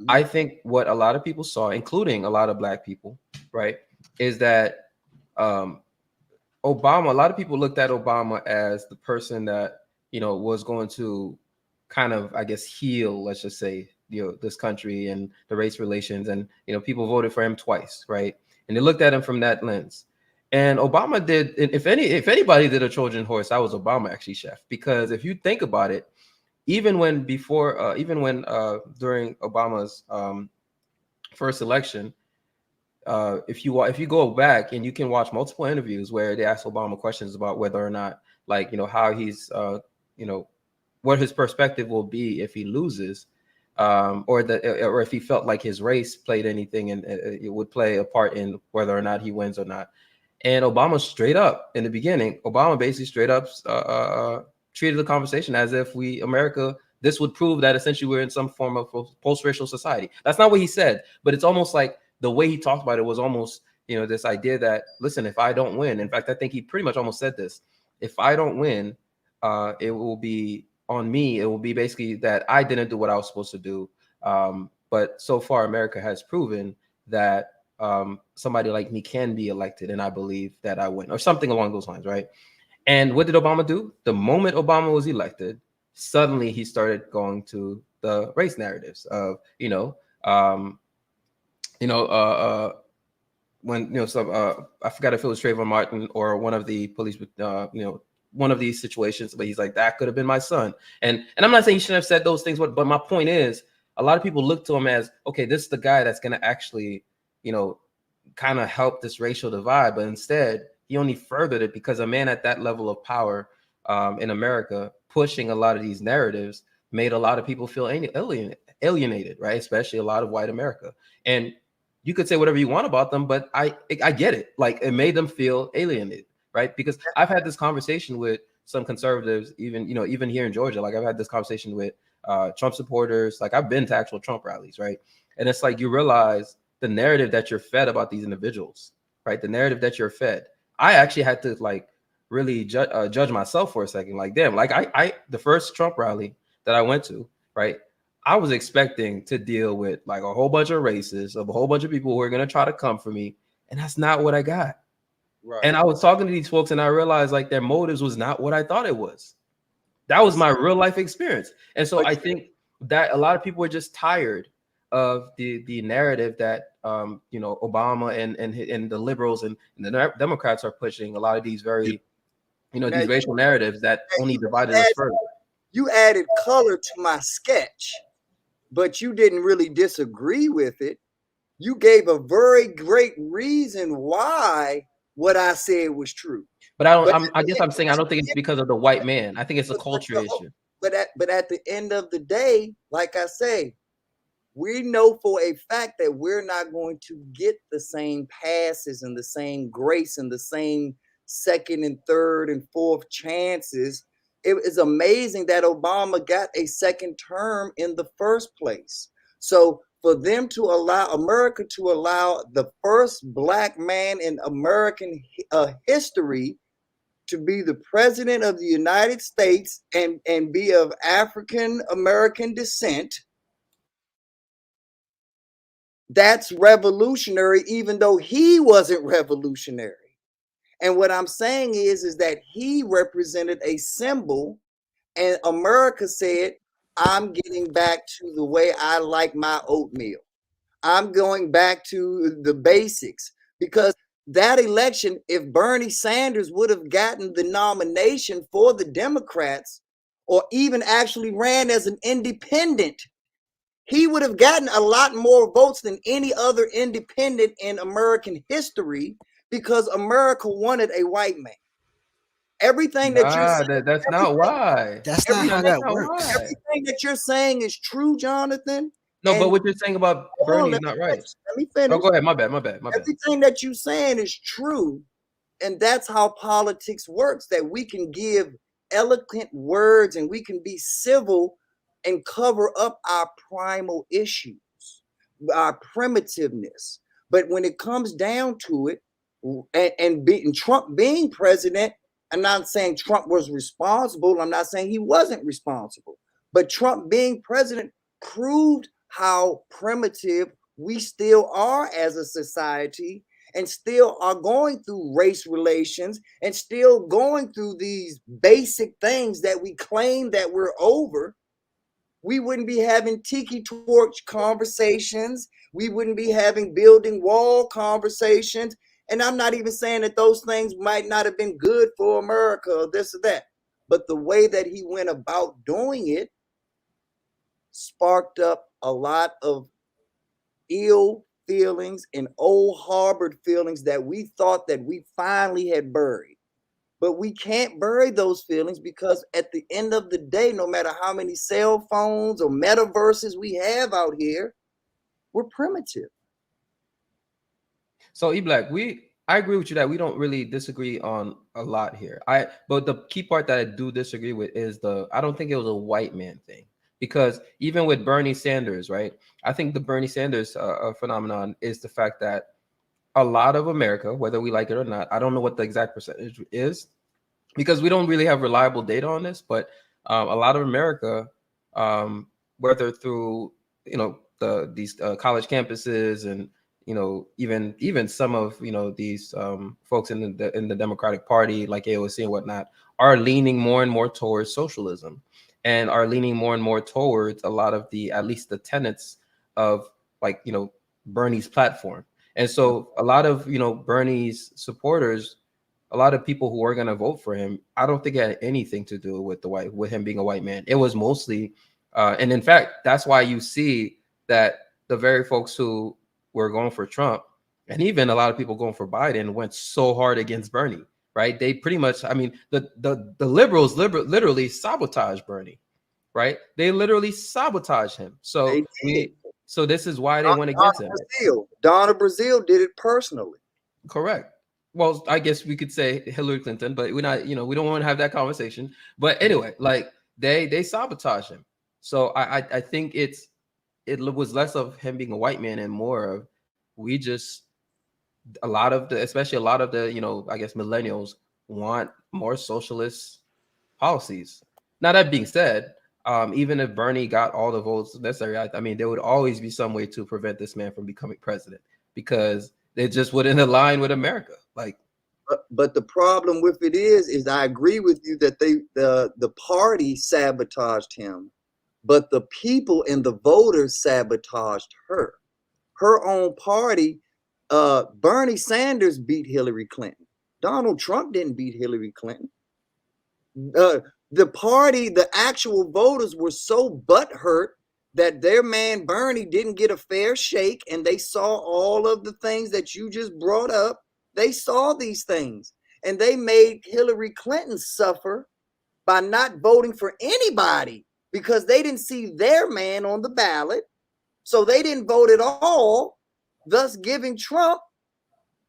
I think what a lot of people saw, including a lot of black people, right, is that Obama, a lot of people looked at Obama as the person that, was going to kind of, I guess, heal, let's just say, this country and the race relations. And, people voted for him twice, right? And they looked at him from that lens. And Obama did, if anybody did a Trojan horse, that was Obama, actually, Chef. Because if you think about it, even when during Obama's first election, if you go back and you can watch multiple interviews where they ask Obama questions about whether or not, how he's, what his perspective will be if he loses, or if he felt like his race played anything and it would play a part in whether or not he wins or not. And Obama straight up in the beginning, basically straight up treated the conversation as if this would prove that essentially we're in some form of post-racial society. That's not what he said, but it's almost like the way he talked about it was almost, this idea that, listen, if I don't win, in fact, I think he pretty much almost said this, if I don't win, it will be on me, it will be basically that I didn't do what I was supposed to do. But so far, America has proven that somebody like me can be elected, and I believe that I win, or something along those lines, right? And what did Obama do? The moment Obama was elected, suddenly he started going to the race narratives of, um, you know, when some I forgot if it was Trayvon Martin or one of the police, one of these situations, but he's like, that could have been my son. And I'm not saying he shouldn't have said those things, but my point is, a lot of people look to him as, okay, this is the guy that's going to actually, kind of help this racial divide. But instead, he only furthered it, because a man at that level of power in America pushing a lot of these narratives made a lot of people feel alienated, right? Especially a lot of white America. And you could say whatever you want about them, but I get it. Like, it made them feel alienated, right? Because I've had this conversation with some conservatives, even here in Georgia. Like, I've had this conversation with Trump supporters. Like, I've been to actual Trump rallies, right? And it's like, you realize the narrative that you're fed about these individuals, right? The narrative that you're fed. I actually had to really judge myself for a second. Like, damn, like I the first Trump rally that I went to, right? I was expecting to deal with like a whole bunch of racists, of a whole bunch of people who are going to try to come for me. And that's not what I got. Right. And I was talking to these folks, and I realized like their motives was not what I thought it was. That was my real life experience. And so I think that a lot of people are just tired of the narrative that Obama and the liberals and the Democrats are pushing. A lot of these very these racial narratives that only divided us further. You added color to my sketch, but you didn't really disagree with it. You gave a very great reason why what I said was true. But I guess I'm saying I don't think it's because of the white man. I think it's a culture issue. But at the end of the day, like I say, we know for a fact that we're not going to get the same passes and the same grace and the same second and third and fourth chances. It is amazing that Obama got a second term in the first place. So for them to allow America to allow the first black man in American history to be the president of the United States and be of African American descent, that's revolutionary, even though he wasn't revolutionary. And what I'm saying is that he represented a symbol, and America said, I'm getting back to the way I like my oatmeal. I'm going back to the basics, because that election, if Bernie Sanders would have gotten the nomination for the Democrats, or even actually ran as an independent, he would have gotten a lot more votes than any other independent in American history, because America wanted a white man. Everything that you're saying, that's not why. That's not how that works. Everything that you're saying is true, Jonathan. No, but what you're saying about Bernie is not right. Let me finish. Oh, go ahead. My bad. Everything that you're saying is true. And that's how politics works, that we can give eloquent words and we can be civil and cover up our primal issues, our primitiveness. But when it comes down to it, and Trump being president, I'm not saying Trump was responsible. I'm not saying he wasn't responsible. But Trump being president proved how primitive we still are as a society, and still are going through race relations, and still going through these basic things that we claim that we're over. We wouldn't be having tiki torch conversations. We wouldn't be having building wall conversations. And I'm not even saying that those things might not have been good for America or this or that. But the way that he went about doing it sparked up a lot of ill feelings and old harbored feelings that we thought that we finally had buried. But we can't bury those feelings, because at the end of the day, no matter how many cell phones or metaverses we have out here, we're primitive. So eBlack, I agree with you that we don't really disagree on a lot here. But the key part that I do disagree with is I don't think it was a white man thing, because even with Bernie Sanders, right? I think the Bernie Sanders phenomenon is the fact that a lot of America, whether we like it or not, I don't know what the exact percentage is, because we don't really have reliable data on this, but A lot of America, whether through these college campuses and even some of these folks in the Democratic Party like AOC and whatnot are leaning more and more towards socialism, and are leaning more and more towards a lot of the, at least the tenets of, like, Bernie's platform. And so a lot of Bernie's supporters, a lot of people who are going to vote for him, I don't think it had anything to do with him being a white man. It was mostly, and in fact, that's why you see that the very folks who were going for Trump, and even a lot of people going for Biden, went so hard against Bernie, right? They pretty much, I mean, the liberals literally sabotaged Bernie, right? They literally sabotaged him. So so this is why they went against him. Donna Brazile did it personally. Correct. Well, I guess we could say Hillary Clinton, but we're not, we don't want to have that conversation. But anyway, like they sabotage him. So I think it was less of him being a white man and more of, we just, especially a lot of the, I guess millennials want more socialist policies. Now, that being said, even if Bernie got all the votes necessary, I mean, there would always be some way to prevent this man from becoming president, because they just wouldn't align with America. Like, but the problem with it is I agree with you that the party sabotaged him, but the people and the voters sabotaged her. Her own party, Bernie Sanders beat Hillary Clinton. Donald Trump didn't beat Hillary Clinton. The party, the actual voters were so butthurt that their man Bernie didn't get a fair shake, and they saw all of the things that you just brought up. They saw these things, and they made Hillary Clinton suffer by not voting for anybody because they didn't see their man on the ballot. So they didn't vote at all, thus giving Trump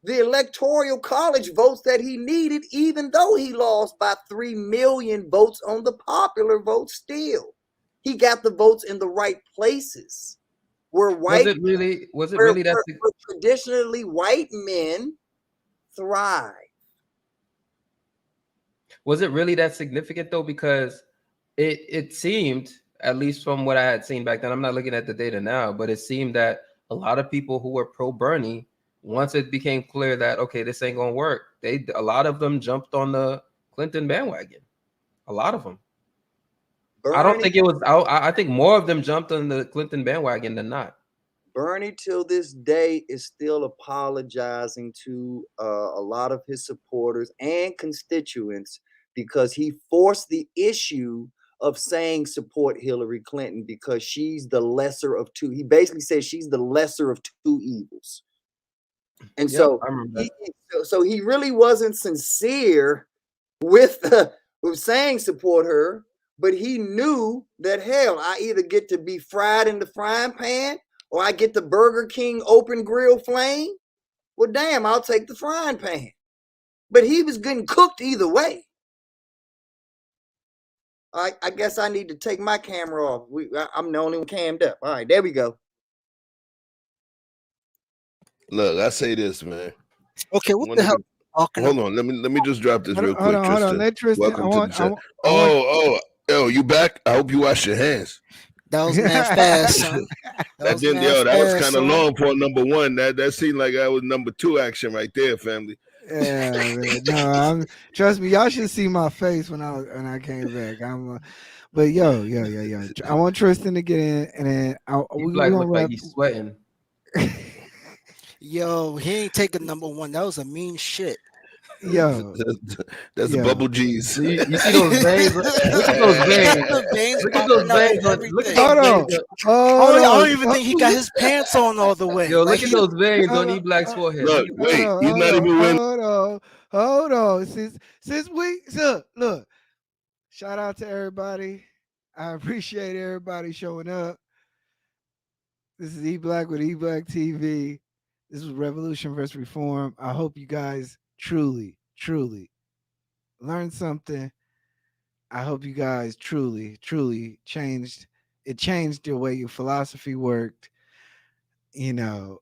the electoral college votes that he needed, even though he lost by 3 million votes on the popular vote still. He got the votes in the right places. Where traditionally white men thrive. Was it really that significant though? Because it seemed, at least from what I had seen back then, I'm not looking at the data now, but it seemed that a lot of people who were pro Bernie, once it became clear that, okay, this ain't gonna work, a lot of them jumped on the Clinton bandwagon. A lot of them. Bernie, I don't think it was. I think more of them jumped on the Clinton bandwagon than not. Bernie, till this day, is still apologizing to a lot of his supporters and constituents because he forced the issue of saying support Hillary Clinton because she's the lesser of two. He basically says she's the lesser of two evils. And so he really wasn't sincere with saying support her, but he knew that, hell, I either get to be fried in the frying pan or I get the Burger King open grill flame. Well, damn, I'll take the frying pan. But he was getting cooked either way. I guess I need to take my camera off. I'm the only one cammed up. All right, there we go. Look, I say this, man. Okay, what the hell? Hold on, let me just drop this real quick, Tristan. Hold on, let Tristan. Welcome to the chat. You back? I hope you wash your hands. That was mad fast, son. That was kind of long for number one. That seemed like that was number two action right there, family. Yeah, man. No, trust me, y'all should see my face when I came back. But yo. I want Tristan to get in, and then look like he's sweating. Yo, he ain't taking number one. That was a mean shit. Yo, that's Bubble G's. You see those veins? Look at those veins. Look at those veins. Hold on. I don't even think he got his pants on all the way. Yo, look at those veins on eBlack's forehead. Look, wait, he's not even winning. Hold on. Since we look. Shout out to everybody. I appreciate everybody showing up. This is eBlack with eBlack TV. This is Revolution versus Reform. I hope you guys truly learned something. I hope you guys truly changed the way your philosophy worked. You know,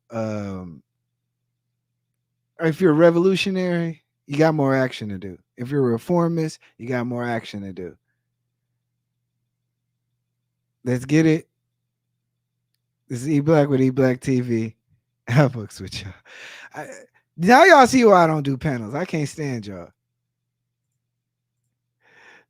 if you're a revolutionary, you got more action to do. If you're a reformist, you got more action to do. Let's get it. This is eBlack with eBlack TV. I books with y'all. Now y'all see why I don't do panels. I can't stand y'all.